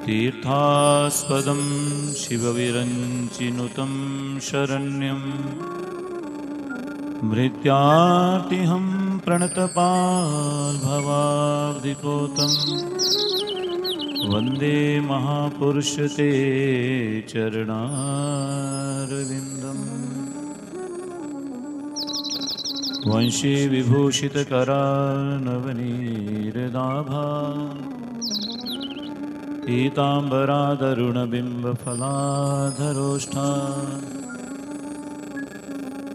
तीर्थास्पदं शिवविरञ्चिनुतं शरण्यं मृत्यार्तिहं प्रणतपाल्भवाब्धिपोतं वन्दे महापुरुष ते चरणारविन्दम्। वंशी विभूषितकरानवनीरदाभा पीताम्बरादरुणबिम्बफलाधरोष्ठा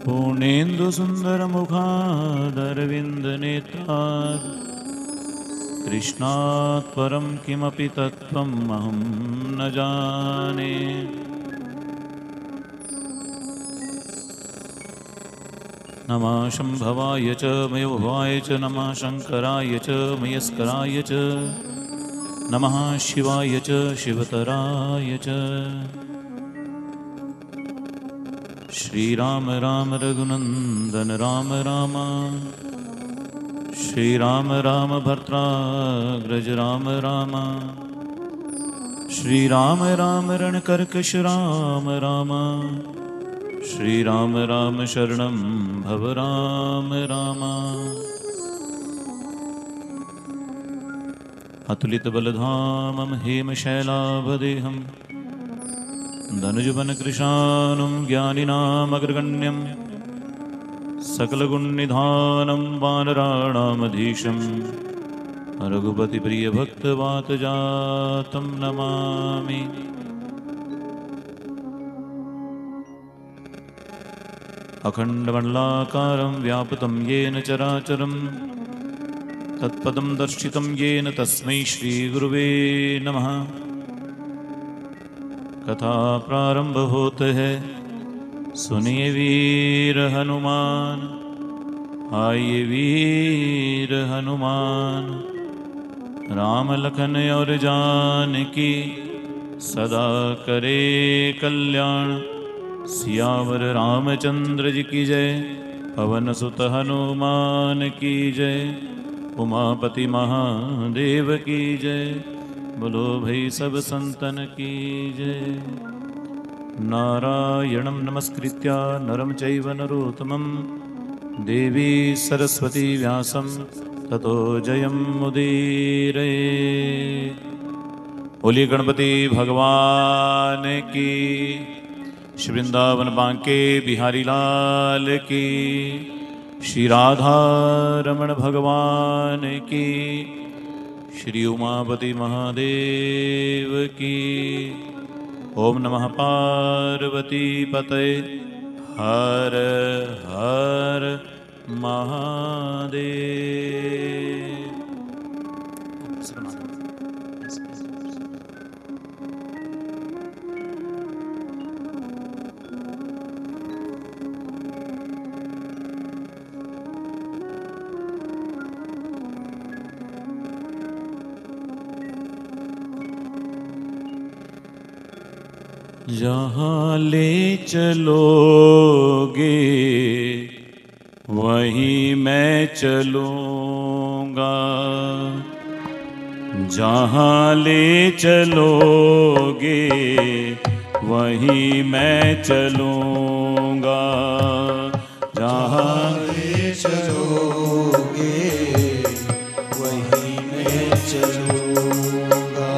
पूर्णेन्दुसुन्दरमुखादरविन्दनेत्रात् कृष्णात् परं किमपि तत्त्वम् अहं न जाने। नमः शम्भवाय च मयोभवाय च नमः शङ्कराय च मयस्कराय च नमः शिवाय च शिवतराय च। श्रीराम राम रघुनन्दन राम राम श्रीराम राम भर्त्राग्रज राम राम श्रीराम राम रणकर्कश राम राम श्रीराम राम शरणं भव राम राम। अतुलितबलधामं हेमशैलाभदेहं धनुजवनकृशानं ज्ञानिनामग्रगण्यं सकलगुणनिधानं वानराणामधीशं रघुपतिप्रियभक्तवातजातं नमामि। अखण्डमण्डलाकारं व्याप्तं येन चराचरं तत्पदं दर्शितं येन तस्मै श्रीगुरुवे नमः। कथा प्रारंभ होते है सुनिए वीर हनुमान, आइए वीर हनुमान। राम लखन और जानकी सदा करे कल्याण। सियावर रामचंद्र जी की जय, पवन सुत हनुमान की जय, उमापति महादेव की जय। बोलो भाई सब संतन की जय। नारायणं नमस्कृत्य नरं चैव नरोत्तमं देवी सरस्वती व्यासं ततो जयमुदीरये। बोलिए गणपति भगवान की, श्री वृंदावन बांके बिहारी लाल की, श्री राधा रमण भगवान की, श्री उमापति महादेव की। ओम नमः पार्वती पतये हर हर महादेव। जहाँ ले चलोगे वहीं मैं चलूँगा, जहाँ ले चलोगे वहीं मैं चलूँगा, जहाँ ले चलोगे वहीं मैं चलूँगा,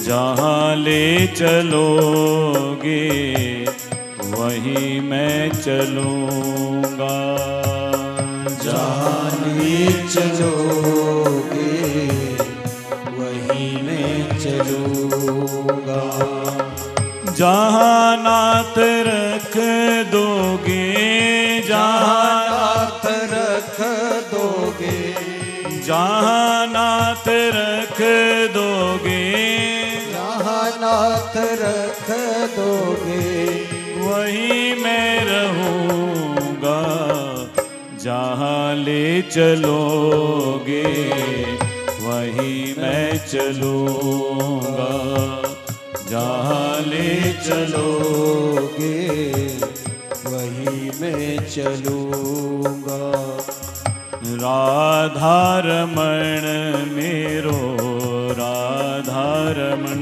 जहाँ ले चलोगे वहीं मैं चलूँगा, जहाँ ले चलोगे वहीं मैं चलूँगा, जहाँ नाथ रख दोगे, जहाँ नाथ रख दोगे, जहाँ नाथ रख दोगे, जहाँ नाथ रख दोगे वहीं मैं रहूँगा, जहाँ ले चलोगे वहीं मैं चलूँगा, जहाँ ले चलोगे वहीं मैं चलूँगा। राधा रमण मेरो, राधा राधारमण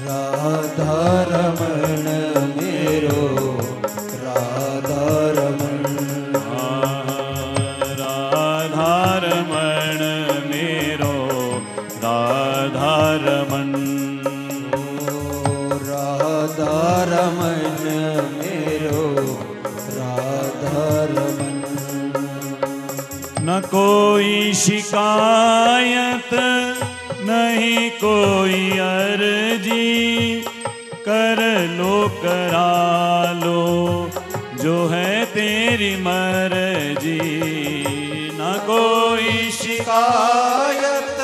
राधारमण मेरो राधारमण राधारमण मेरो राधारमण राधारमण मेरो राधारमण न कोई शिकायत नहीं कोई अर्जी कर लो करा लो जो है तेरी मर्जी न कोई शिकायत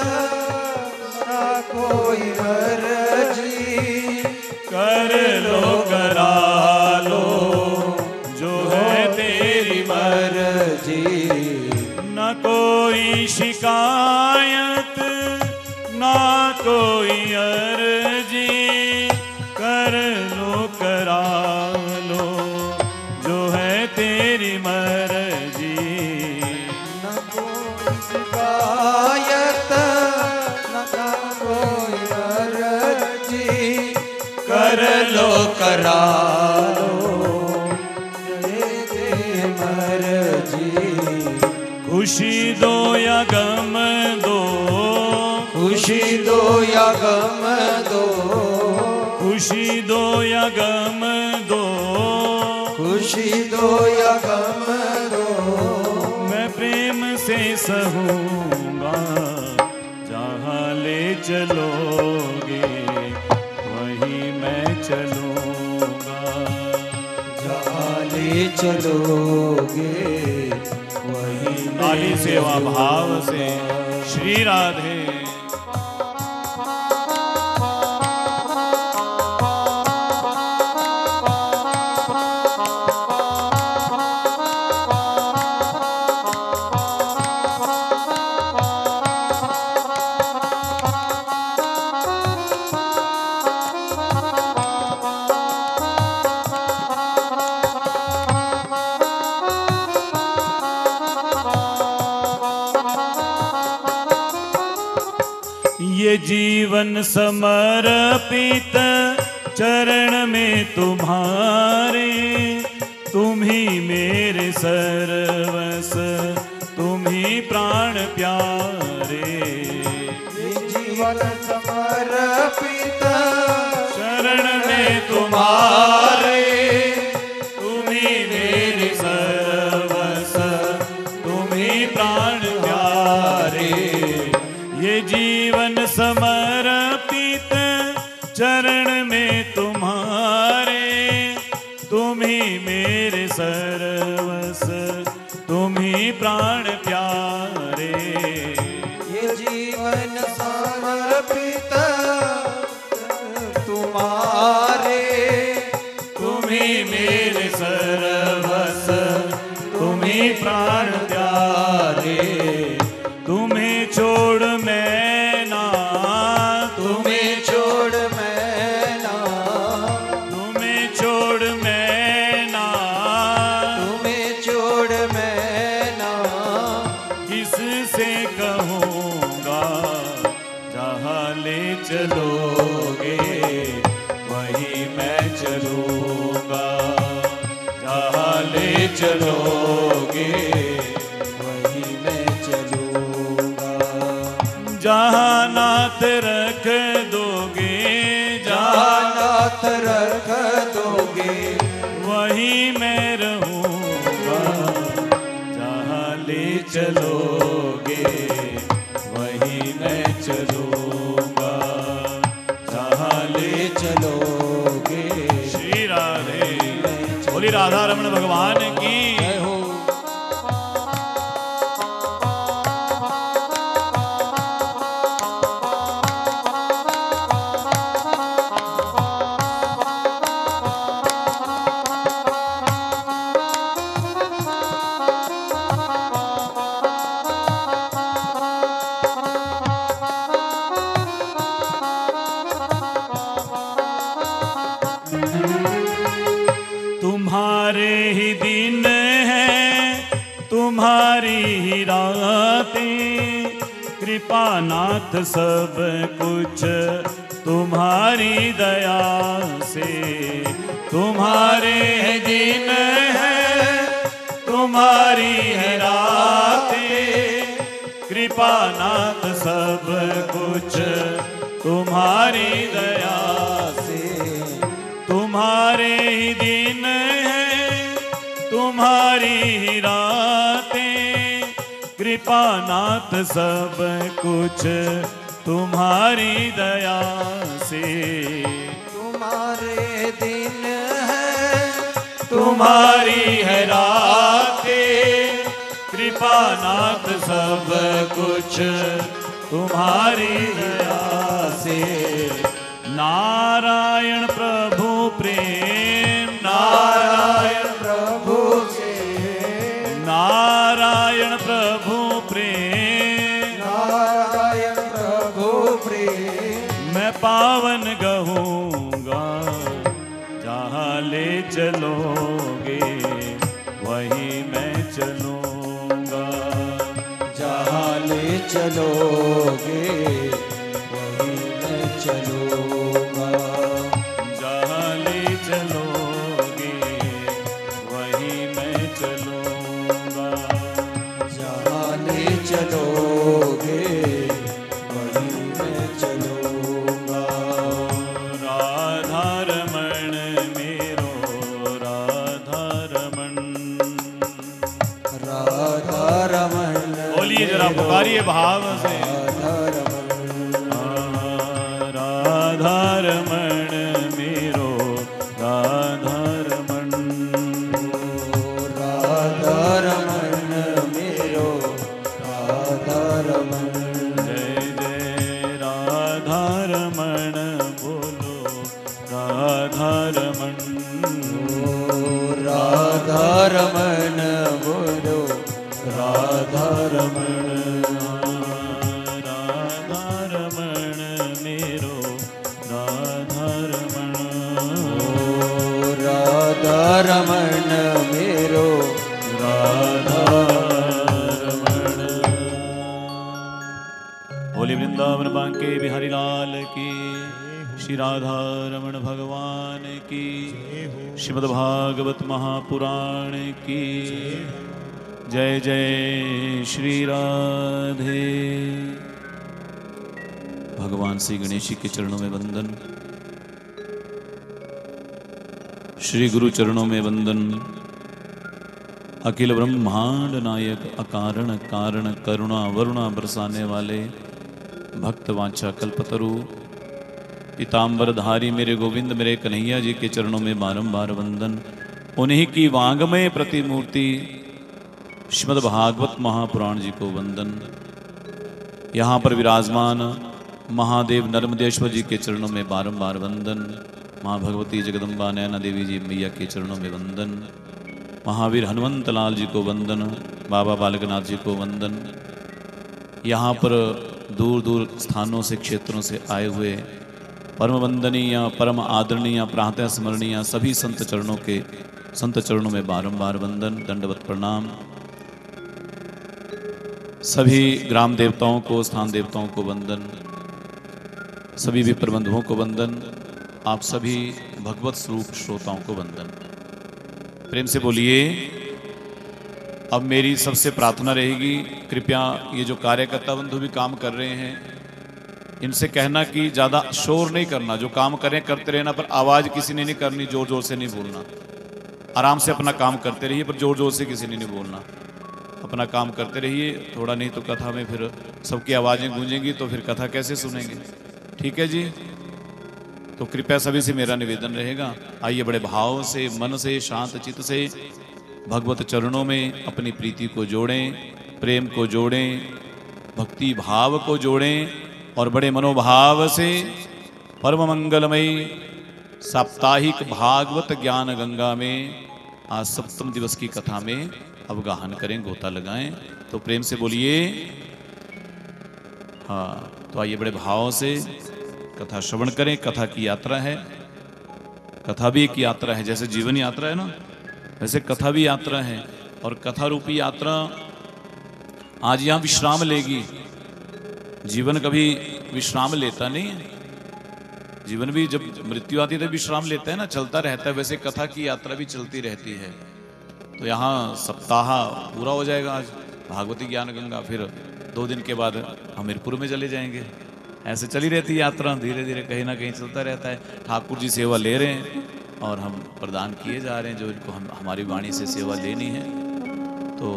न कोई अर्जी कर लो करा लो जो है तेरी मर्जी न कोई शिकायत ना कोई अर्जी कर लो करा लो जो है तेरी मर्जी न कोई शिकायत न कोई अर्जी कर लो करा लो तेरी मर्जी खुशी दो या गम दो खुशी दो या गम दो खुशी दो या गम दो खुशी दो या गम दो मैं प्रेम से सहूँगा जहाँ ले चलोगे वहीं मैं चलूँगा जहाँ ले चलोगे वहीं ताली सेवा भाव से श्री राधे ये जीवन समर्पित चरण में तुम्हारे तुम ही मेरे सर्वस तुम ही प्राण प्यारे ये जीवन समर्पित शरण में तुम्हारे तुम ही मेरे सर्वस तुम ही प्राण प्यारे ये जीवन समर्पित चरण में तुम्हारे तुम ही मेरे सर्वस तुम ही प्राण प्यारे ये जीवन समर्पित तुम्हारे तुम ही मेरे सर्वस तुम ही प्राण प्यारे तुम्हें छोड़ मैं ना तुम्हें छोड़ मैं ना तुम्हें छोड़ मैं ना तुम्हें छोड़ मैं ना किससे कहूँगा जहाँ ले चलोगे वहीं मैं चलूँगा जहाँ ले चलोगे वहीं मैं चलूँगा जहाँ नाथ रख दोगे जहाँ नाथ रख दोगे वहीं मैं रहूँगा जहाँ ले चलोगे वहीं मैं चलूँगा जहाँ ले चलोगे श्री राधे बोली राधा रमण भगवान की जय हो। तुम्हारे ही दिन है तुम्हारी ही रातें कृपानाथ सब कुछ तुम्हारी दया से, तुम्हारे है दिन है तुम्हारी है रातें, कृपानाथ सब कुछ तुम्हारी दया से, तुम्हारे ही दिन है तुम्हारी ही रातें, कृपानाथ सब कुछ तुम्हारी दया से, तुम्हारे दिन है तुम्हारी है रातें, कृपानाथ सब कुछ तुम्हारी दया से। नारायण प्रभु प्रेम, नारायण प्रभु से, नारायण प्रभु प्रेम, नारायण प्रभु प्रेम। मैं पावन कहूँगा, जहाँ ले चलोगे वहीं मैं चलूँगा, जहाँ ले चलोगे वहीं मैं चलूँगा, जहाँ ले चलोगे वहीं मैं चलूँगा, जहाँ ले चलोगे वहीं मैं चलूँगा। राधा रमण मेरो राधा रमण, राधा रमण बोलिए जरा, पुकारिए भाव से। राधा रमण राधा रमण मेरो राधा रमण, राधा रमण मेरो राधा रमण। जय जय राधा रमण बोलो राधा रमण, राधा रमण बोलो राधा रमण। राधा रमण मेरो राधा रमण, राधा रमण मेरो राधा रमण। होली वृंदावन बांके बिहारी लाल की, श्री राधा रमण भगवान की, श्रीमद् भागवत महापुराण की जय जय श्री राधे। भगवान श्री गणेश जी के चरणों में वंदन, श्री गुरु चरणों में वंदन। अखिल ब्रह्मांड नायक अकारण कारण करुणा वरुणा बरसाने वाले भक्त वांछा कल्पतरु पीताम्बर धारी मेरे गोविंद मेरे कन्हैया जी के चरणों में बारंबार वंदन। उन्हीं की वांगमय प्रतिमूर्ति श्रीमद् भागवत महापुराण जी को वंदन। यहाँ पर विराजमान महादेव नर्मदेश्वर जी के चरणों में बारंबार वंदन। माँ भगवती जगदम्बा नैना देवी जी मैया के चरणों में वंदन। महावीर हनुमंत लाल जी को वंदन। बाबा बालकनाथ जी को वंदन। यहाँ पर दूर दूर स्थानों से क्षेत्रों से आए हुए परम वंदनीय परम आदरणीय प्रातः स्मरणीय सभी संत चरणों में बारंबार वंदन दंडवत प्रणाम। सभी ग्राम देवताओं को स्थान देवताओं को वंदन। सभी विप्र बंधुओं को वंदन। आप सभी भगवत स्वरूप श्रोताओं को वंदन। प्रेम से बोलिए। अब मेरी सबसे प्रार्थना रहेगी, कृपया ये जो कार्यकर्ता बंधु भी काम कर रहे हैं इनसे कहना कि ज़्यादा शोर नहीं करना। जो काम करें करते रहना, पर आवाज़ किसी ने नहीं करनी, जोर जोर से नहीं बोलना। आराम से अपना काम करते रहिए, पर जोर जोर से किसी ने नहीं बोलना। अपना काम करते रहिए थोड़ा, नहीं तो कथा में फिर सबकी आवाज़ें गूंजेंगी तो फिर कथा कैसे सुनेंगे। ठीक है जी। तो कृपया सभी से मेरा निवेदन रहेगा, आइए बड़े भाव से, मन से, शांत चित्त से भगवत चरणों में अपनी प्रीति को जोड़ें, प्रेम को जोड़ें, भक्ति भाव को जोड़ें और बड़े मनोभाव से परम मंगलमयी साप्ताहिक भागवत ज्ञान गंगा में आज सप्तम दिवस की कथा में अवगाहन करें, गोता लगाएं। तो प्रेम से बोलिए हाँ। तो आइए बड़े भाव से कथा श्रवण करें। कथा की यात्रा है। कथा भी एक यात्रा है, जैसे जीवन यात्रा है ना, वैसे कथा भी यात्रा है। और कथा रूपी यात्रा आज यहाँ विश्राम लेगी। जीवन कभी विश्राम लेता नहीं है। जीवन भी जब मृत्यु आती है तो विश्राम लेता है ना, चलता रहता है। वैसे कथा की यात्रा भी चलती रहती है। तो यहाँ सप्ताह पूरा हो जाएगा आज, भागवती ज्ञान गंगा, फिर 2 दिन के बाद हमीरपुर में चले जाएंगे। ऐसे चली रहती है यात्रा, धीरे धीरे कहीं ना कहीं चलता रहता है। ठाकुर जी सेवा ले रहे हैं और हम प्रदान किए जा रहे हैं जो इनको हमारी वाणी से सेवा लेनी है। तो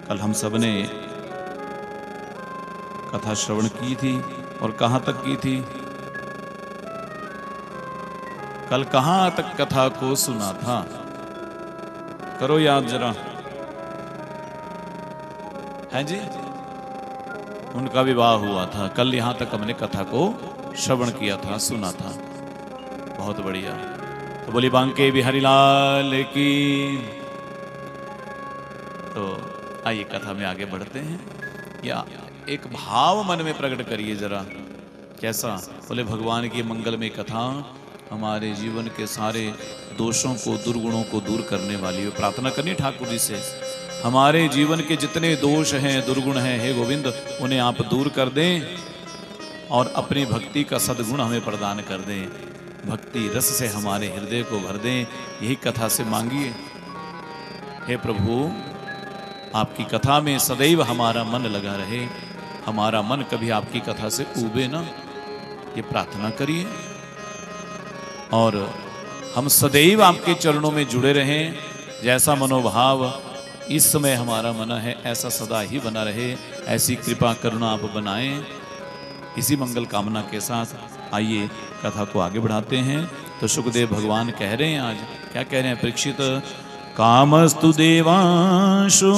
कल हम सब ने कथा श्रवण की थी और कहाँ तक की थी? कल कहाँ तक कथा को सुना था? करो याद जरा। है जी, उनका विवाह हुआ था कल। यहां तक हमने कथा को श्रवण किया था, सुना था। बहुत बढ़िया। तो बोली बांके बिहारी लाल की। तो आइए कथा में आगे बढ़ते हैं। या एक भाव मन में प्रकट करिए जरा। कैसा? बोले भगवान की मंगलमय कथा हमारे जीवन के सारे दोषों को, दुर्गुणों को दूर करने वाली है। प्रार्थना करनी ठाकुर जी से, हमारे जीवन के जितने दोष हैं, दुर्गुण हैं, हे गोविंद उन्हें आप दूर कर दें और अपनी भक्ति का सद्गुण हमें प्रदान कर दें। भक्ति रस से हमारे हृदय को भर दें। यही कथा से मांगिए। हे प्रभु, आपकी कथा में सदैव हमारा मन लगा रहे, हमारा मन कभी आपकी कथा से ऊबे ना, ये प्रार्थना करिए। और हम सदैव आपके चरणों में जुड़े रहें। जैसा मनोभाव इस समय हमारा मन है ऐसा सदा ही बना रहे। ऐसी कृपा करुणा आप बनाएं। इसी मंगल कामना के साथ आइए कथा को आगे बढ़ाते हैं। तो सुखदेव भगवान कह रहे हैं, आज क्या कह रहे हैं? परीक्षित, कामस्तु देवांशु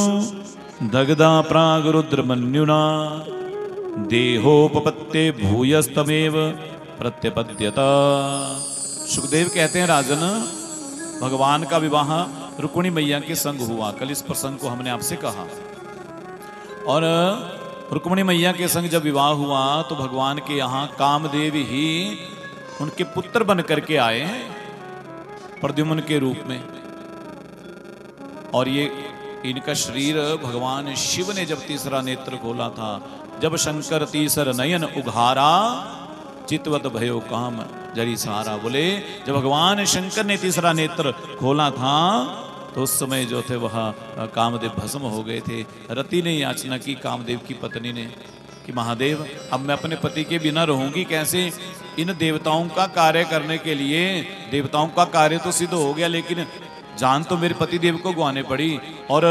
दग्धा प्राग रुद्रमन्युना देहोपपत्ते भूयस्तमेव प्रत्यपद्यता। सुखदेव कहते हैं, राजन, भगवान का विवाह रुक्मिणी मैया के संग हुआ। कल इस प्रसंग को हमने आपसे कहा। और रुक्मिणी मैया के संग जब विवाह हुआ तो भगवान के यहाँ कामदेव ही उनके पुत्र बन करके आए प्रद्युम्न के रूप में। और ये इनका शरीर भगवान शिव ने जब तीसरा नेत्र खोला था, जब शंकर तीसर नयन उघारा चितवत भयो काम जरी सारा। बोले जब भगवान शंकर ने तीसरा नेत्र खोला था तो उस समय जो थे वह कामदेव भस्म हो गए थे। रति ने याचना की कामदेव की पत्नी ने कि महादेव, अब मैं अपने पति के बिना रहूंगी कैसे? इन देवताओं का कार्य करने के लिए, देवताओं का कार्य तो सिद्ध हो गया, लेकिन जान तो मेरे पति देव को गंवाने पड़ी और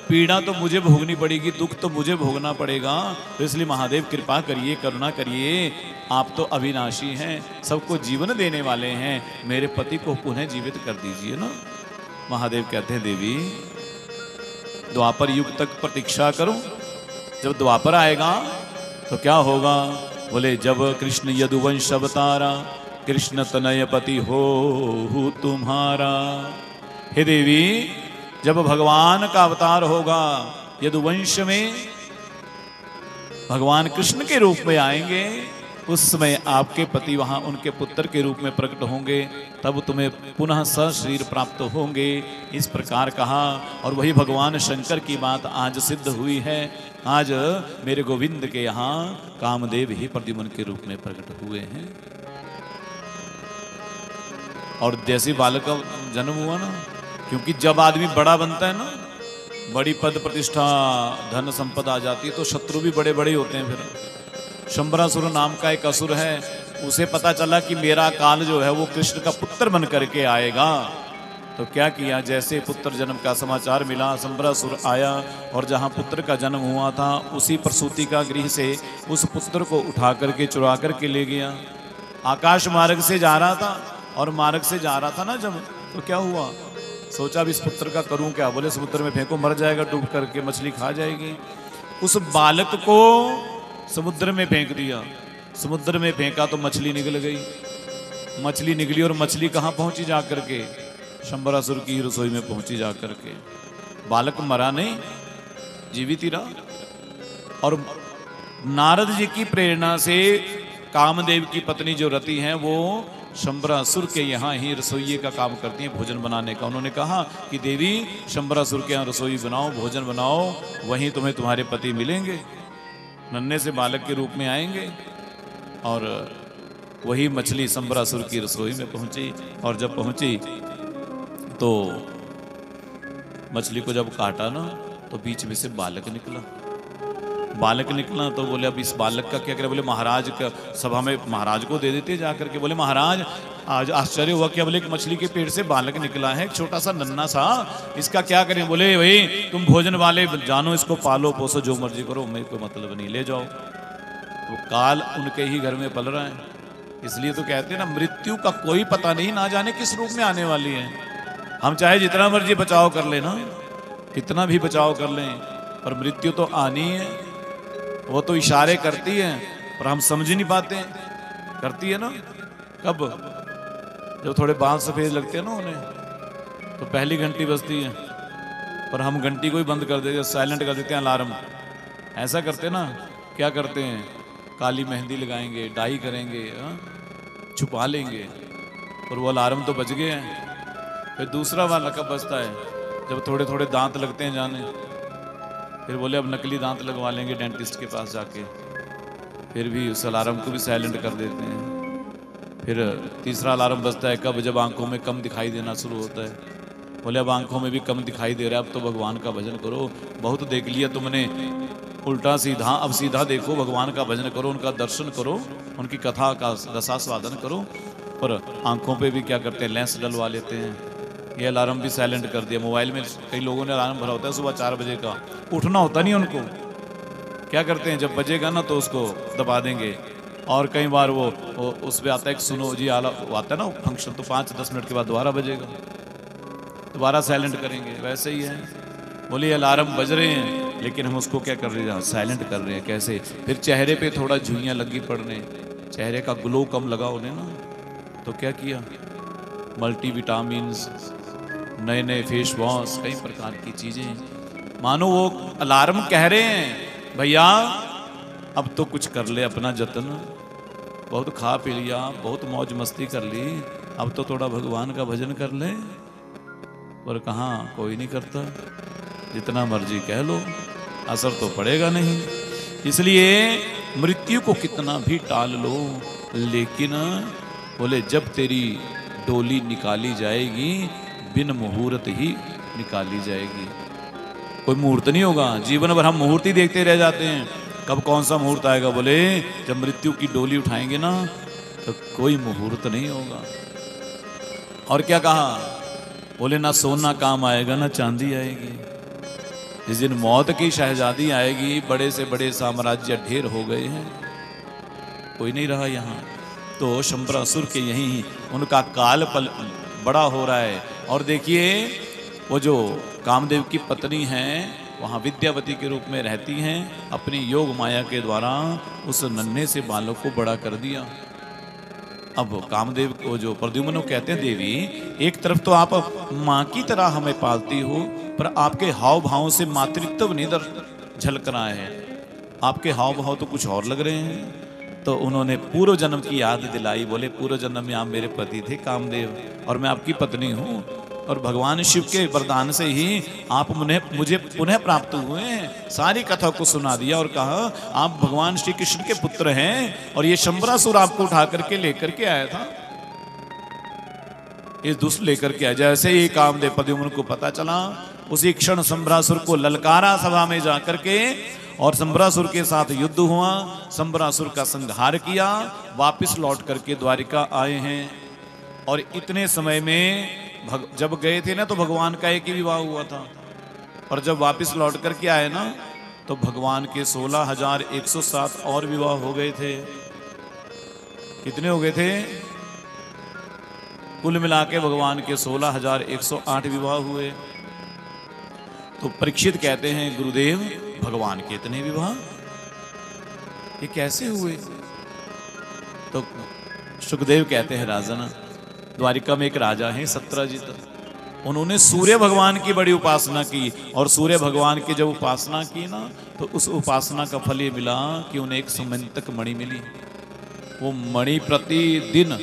पीड़ा तो मुझे भोगनी पड़ेगी, दुख तो मुझे भोगना पड़ेगा। तो इसलिए महादेव कृपा करिए, करुणा करिए। आप तो अविनाशी हैं, सबको जीवन देने वाले हैं, मेरे पति को पुनः जीवित कर दीजिए ना। महादेव कहते हैं, देवी द्वापर युग तक प्रतीक्षा करो, जब द्वापर आएगा तो क्या होगा? बोले जब कृष्ण यदुवंश अवतारा कृष्ण तनय पति हो तुम्हारा। हे देवी, जब भगवान का अवतार होगा यदुवंश में, भगवान कृष्ण के रूप में आएंगे, उस समय आपके पति वहां उनके पुत्र के रूप में प्रकट होंगे, तब तुम्हें पुनः सशरीर प्राप्त होंगे। इस प्रकार कहा। और वही भगवान शंकर की बात आज सिद्ध हुई है। आज मेरे गोविंद के यहाँ कामदेव ही प्रद्युम्न के रूप में प्रकट हुए हैं। और जैसे बालक का जन्म हुआ ना, क्योंकि जब आदमी बड़ा बनता है ना, बड़ी पद प्रतिष्ठा धन संपदा आ जाती है, तो शत्रु भी बड़े बड़े होते हैं। फिर शंबरासुर नाम का एक असुर है, उसे पता चला कि मेरा काल जो है वो कृष्ण का पुत्र बन करके आएगा। तो क्या किया? जैसे पुत्र जन्म का समाचार मिला, शंबरासुर आया और जहाँ पुत्र का जन्म हुआ था उसी प्रसूति का गृह से उस पुत्र को उठा करके चुरा करके ले गया। आकाश मार्ग से जा रहा था, और मार्ग से जा रहा था ना जब, तो क्या हुआ? सोचा भी इस पुत्र का करूं क्या? बोले समुद्र में फेंको, मर जाएगा डूब करके, मछली खा जाएगी। उस बालक को समुद्र में फेंक दिया। समुद्र में फेंका तो मछली निकल गई। मछली निकली और मछली कहाँ पहुंची जा करके? शंबरासुर की रसोई में पहुंची जा करके। बालक मरा नहीं, जीवित ही रहा। और नारद जी की प्रेरणा से कामदेव की पत्नी जो रति हैं वो शंबरासुर के यहाँ ही रसोइये का काम करती हैं, भोजन बनाने का। उन्होंने कहा कि देवी शंबरासुर के यहाँ रसोई बनाओ, भोजन बनाओ, वहीं तुम्हें तुम्हारे पति मिलेंगे। नन्हे से बालक के रूप में आएंगे और वही मछली संबरासुर की रसोई में पहुंची। और जब पहुंची तो मछली को जब काटा ना तो बीच में से बालक निकला। बालक निकला तो बोले अब इस बालक का क्या करें। बोले महाराज का सभा में महाराज को दे देते जा करके। बोले महाराज आज आश्चर्य हुआ क्या। बोले एक मछली के पेट से बालक निकला है, एक छोटा सा नन्हा सा, इसका क्या करें। बोले भाई तुम भोजन वाले जानो, इसको पालो पोसो जो मर्जी करो, मेरे को मतलब नहीं, ले जाओ। तो काल उनके ही घर में पल रहा है। इसलिए तो कहते हैं ना मृत्यु का कोई पता नहीं, ना जाने किस रूप में आने वाली है। हम चाहे जितना मर्जी बचाव कर लेना, कितना भी बचाव कर लें, पर मृत्यु तो आनी है। वो तो इशारे करती है पर हम समझ ही नहीं पाते। करती है ना कब, जब थोड़े बाल सफेद लगते हैं ना उन्हें, तो पहली घंटी बजती है पर हम घंटी को ही बंद कर देते, साइलेंट कर देते हैं, अलार्म। ऐसा करते ना, क्या करते हैं, काली मेहंदी लगाएंगे, डाई करेंगे, छुपा लेंगे, और वो अलार्म तो बज गए हैं। फिर दूसरा वाला कब बजता है, जब थोड़े थोड़े दांत लगते हैं जाने, फिर बोले अब नकली दांत लगवा लेंगे डेंटिस्ट के पास जाके, फिर भी उस अलार्म को भी साइलेंट कर देते हैं। फिर तीसरा अलार्म बजता है कब, जब आंखों में कम दिखाई देना शुरू होता है। बोले अब आंखों में भी कम दिखाई दे रहा है, अब तो भगवान का भजन करो, बहुत देख लिया तुमने उल्टा सीधा, अब सीधा देखो, भगवान का भजन करो, उनका दर्शन करो, उनकी कथा का रसास्वादन करो। पर आंखों पे भी क्या करते हैं, लेंस डलवा लेते हैं। ये अलार्म भी साइलेंट कर दिया। मोबाइल में कई लोगों ने अलार्म भरा होता है सुबह 4 बजे का, उठना होता नहीं उनको, क्या करते हैं जब बजेगा ना तो उसको दबा देंगे। और कई बार वो उस पर आता है सुनो जी आला आता है ना फंक्शन, तो 5-10 मिनट के बाद दोबारा बजेगा, दोबारा साइलेंट करेंगे। वैसे ही है, बोलिए अलार्म बज रहे हैं लेकिन हम उसको क्या कर रहे हैं, साइलेंट कर रहे हैं। कैसे, फिर चेहरे पे थोड़ा झुर्रियाँ लगी पड़ने, चेहरे का ग्लो कम लगा उन्हें ना, तो क्या किया, मल्टीविटामिन्स, नए नए फेस वॉश, कई प्रकार की चीजें। मानो वो अलार्म कह रहे हैं भैया अब तो कुछ कर ले अपना जतन, बहुत खा पी लिया, बहुत मौज मस्ती कर ली, अब तो थोड़ा भगवान का भजन कर ले। पर कहाँ, कोई नहीं करता, जितना मर्जी कह लो असर तो पड़ेगा नहीं। इसलिए मृत्यु को कितना भी टाल लो, लेकिन बोले जब तेरी डोली निकाली जाएगी बिन मुहूर्त ही निकाली जाएगी। कोई मुहूर्त नहीं होगा, जीवन भर हम मुहूर्त ही देखते रह जाते हैं, कब कौन सा मुहूर्त आएगा। बोले जब मृत्यु की डोली उठाएंगे ना तो कोई मुहूर्त नहीं होगा। और क्या कहा, बोले ना सोना काम आएगा ना चांदी आएगी। जिस दिन मौत की शहजादी आएगी, बड़े से बड़े साम्राज्य ढेर हो गए हैं, कोई नहीं रहा यहाँ। तो शंबरासुर के यहीं उनका काल पल बड़ा हो रहा है। और देखिए वो जो कामदेव की पत्नी हैं वहाँ विद्यावती के रूप में रहती हैं, अपनी योग माया के द्वारा उस नन्हे से बालक को बड़ा कर दिया। अब कामदेव को जो प्रद्युम्न कहते हैं, देवी एक तरफ तो आप माँ की तरह हमें पालती हो, पर आपके हाव भावों से मातृत्व नहीं झलक रहा है, आपके हाव भाव तो कुछ और लग रहे हैं। तो उन्होंने पूर्व जन्म की याद दिलाई। बोले पूर्व जन्म में आप मेरे पति थे कामदेव और मैं आपकी पत्नी हूँ, और भगवान शिव के वरदान से ही आप मुझे पुनः प्राप्त हुए हैं। सारी कथा को सुना दिया और कहा आप भगवान श्री कृष्ण के पुत्र हैं, और ये शंबरासुर आपको उठा करके लेकर के आया था, ये दुष्ट लेकर के आया। जैसे ही कामदेव प्रद्युम्न को पता चला, उसी क्षण शंबरासुर को ललकारा सभा में जाकर के, और शंबरासुर के साथ युद्ध हुआ, शंबरासुर का संहार किया, वापस लौट करके द्वारिका आए हैं। और इतने समय में जब गए थे ना तो भगवान का एक ही विवाह हुआ था, और जब वापस लौट करके आए ना तो भगवान के 16,107 और विवाह हो गए थे। कितने हो गए थे? कुल मिला के भगवान के 16,108 विवाह हुए। तो परीक्षित कहते हैं गुरुदेव भगवान के इतने विवाह ये कैसे हुए? तो सुखदेव कहते हैं राजन, द्वारिका में एक राजा है सत्रजित, उन्होंने सूर्य भगवान की बड़ी उपासना की, और सूर्य भगवान की जब उपासना की ना तो उस उपासना का फल ये मिला कि उन्हें एक सुमंतक मणि मिली। वो मणि प्रतिदिन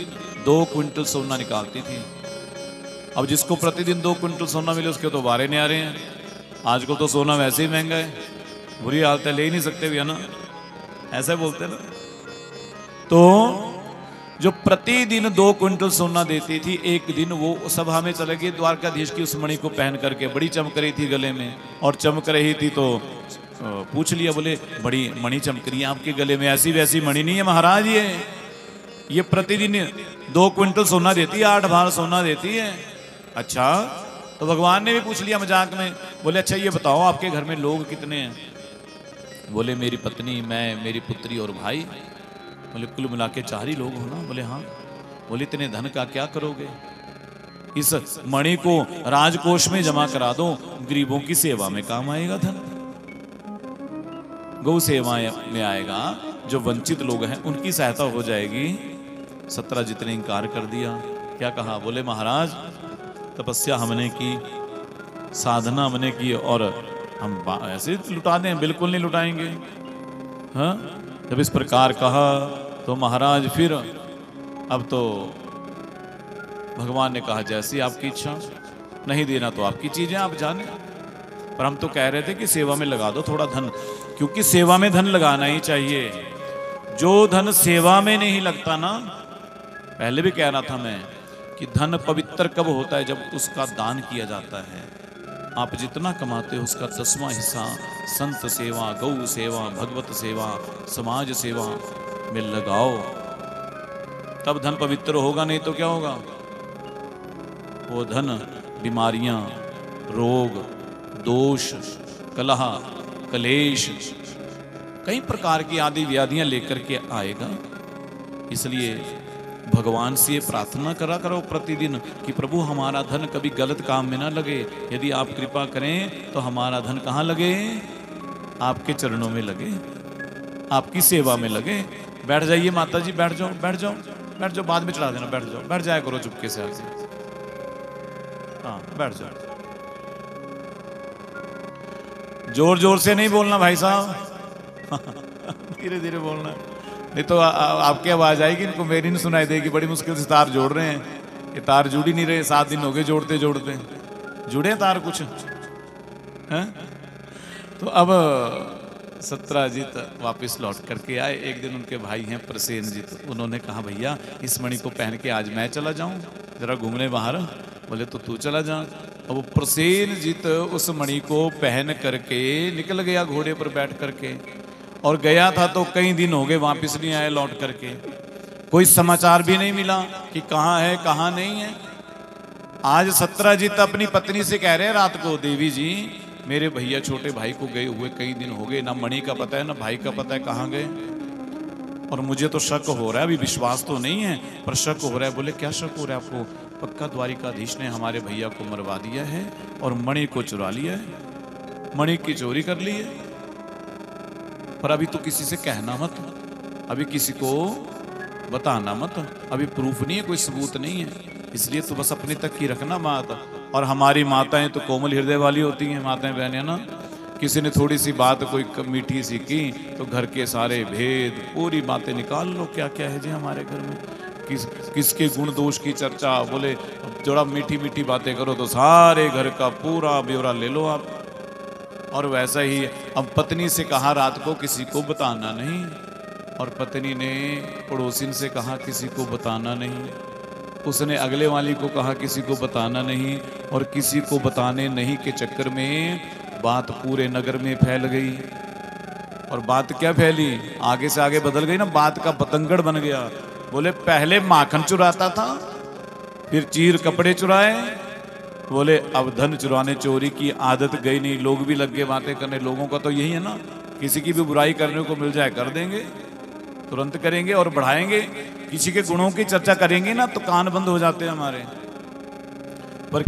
2 क्विंटल सोना निकालती थी। अब जिसको प्रतिदिन 2 क्विंटल सोना मिले उसके तो वारे नहीं आ रहे हैं। आजकल तो सोना वैसे ही महंगा है, बुरी हालत है, ले ही नहीं सकते भी है ना। ऐसे बोलते ना। तो जो प्रतिदिन 2 क्विंटल सोना देती थी, एक दिन वो सभा में चले गई, द्वारकाधीश की उस मणि को पहन करके, बड़ी चमक रही थी गले में, और चमक रही थी तो पूछ लिया, बोले बड़ी मणि चमक रही है आपके गले में, ऐसी वैसी मणि नहीं है महाराज, ये प्रतिदिन 2 क्विंटल सोना देती है, 8 भार सोना देती है। अच्छा, तो भगवान ने भी पूछ लिया मजाक में, बोले अच्छा ये बताओ आपके घर में लोग कितने हैं? बोले मेरी पत्नी, मैं, मेरी पुत्री और भाई। बोले कुल मिला के 4 ही लोग हो ना? बोले हाँ। बोले इतने धन का क्या करोगे? इस मणि को राजकोष में जमा करा दो, गरीबों की सेवा में काम आएगा धन, गौ सेवा में आएगा, जो वंचित लोग हैं उनकी सहायता हो जाएगी। सत्यजीत ने इनकार कर दिया। क्या कहा? बोले महाराज तपस्या हमने की, साधना हमने की, और हम ऐसे लुटा दें? बिल्कुल नहीं लुटाएंगे। हाँ, जब इस प्रकार कहा तो महाराज फिर अब तो भगवान ने कहा जैसी आपकी इच्छा, नहीं देना तो आपकी चीजें, आप जाने। पर हम तो कह रहे थे कि सेवा में लगा दो थोड़ा धन, क्योंकि सेवा में धन लगाना ही चाहिए। जो धन सेवा में नहीं लगता ना, पहले भी कह रहा था मैं कि धन पवित्र कब होता है? जब उसका दान किया जाता है। आप जितना कमाते हो उसका 10वां हिस्सा संत सेवा, गौ सेवा, भगवत सेवा, समाज सेवा में लगाओ, तब धन पवित्र होगा। नहीं तो क्या होगा? वो धन बीमारियां, रोग, दोष, कलह, कलेश, कई प्रकार की आदि व्याधियां लेकर के आएगा। इसलिए भगवान से ये प्रार्थना करा करो प्रतिदिन कि प्रभु हमारा धन कभी गलत काम में ना लगे। यदि आप कृपा करें तो हमारा धन कहाँ लगे? आपके चरणों में लगे, आपकी सेवा में लगे। बैठ जाइए माता जी, बैठ जाओ, बैठ जाओ, बैठ जाओ, बाद में चढ़ा देना, बैठ जाओ, बैठ जाया करो चुपके से आके। हाँ, बैठ जाओ। जोर जोर से नहीं बोलना भाई साहब, धीरे धीरे बोलना, नहीं तो आपकी आवाज आएगी, इनको मेरी नहीं सुनाई देगी। बड़ी मुश्किल से तार जोड़ रहे हैं, ये तार जुड़ ही नहीं रहे, 7 दिन हो गए जोड़ते जोड़ते। जुड़े तार कुछ हैं? तो अब सत्यजीत वापस लौट करके आए। एक दिन उनके भाई हैं प्रसेनजीत, उन्होंने कहा भैया इस मणि को पहन के आज मैं चला जाऊं जरा घूमने बाहर। बोले तो तू चला जा। अब वो प्रसेनजीत उस मणि को पहन करके निकल गया घोड़े पर बैठ करके, और गया था तो कई दिन हो गए वापस नहीं आए लौट करके। कोई समाचार भी नहीं मिला कि कहाँ है कहाँ नहीं है। आज सत्यजीत अपनी पत्नी से कह रहे हैं रात को, देवी जी मेरे भैया छोटे भाई को गए हुए कई दिन हो गए, ना मणि का पता है ना भाई का पता है कहाँ गए, और मुझे तो शक हो रहा है, अभी विश्वास तो नहीं है पर शक हो रहा है। बोले क्या शक हो रहा है आपको? पक्का द्वारिकाधीश ने हमारे भैया को मरवा दिया है और मणि को चुरा लिया है, मणि की चोरी कर ली है। पर अभी तो किसी से कहना मत, अभी किसी को बताना मत, अभी प्रूफ नहीं है, कोई सबूत नहीं है, इसलिए तो बस अपने तक ही रखना माता। और हमारी माताएं तो कोमल हृदय वाली होती हैं, माताएं बहनें ना। किसी ने थोड़ी सी बात कोई मीठी सी की तो घर के सारे भेद पूरी बातें निकाल लो, क्या क्या है जी हमारे घर में, किसके गुण दोष की चर्चा। बोले थोड़ा मीठी मीठी बातें करो तो सारे घर का पूरा ब्यौरा ले लो आप। और वैसा ही अब पत्नी से कहा रात को किसी को बताना नहीं, और पत्नी ने पड़ोसिन से कहा किसी को बताना नहीं, उसने अगले वाली को कहा किसी को बताना नहीं, और किसी को बताने नहीं के चक्कर में बात पूरे नगर में फैल गई। और बात क्या फैली, आगे से आगे बदल गई ना, बात का बतंगड़ बन गया। बोले पहले माखन चुराता था, फिर चीर कपड़े चुराए, बोले अब धन चुराने चोरी की आदत गई नहीं, लोग भी लग गए बातें करने। लोगों का तो यही है ना, किसी की भी बुराई करने को मिल जाए कर देंगे, तुरंत करेंगे और बढ़ाएंगे। किसी के गुणों की चर्चा करेंगे ना तो कान बंद हो जाते हैं हमारे। पर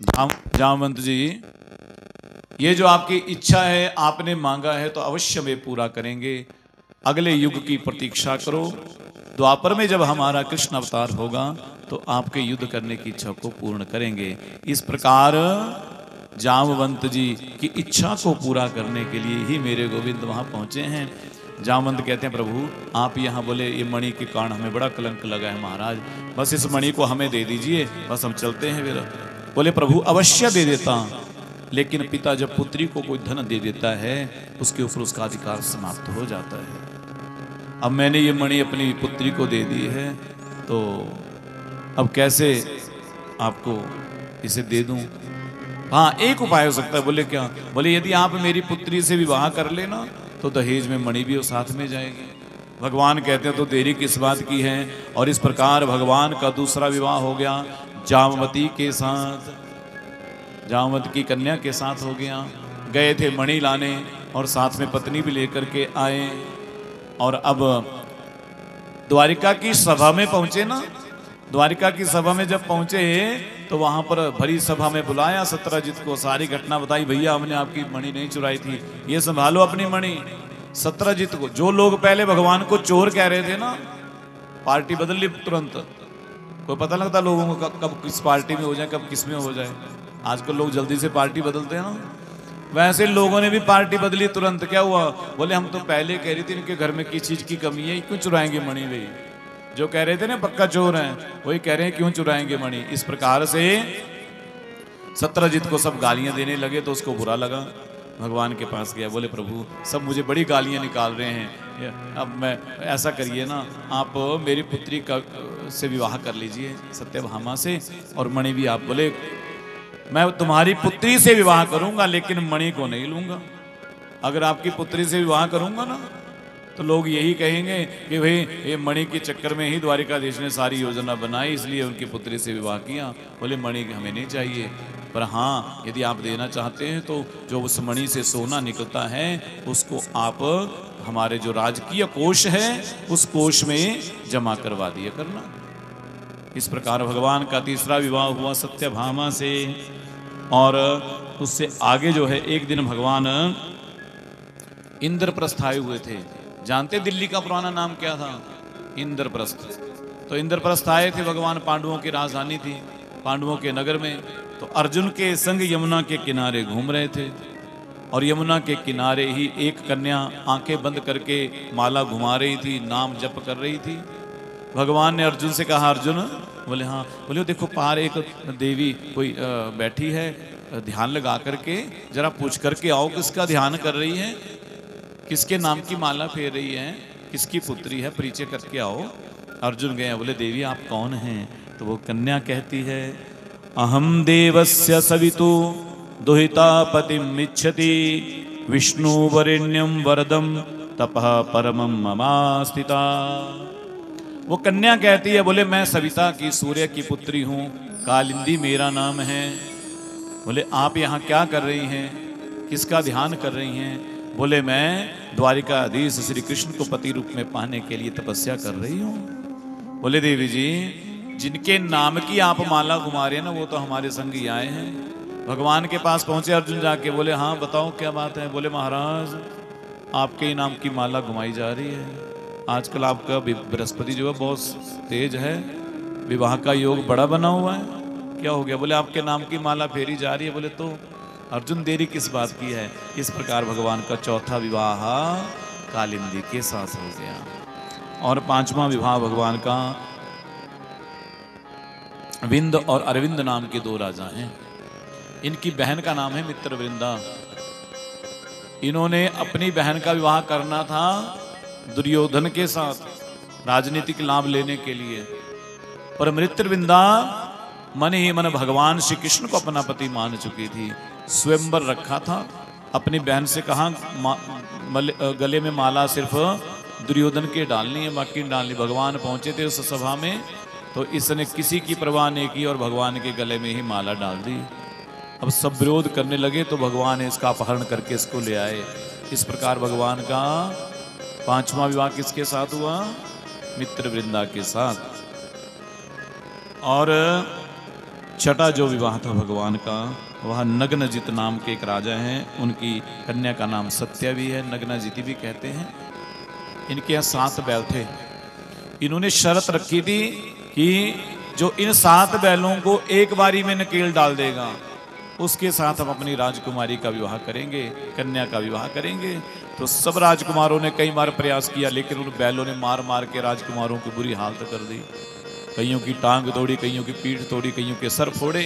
जामवंत जी, ये जो आपकी इच्छा है, आपने मांगा है तो अवश्य में पूरा करेंगे। अगले युग की प्रतीक्षा करो। द्वापर में जब हमारा कृष्ण अवतार होगा तो आपके युद्ध करने की इच्छा को पूर्ण करेंगे। इस प्रकार जामवंत जी की इच्छा को पूरा करने के लिए ही मेरे गोविंद वहां पहुंचे हैं। जामवंत कहते हैं, प्रभु आप यहाँ, बोले ये मणि के कारण हमें बड़ा कलंक लगा है महाराज, बस इस मणि को हमें दे दीजिए, बस हम चलते हैं फिर। बोले प्रभु अवश्य दे देता, लेकिन पिता जब पुत्री को कोई धन दे देता है उसके ऊपर उसका अधिकार समाप्त हो जाता है। अब मैंने ये मणि अपनी पुत्री को दे दी है तो अब कैसे आपको इसे दे दूं? हाँ, एक उपाय हो सकता है। बोले क्या? बोले यदि आप मेरी पुत्री से विवाह कर लेना तो दहेज में मणि भी साथ में जाएगी। भगवान कहते हैं तो देरी किस बात की है। और इस प्रकार भगवान का दूसरा विवाह हो गया जामवती के साथ, जामवती की कन्या के साथ हो गया। गए थे मणि लाने और साथ में पत्नी भी लेकर के आए। और अब द्वारिका की सभा में पहुंचे ना, द्वारिका की सभा में जब पहुंचे तो वहां पर भरी सभा में बुलाया सत्यजित को, सारी घटना बताई, भैया हमने आपकी मणि नहीं चुराई थी, ये संभालो अपनी मणि। सत्यजित को, जो लोग पहले भगवान को चोर कह रहे थे ना, पार्टी बदल ली तुरंत। कोई पता लगता लोगों को कब किस पार्टी में हो जाए, कब किस में हो जाए। आजकल लोग जल्दी से पार्टी बदलते हैं ना, वैसे लोगों ने भी पार्टी बदली तुरंत। क्या हुआ? बोले हम तो पहले कह रही थी इनके घर में किस चीज की कमी है, क्यों चुराएंगे मणि? भाई जो कह रहे थे ना पक्का चोर हैं, वही कह रहे हैं क्यों चुराएंगे मणि। इस प्रकार से सत्यजित को सब गालियां देने लगे तो उसको बुरा लगा। भगवान के पास गया, बोले प्रभु सब मुझे बड़ी गालियां निकाल रहे हैं, अब मैं ऐसा करिए ना, आप मेरी पुत्री का से विवाह कर लीजिए सत्यभामा से, और मणि भी आप, बोले मैं तुम्हारी पुत्री से विवाह करूंगा लेकिन मणि को नहीं लूंगा। अगर आपकी पुत्री से विवाह करूंगा ना तो लोग यही कहेंगे कि भाई ये मणि के चक्कर में ही द्वारिकाधीश ने सारी योजना बनाई, इसलिए उनकी पुत्री से विवाह किया। बोले मणि हमें नहीं चाहिए, पर हाँ यदि आप देना चाहते हैं तो जो उस मणि से सोना निकलता है उसको आप हमारे जो राजकीय कोष है उस कोष में जमा करवा दिया करना। इस प्रकार भगवान का तीसरा विवाह हुआ सत्यभामा से। और उससे आगे जो है एक दिन भगवान इंद्रप्रस्थ आए हुए थे। जानते दिल्ली का पुराना नाम क्या था? इंद्रप्रस्थ। तो इंद्रप्रस्थ आए थे भगवान, पांडवों की राजधानी थी, पांडवों के नगर में। तो अर्जुन के संग यमुना के किनारे घूम रहे थे और यमुना के किनारे ही एक कन्या आंखें बंद करके माला घुमा रही थी, नाम जप कर रही थी। भगवान ने अर्जुन से कहा, अर्जुन, बोले हाँ, बोले देखो पार एक देवी कोई बैठी है, ध्यान लगा करके जरा पूछ करके आओ किसका ध्यान कर रही है, किसके नाम की माला फेर रही है, किसकी पुत्री है, परिचय करके आओ। अर्जुन गए, बोले देवी आप कौन हैं? तो वो कन्या कहती है, अहम देवस्य सवितु दुहिता पतिम इच्छति विष्णु वरेण्यम वरदम तपः परमं ममास्तिता। वो कन्या कहती है, बोले मैं सविता की, सूर्य की पुत्री हूँ, कालिंदी मेरा नाम है। बोले आप यहाँ क्या कर रही हैं, किसका ध्यान कर रही हैं? बोले मैं द्वारिकाधीश श्री कृष्ण को पति रूप में पाने के लिए तपस्या कर रही हूँ। बोले देवी जी जिनके नाम की आप माला घुमा रहे हैं ना वो तो हमारे संग ही आए हैं। भगवान के पास पहुंचे अर्जुन जाके, बोले हाँ बताओ क्या बात है? बोले महाराज आपके ही नाम की माला घुमाई जा रही है, आजकल आपका बृहस्पति जो है बहुत तेज है, विवाह का योग बड़ा बना हुआ है, क्या हो गया? बोले आपके नाम की माला फेरी जा रही है। बोले तो अर्जुन देरी किस बात की है? इस प्रकार भगवान का चौथा विवाह कालिंदी के साथ हो गया। और पांचवा विवाह भगवान का विंद और अरविंद नाम के दो राजा हैं। इनकी बहन का नाम है मित्रवृंदा। इन्होंने अपनी बहन का विवाह करना था दुर्योधन के साथ राजनीतिक लाभ लेने के लिए, पर मित्रवृंदा मन ही मन भगवान श्री कृष्ण को अपना पति मान चुकी थी। स्वयंवर रखा था, अपनी बहन से कहा गले में माला सिर्फ दुर्योधन के डालनी है, बाकी डालनी। भगवान पहुंचे थे उस सभा में तो इसने किसी की परवाह नहीं की और भगवान के गले में ही माला डाल दी। अब सब विरोध करने लगे तो भगवान ने इसका अपहरण करके इसको ले आए। इस प्रकार भगवान का पांचवा विवाह किसके साथ हुआ? मित्रवृंदा के साथ। और छठा जो विवाह था भगवान का, वह नग्नजित नाम के एक राजा हैं, उनकी कन्या का नाम सत्या भी है, नग्नजिति भी कहते हैं। इनके यहाँ 7 बैल थे। इन्होंने शर्त रखी थी कि जो इन 7 बैलों को एक बारी में नकेल डाल देगा, उसके साथ हम अपनी राजकुमारी का विवाह करेंगे, कन्या का विवाह करेंगे। तो सब राजकुमारों ने कई बार प्रयास किया, लेकिन उन बैलों ने मार मार के राजकुमारों की बुरी हालत कर दी। कईयों की टांग तोड़ी, कईयों की पीठ तोड़ी, कईयों के सर फोड़े।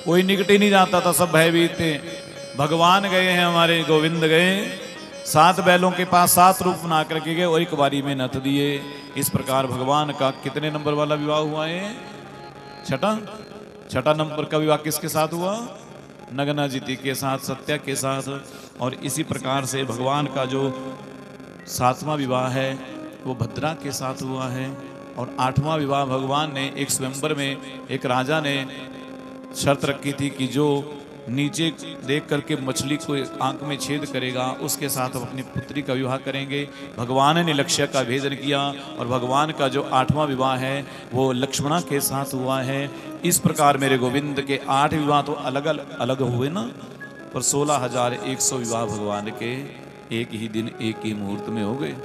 कोई निकट ही नहीं जाता था, सब भयभीत थे। भगवान गए हैं, हमारे गोविंद गए, 7 बैलों के पास 7 रूप बना कर के गए और एक बारी में नथ दिए। इस प्रकार भगवान का कितने नंबर वाला विवाह हुआ है? छठा नंबर का विवाह किसके साथ हुआ? नग्नजिति के साथ, सत्या के साथ। और इसी प्रकार से भगवान का जो 7वां विवाह है वो भद्रा के साथ हुआ है। और 8वां विवाह भगवान ने एक स्वयंवर में, एक राजा ने शर्त रखी थी कि जो नीचे देख करके मछली को आंख में छेद करेगा, उसके साथ हम अपनी पुत्री का विवाह करेंगे। भगवान ने लक्ष्य का भेदन किया और भगवान का जो 8वां विवाह है वो लक्ष्मणा के साथ हुआ है। इस प्रकार मेरे गोविंद के 8 विवाह तो अलग अलग हुए ना, पर 16,100 विवाह भगवान के एक ही दिन, एक ही मुहूर्त में हो गए।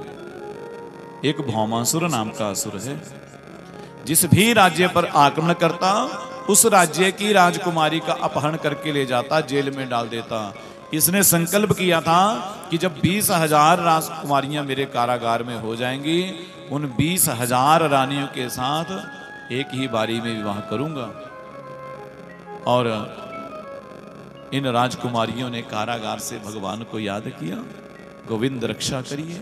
एक भौमासुर नाम का असुर है, जिस भी राज्य पर आक्रमण करता उस राज्य की राजकुमारी का अपहरण करके ले जाता, जेल में डाल देता। इसने संकल्प किया था कि जब 20,000 राजकुमारियां मेरे कारागार में हो जाएंगी, उन 20,000 रानियों के साथ एक ही बारी में विवाह करूंगा। और इन राजकुमारियों ने कारागार से भगवान को याद किया, गोविंद रक्षा करिए।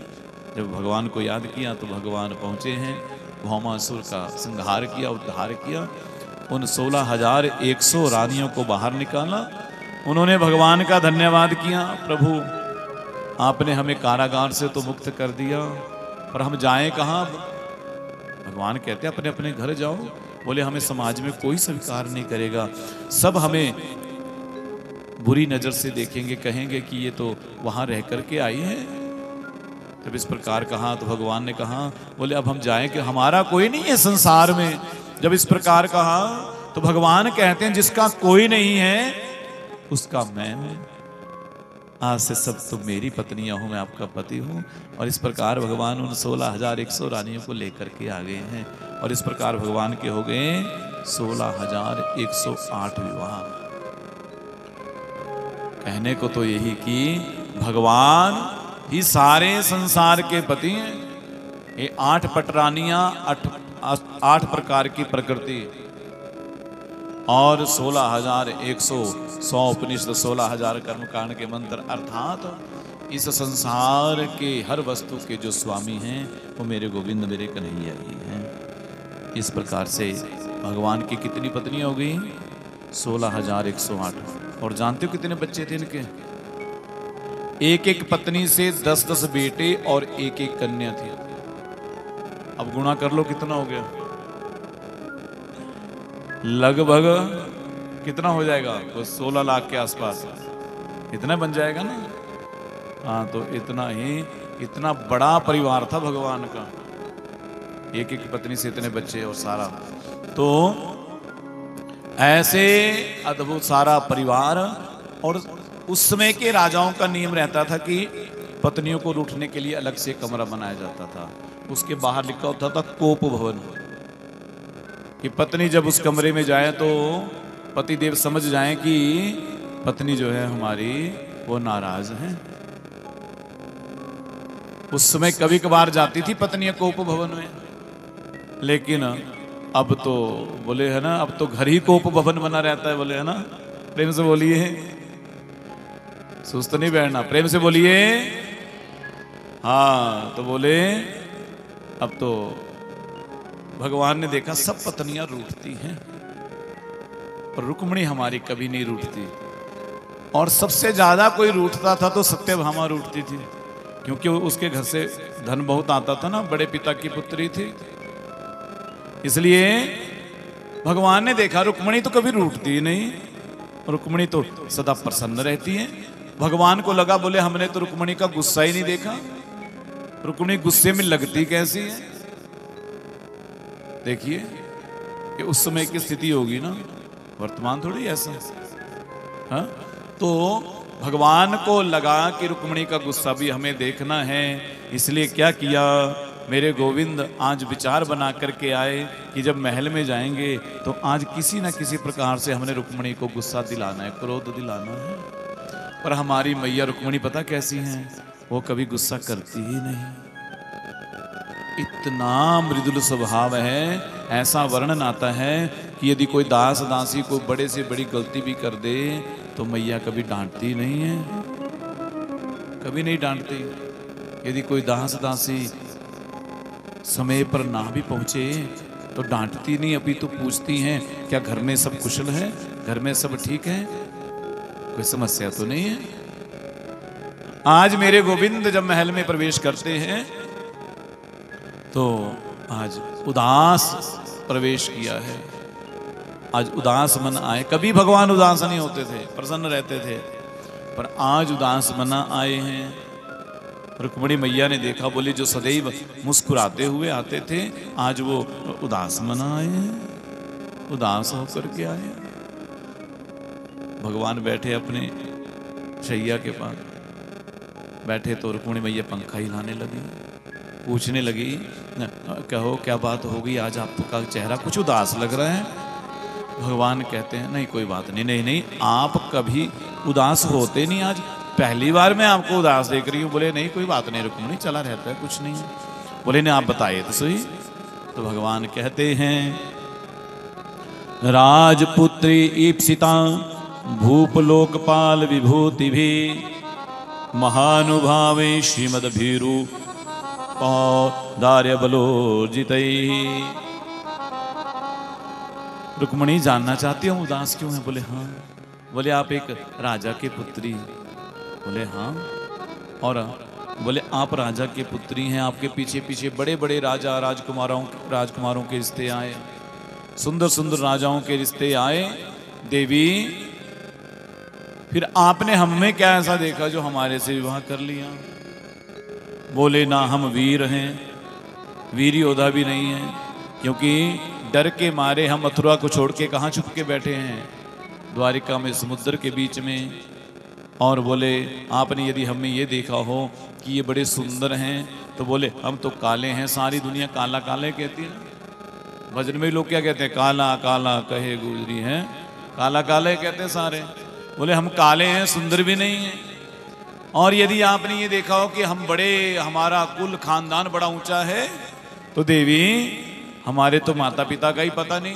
जब भगवान को याद किया तो भगवान पहुंचे हैं, भौमासुर का संहार किया, उद्धार किया। उन 16,100 रानियों को बाहर निकाला। उन्होंने भगवान का धन्यवाद किया, प्रभु आपने हमें कारागार से तो मुक्त कर दिया, पर हम जाएं कहाँ? भगवान कहते अपने अपने घर जाओ। बोले हमें समाज में कोई स्वीकार नहीं करेगा, सब हमें बुरी नजर से देखेंगे, कहेंगे कि ये तो वहां रह करके आई है। जब इस प्रकार कहा तो भगवान ने कहा, बोले अब हम जाएं कि हमारा कोई नहीं है संसार में। जब इस प्रकार कहा तो भगवान कहते हैं जिसका कोई नहीं है उसका मैं हूं। आज से सब तुम मेरी पत्नियां हो, मैं आपका पति हूं। और इस प्रकार भगवान उन 16,100 रानियों को लेकर के आ गए हैं। और इस प्रकार भगवान के हो गए 16,108 विवाह। कहने को तो यही कि भगवान ही सारे संसार के पति हैं। ये 8 पटरानियां, 8 प्रकार की प्रकृति और 16,100 उपनिषद, 16,000 कर्मकांड के मंत्र, अर्थात इस संसार के हर वस्तु के जो स्वामी हैं वो मेरे गोविंद, मेरे कन्हैया ही हैं। इस प्रकार से भगवान की कितनी पत्नियां हो गई? 16,108। और जानते हो कितने बच्चे थे इनके? एक एक पत्नी से 10-10 बेटे और एक एक कन्या थी। अब गुणा कर लो कितना हो गया, लगभग कितना हो जाएगा? तो 16 लाख के आसपास इतना बन जाएगा ना। हाँ, तो इतना ही, इतना बड़ा परिवार था भगवान का, एक एक पत्नी से इतने बच्चे और सारा। तो ऐसे अद्भुत सारा परिवार। और उस समय के राजाओं का नियम रहता था कि पत्नियों को रूठने के लिए अलग से कमरा बनाया जाता था। उसके बाहर लिखा होता था कोप भवन, कि पत्नी जब उस कमरे में जाए तो पतिदेव समझ जाएं कि पत्नी जो है हमारी वो नाराज है। उस समय कभी कभार जाती थी पत्नियां कोप भवन में, लेकिन अब तो बोले है ना, अब तो घर ही कोप भवन बना रहता है। बोले है ना, प्रेम से बोलिए, सुस्त नहीं बैठना, प्रेम से बोलिए। हाँ, तो बोले अब तो भगवान ने देखा सब पत्नियां रूठती हैं और रुक्मिणी हमारी कभी नहीं रूठती। और सबसे ज्यादा कोई रूठता था तो सत्यभामा रूठती थी, क्योंकि उसके घर से धन बहुत आता था ना, बड़े पिता की पुत्री थी। इसलिए भगवान ने देखा रुक्मिणी तो कभी रूठती ही नहीं, रुक्मिणी तो सदा प्रसन्न रहती है। भगवान को लगा, बोले हमने तो रुक्मिणी का गुस्सा ही नहीं देखा, रुक्मिणी गुस्से में लगती कैसी है। देखिए कि उस समय की स्थिति होगी ना, वर्तमान थोड़ी ऐसा। हाँ, तो भगवान को लगा कि रुक्मिणी का गुस्सा भी हमें देखना है, इसलिए क्या किया, मेरे गोविंद आज विचार बना करके आए कि जब महल में जाएंगे तो आज किसी न किसी प्रकार से हमने रुक्मिणी को गुस्सा दिलाना है, क्रोध दिलाना है। पर हमारी मैया रुक्मिणी पता कैसी हैं, वो कभी गुस्सा करती ही नहीं, इतना मृदुल स्वभाव है। ऐसा वर्णन आता है कि यदि कोई दास दासी को बड़े से बड़ी गलती भी कर दे तो मैया कभी डांटती नहीं है, कभी नहीं डांटती। यदि कोई दास दासी समय पर ना भी पहुंचे तो डांटती नहीं, अभी तो पूछती हैं क्या घर में सब कुशल है, घर में सब ठीक है, कोई समस्या तो नहीं है। आज मेरे गोविंद जब महल में प्रवेश करते हैं तो आज उदास प्रवेश किया है, आज उदास मन आए। कभी भगवान उदास नहीं होते थे, प्रसन्न रहते थे, पर आज उदास मना आए हैं। रुक्मिणी मैया ने देखा, बोली जो सदैव मुस्कुराते हुए आते थे आज वो उदास मना आए हैं, उदास होकर के आए। भगवान बैठे अपने शैया के पास बैठे तो रुक्मिणी मैया पंखा हिलाने लगी, पूछने लगी कहो क्या बात हो गई, आज आपका चेहरा कुछ उदास लग रहा है। भगवान कहते हैं नहीं कोई बात नहीं, नहीं नहीं आप कभी उदास होते नहीं, आज पहली बार मैं आपको उदास देख रही हूँ। बोले नहीं कोई बात नहीं रुक्मिणी, चला रहता है कुछ नहीं। बोले नहीं आप बताइए तो सही। तो भगवान कहते हैं राजपुत्री ईप्सिता भूप लोकपाल विभूति भी महानुभावे श्रीमद भीरु दार्य बलोर्जित। रुक्मिणी जानना चाहती हूँ उदास क्यों है। बोले हाँ। बोले आप एक राजा की पुत्री। बोले हाँ। और बोले आप राजा की पुत्री हैं, आपके पीछे पीछे बड़े बड़े राजा राजकुमारों के रिश्ते आए, सुंदर सुंदर राजाओं के रिश्ते आए। देवी फिर आपने हम में क्या ऐसा देखा जो हमारे से विवाह कर लिया। बोले ना हम वीर हैं, वीर योद्धा भी नहीं है, क्योंकि डर के मारे हम मथुरा को छोड़ के कहाँ छुप के बैठे हैं, द्वारिका में समुद्र के बीच में। और बोले आपने यदि हमें ये देखा हो कि ये बड़े सुंदर हैं तो बोले हम तो काले हैं, सारी दुनिया काला काले कहती है। भजन में लोग क्या कहते हैं, काला काला कहे गुजरी है, काला काले कहते हैं सारे। बोले हम काले हैं, सुंदर भी नहीं हैं। और यदि आपने ये देखा हो कि हम बड़े, हमारा कुल खानदान बड़ा ऊंचा है, तो देवी हमारे तो माता पिता का ही पता नहीं।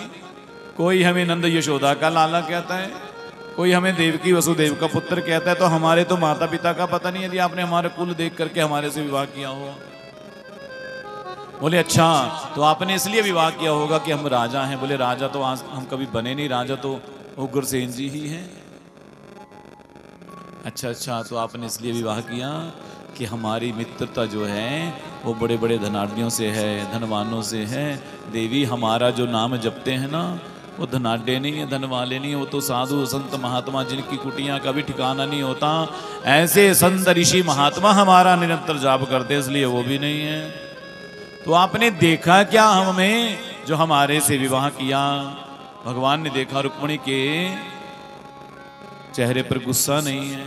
कोई हमें नंद यशोदा का लाला कहता है, कोई हमें देवकी वसुदेव का पुत्र कहता है, तो हमारे तो माता पिता का पता नहीं। यदि आपने हमारे कुल देख करके हमारे से विवाह किया हो। बोले अच्छा तो आपने इसलिए विवाह किया होगा कि हम राजा हैं। बोले राजा तो आज हम कभी बने नहीं, राजा तो उग्रसेन जी ही हैं। अच्छा तो आपने इसलिए विवाह किया कि हमारी मित्रता जो है वो बड़े बड़े धनाढ़ियों से है, धनवानों से है। देवी हमारा जो नाम जपते हैं ना वो धनाढ़े नहीं है, धन वाले नहीं है, वो तो साधु संत महात्मा जिनकी कुटियां का भी ठिकाना नहीं होता, ऐसे संत ऋषि महात्मा हमारा निरंतर जाप करते, इसलिए वो भी नहीं है। तो आपने देखा क्या हमें जो हमारे से विवाह किया। भगवान ने देखा रुक्मिणी के चेहरे पर गुस्सा नहीं है।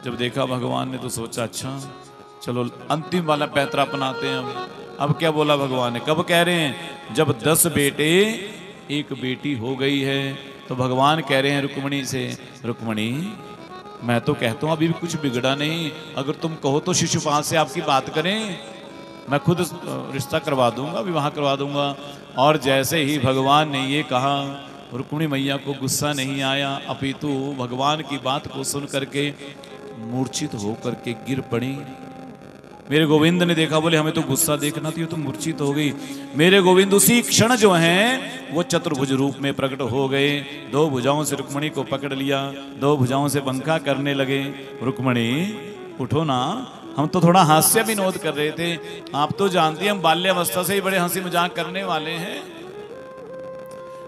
जब देखा भगवान ने तो सोचा अच्छा चलो अंतिम वाला पैतरा अपनाते हैं। अब क्या बोला भगवान ने, कब कह रहे हैं, जब 10 बेटे 1 बेटी हो गई है तो भगवान कह रहे हैं रुक्मिणी से, रुक्मिणी मैं तो कहता हूं अभी भी कुछ बिगड़ा नहीं, अगर तुम कहो तो शिशुपाल से आपकी बात करें, मैं खुद रिश्ता करवा दूंगा, विवाह करवा दूंगा। और जैसे ही भगवान ने ये कहा रुक्मिणी मैया को गुस्सा नहीं आया, अपितु भगवान की बात को सुन करके मूर्छित होकर के गिर पड़ी। मेरे गोविंद ने देखा, बोले हमें तो गुस्सा देखना थी, तो मूर्छित हो गई। मेरे गोविंद उसी क्षण जो हैं वो चतुर्भुज रूप में प्रकट हो गए, 2 भुजाओं से रुक्मिणी को पकड़ लिया, 2 भुजाओं से पंखा करने लगे। रुक्मिणी उठो ना, हम तो थोड़ा हास्य विनोद कर रहे थे, आप तो जानती हैं हम बाल्यावस्था से ही बड़े हंसी मजाक करने वाले हैं।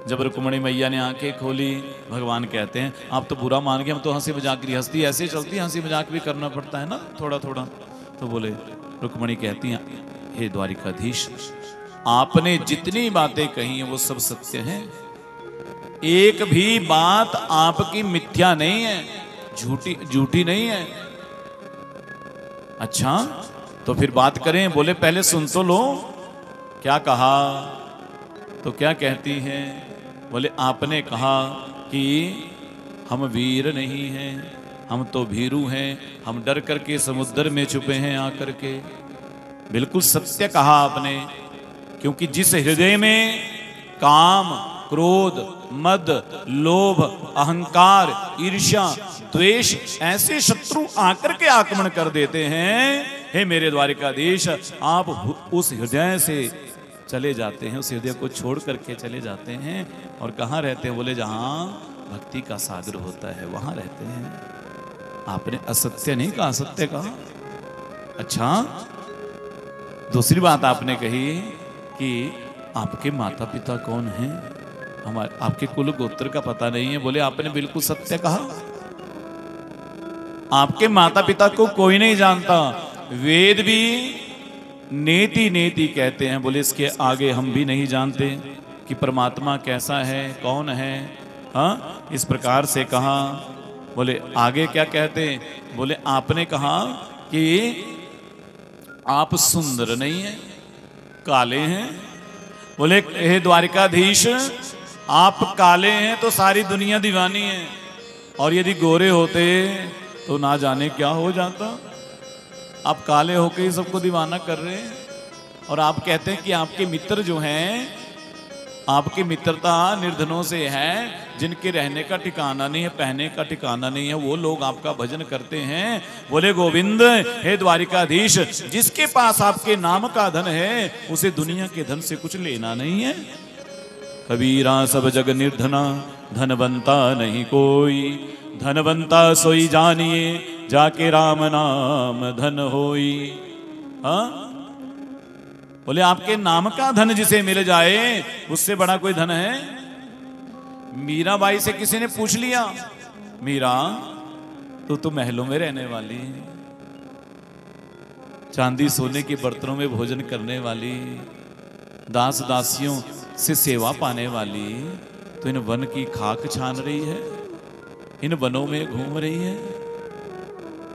जब रुक्मिणी मैया ने आंखें खोली, भगवान कहते हैं आप तो बुरा मान गए, हम तो हंसी मजाक की, हंसती ऐसे चलती, हंसी मजाक भी करना पड़ता है ना थोड़ा थोड़ा। तो बोले रुक्मिणी कहती हैं हे द्वारिकाधीश, आपने जितनी बातें कही हैं वो सब सत्य हैं, एक भी बात आपकी मिथ्या नहीं है, झूठी नहीं है। अच्छा, तो फिर बात करें। बोले पहले सुन तो लो, क्या कहा? तो क्या कहती हैं? बोले आपने कहा कि हम वीर नहीं हैं, हम तो भीरू हैं, हम डर करके समुद्र में छुपे हैं आकर के। बिल्कुल सत्य कहा आपने, क्योंकि जिस हृदय में काम, क्रोध, मद, लोभ, अहंकार, ईर्ष्या, द्वेष ऐसे शत्रु आकर के आक्रमण कर देते हैं, हे मेरे द्वारिकाधीश, आप उस हृदय से चले जाते हैं, उस हृदय को छोड़ करके चले जाते हैं। और कहाँ रहते हैं? बोले जहां भक्ति का सागर होता है वहां रहते हैं। आपने असत्य नहीं कहा, असत्य कहा। अच्छा, दूसरी बात आपने कही कि आपके माता पिता कौन हैं, हमारे आपके कुल गोत्र का पता नहीं है। बोले आपने बिल्कुल सत्य कहा, आपके माता पिता को कोई नहीं जानता। वेद भी नेति नेति कहते हैं। बोले इसके आगे हम भी नहीं जानते कि परमात्मा कैसा है, कौन है। हाँ, इस प्रकार से कहा। बोले आगे क्या कहते? बोले आपने कहा कि आप सुंदर नहीं हैं, काले हैं। बोले हे द्वारिकाधीश, आप काले हैं तो सारी दुनिया दीवानी है, और यदि गोरे होते तो ना जाने क्या हो जाता। आप काले होके ही सबको दीवाना कर रहे हैं। और आप कहते हैं कि आपके मित्र जो हैं, आपकी मित्रता निर्धनों से है, जिनके रहने का ठिकाना नहीं है, पहने का ठिकाना नहीं है, वो लोग आपका भजन करते हैं। बोले गोविंद, हे द्वारिकाधीश, जिसके पास आपके नाम का धन है उसे दुनिया के धन से कुछ लेना नहीं है। कबीरा सब जग निर्धना, धनवंता नहीं कोई, धनवंता सोई जानिए, जाके राम नाम धन होई। हाँ, बोले आपके नाम का धन जिसे मिल जाए उससे बड़ा कोई धन है? मीराबाई से किसी ने पूछ लिया, मीरा तो महलों में रहने वाली, चांदी सोने के बर्तनों में भोजन करने वाली, दास दासियों से सेवा पाने वाली, तो इन वन की खाक छान रही है, इन वनों में घूम रही है।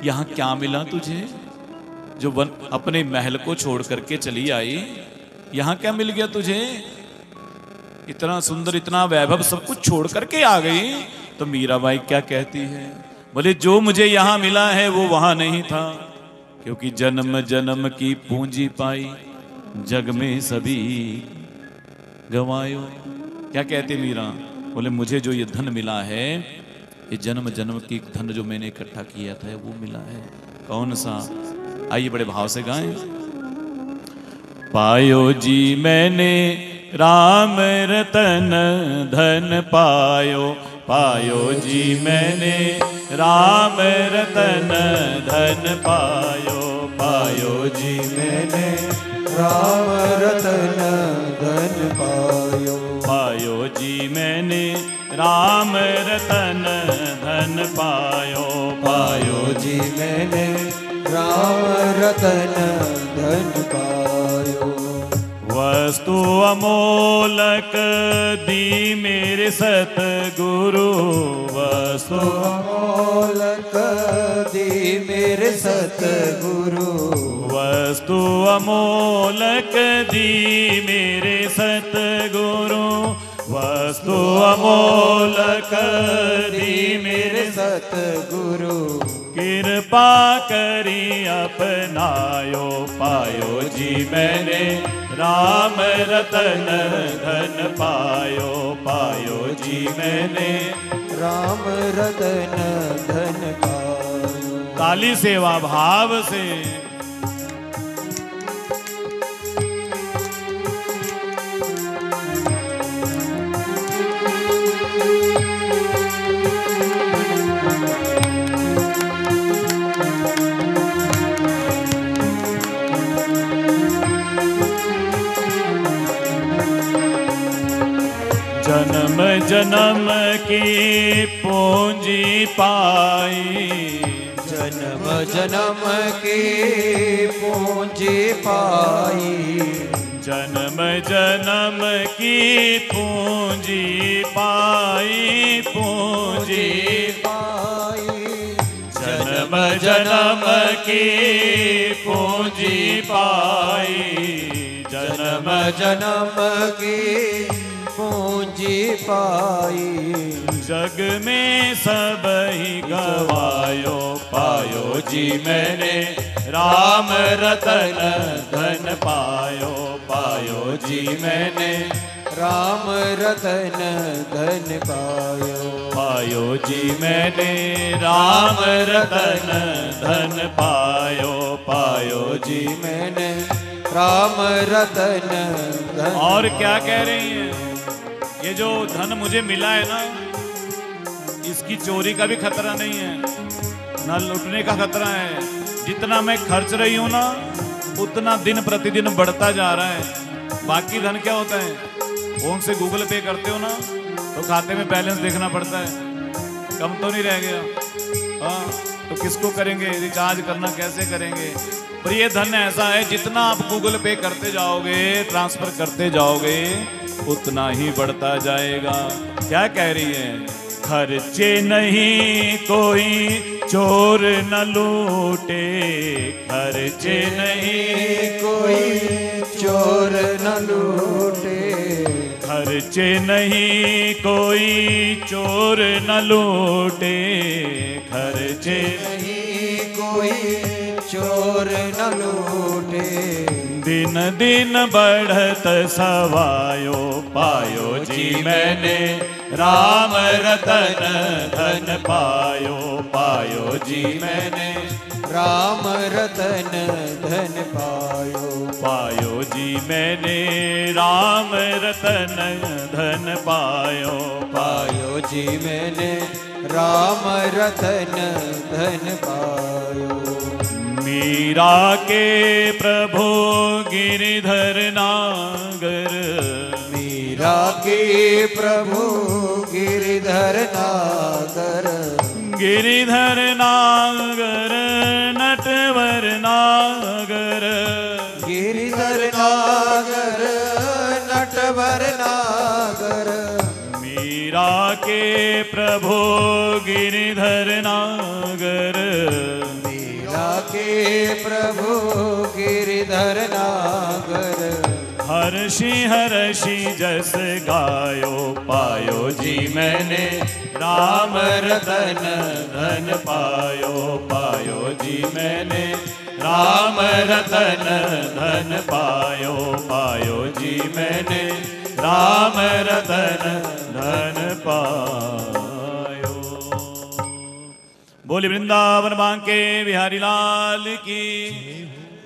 यहां क्या मिला तुझे जो वन अपने महल को छोड़ करके चली आई? यहां क्या मिल गया तुझे? इतना सुंदर, इतना वैभव सब कुछ छोड़ करके आ गई। तो मीराबाई क्या कहती है? बोले जो मुझे यहां मिला है वो वहां नहीं था, क्योंकि जन्म जन्म की पूंजी पाई, जग में सभी गवायो। क्या कहते मीरा? बोले मुझे जो ये धन मिला है, ये जन्म जन्म की धन जो मैंने इकट्ठा किया था वो मिला है। कौन सा? आइए बड़े भाव से गाएं। पायो जी मैंने राम रतन धन पायो, पायो जी मैंने राम रतन धन पायो, पायो जी मैंने राम रतन धन पायो, पायो जी मैंने राम रतन धन पायो, पायो जी मैंने राम रतन धन पायो। वस्तु अमोलक दी मेरे सतगुरु, वस्तु अमोलक दी मेरे सतगुरु, वस्तु अमोलक दी मेरे सतगुरु, वस्तु अमोलक दी मेरे सतगुरु, कृपा करी अपनायो, पायो जी मैंने राम रतन धन पायो, पायो जी मैंने राम रतन धन पायो। ताली सेवा भाव से जन्म जन्म की पूंजी पाई, जन्म जन्म की पूंजी पाई, जन्म जन्म की पूंजी पाई, पूंजी पाई, जन्म जन्म की पूंजी पाई, जन्म जन्म की पूंजी पाई। जग में सब ही गवायो पायो जी मैंने, राम रतन धन पायो पायो जी मैंने, राम रतन धन पायो पायो जी मैंने, राम रतन धन पायो पायो जी मैंने, राम रतन धन। और क्या कह रही हैं? ये जो धन मुझे मिला है ना, इसकी चोरी का भी खतरा नहीं है, ना लुटने का खतरा है। जितना मैं खर्च रही हूँ ना, उतना दिन प्रतिदिन बढ़ता जा रहा है। बाकी धन क्या होता है? फोन से गूगल पे करते हो ना, तो खाते में बैलेंस देखना पड़ता है, कम तो नहीं रह गया। हाँ, तो किसको करेंगे रिचार्ज करना, कैसे करेंगे? पर ये धन ऐसा है, जितना आप गूगल पे करते जाओगे, ट्रांसफर करते जाओगे, उतना ही बढ़ता जाएगा। क्या कह रही है? खर्चे नहीं कोई चोर न लूटे, खर्चे नहीं कोई चोर न लूटे, खर्चे नहीं कोई चोर न लूटे, खर्चे नहीं कोई चोर न लूटे। दिन दिन बढ़त सवायो पायो जी मैंने, राम रतन धन पायो पायो जी मैंने, राम रतन धन पायो पायो जी मैंने, राम रतन धन पायो पायो जी मैंने, राम रतन धन पायो। मीरा के प्रभु गिरिधर नागर, मीरा के प्रभु गिरिधर नागर, गिरिधर नागर नटवर नागर, गिरिधर नागर नटवर नागर। मीरा के प्रभु गिरिधर नागर, मीरा के प्रभु गिरिधर नागर। हर्षि हर्षि जस गायो पायो जी मैंने, राम रतन धन पायो पायो जी मैंने, राम रतन धन पायो पायो जी मैंने, राम रतन धन पायो। बोली वृंदावन बांके बिहारी लाल की,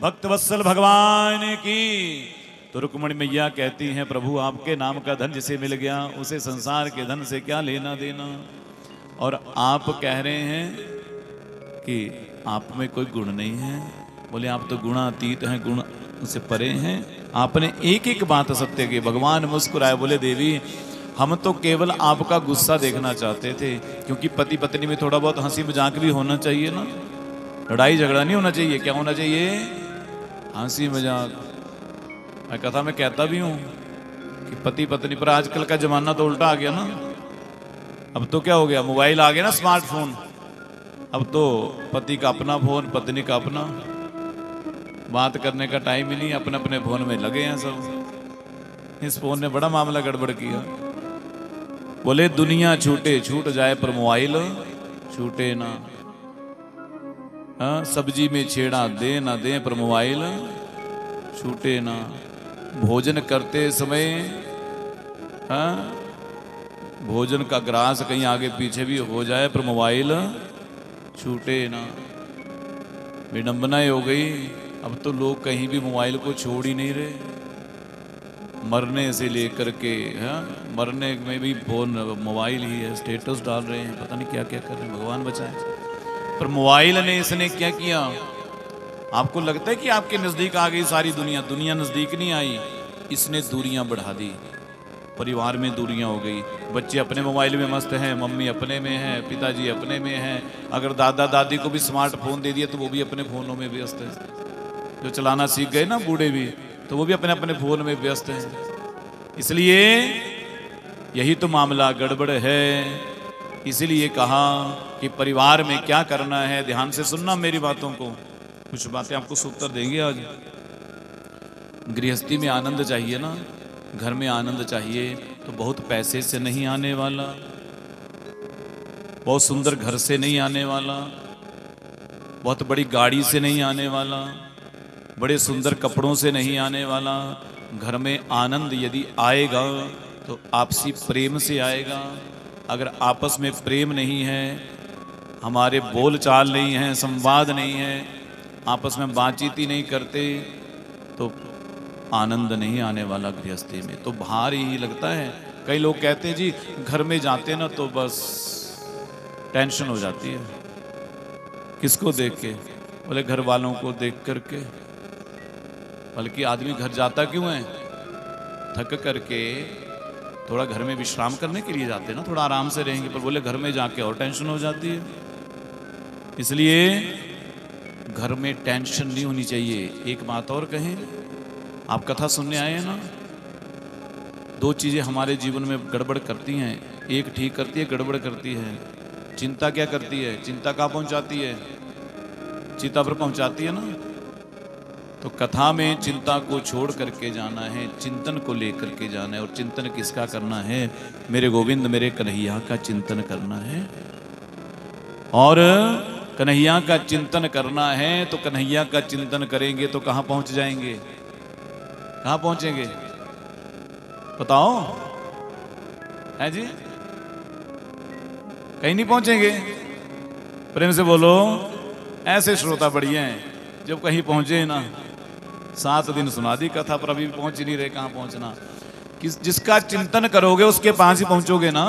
भक्त वत्सल भगवान की। तो रुक्मणी मैया कहती हैं, प्रभु आपके नाम का धन जिसे मिल गया, उसे संसार के धन से क्या लेना देना। और आप कह रहे हैं कि आप में कोई गुण नहीं है। बोले आप तो गुणातीत हैं, गुण से परे हैं। आपने एक एक बात सत्य की। भगवान मुस्कुराए, बोले देवी हम तो केवल आपका गुस्सा देखना चाहते थे, क्योंकि पति पत्नी में थोड़ा बहुत हंसी मजाक भी होना चाहिए ना, लड़ाई झगड़ा नहीं होना चाहिए। क्या होना चाहिए? हंसी मजाक। मैं कथा में कहता भी हूँ कि पति पत्नी पर आजकल का जमाना तो उल्टा आ गया ना। अब तो क्या हो गया, मोबाइल आ गया ना, स्मार्टफोन। अब तो पति का अपना फोन, पत्नी का अपना, बात करने का टाइम ही नहीं, अपने अपने फोन में लगे हैं सब। इस फोन ने बड़ा मामला गड़बड़ किया। बोले दुनिया छूटे छूट जाए पर मोबाइल छूटे ना। हाँ, सब्जी में छेड़ा दे ना दे पर मोबाइल छूटे ना। भोजन करते समय हाँ, भोजन का ग्रास कहीं आगे पीछे भी हो जाए पर मोबाइल छूटे ना। विडंबना हो गई। अब तो लोग कहीं भी मोबाइल को छोड़ ही नहीं रहे। मरने से लेकर के हाँ, मरने में भी फोन मोबाइल ही है, स्टेटस डाल रहे हैं, पता नहीं क्या क्या कर रहे हैं, भगवान बचाए। पर मोबाइल ने इसने क्या किया? आपको लगता है कि आपके नजदीक आ गई सारी दुनिया? दुनिया नजदीक नहीं आई, इसने दूरियां बढ़ा दी। परिवार में दूरियां हो गई। बच्चे अपने मोबाइल में मस्त हैं, मम्मी अपने में है, पिताजी अपने में है। अगर दादा दादी को भी स्मार्टफोन दे दिया तो वो भी अपने फोनों में व्यस्त है। जो चलाना सीख गए ना बूढ़े भी, तो वो भी अपने अपने फोन में व्यस्त हैं। इसलिए यही तो मामला गड़बड़ है। इसीलिए कहा कि परिवार में क्या करना है, ध्यान से सुनना मेरी बातों को, कुछ बातें आपको सूत्र देंगे आज। गृहस्थी में आनंद चाहिए ना, घर में आनंद चाहिए तो बहुत पैसे से नहीं आने वाला, बहुत सुंदर घर से नहीं आने वाला, बहुत बड़ी गाड़ी से नहीं आने वाला, बड़े सुंदर कपड़ों से नहीं आने वाला। घर में आनंद यदि आएगा तो आपसी प्रेम से आएगा। अगर आपस में प्रेम नहीं है, हमारे बोल चाल नहीं है, संवाद नहीं है, आपस में बातचीत ही नहीं करते, तो आनंद नहीं आने वाला गृहस्थी में, तो भारी ही लगता है। कई लोग कहते हैं जी घर में जाते ना तो बस टेंशन हो जाती है। किसको देख के? बोले घर वालों को देख करके। बल्कि आदमी घर जाता क्यों है? थक करके थोड़ा घर में विश्राम करने के लिए जाते हैं ना, थोड़ा आराम से रहेंगे, पर बोले घर में जाके और टेंशन हो जाती है। इसलिए घर में टेंशन नहीं होनी चाहिए। एक बात और कहें, आप कथा सुनने आए हैं ना, दो चीजें हमारे जीवन में गड़बड़ करती हैं, एक ठीक करती है, गड़बड़ करती है। चिंता क्या करती है? चिंता कहाँ पहुंचाती है? चिता पर पहुंचाती है ना। तो कथा में चिंता को छोड़ करके जाना है, चिंतन को लेकर के जाना है। और चिंतन किसका करना है? मेरे गोविंद मेरे कन्हैया का चिंतन करना है। और कन्हैया का चिंतन करना है तो कन्हैया का चिंतन करेंगे तो कहां पहुंच जाएंगे? कहां पहुंचेंगे बताओ? है जी? कहीं नहीं पहुंचेंगे। प्रेम से बोलो। ऐसे श्रोता बढ़िया हैं, जब कहीं पहुंचे ना, 7 दिन सुना दी कथा पर अभी पहुंच ही नहीं रहे। कहां पहुंचना? जिसका चिंतन करोगे उसके पास ही पहुंचोगे ना।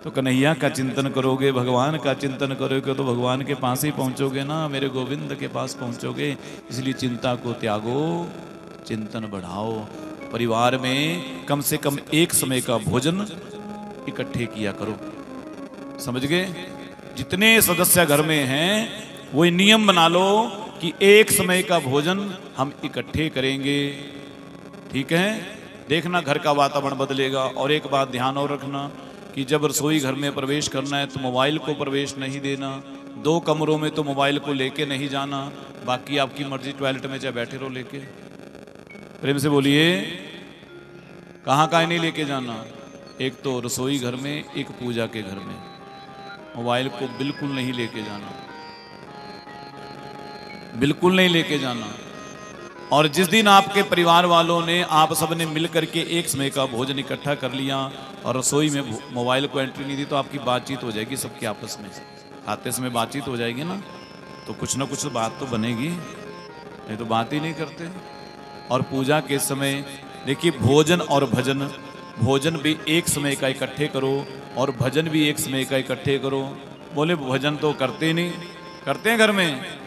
तो कन्हैया का चिंतन करोगे, भगवान का चिंतन करोगे तो भगवान के पास ही पहुंचोगे ना, मेरे गोविंद के पास पहुंचोगे। इसलिए चिंता को त्यागो, चिंतन बढ़ाओ। परिवार में कम से कम एक समय का भोजन इकट्ठे किया करो। समझ गए? जितने सदस्य घर में हैं वो नियम बना लो कि एक समय का भोजन हम इकट्ठे करेंगे। ठीक है? देखना घर का वातावरण बदलेगा। और एक बात ध्यान और रखना कि जब रसोई घर में प्रवेश करना है तो मोबाइल को प्रवेश नहीं देना। 2 कमरों में तो मोबाइल को लेके नहीं जाना, बाकी आपकी मर्जी, टॉयलेट में चाहे बैठे रहो लेके। प्रेम से बोलिए। कहाँ नहीं लेके जाना? एक तो रसोई घर में, एक पूजा के घर में। मोबाइल को बिल्कुल नहीं लेके जाना, बिल्कुल नहीं लेके जाना। और जिस दिन आपके परिवार वालों ने, आप सब ने मिल करके एक समय का भोजन इकट्ठा कर लिया और रसोई में मोबाइल को एंट्री नहीं दी, तो आपकी बातचीत हो जाएगी सबके आपस में। खाते समय बातचीत हो जाएगी ना, तो कुछ ना कुछ बात तो बनेगी, नहीं तो बात ही नहीं करते। और पूजा के समय देखिए, भोजन और भजन, भोजन भी एक समय का इकट्ठे करो और भजन भी एक समय का इकट्ठे करो। बोले भजन तो करते नहीं, करते हैं घर में।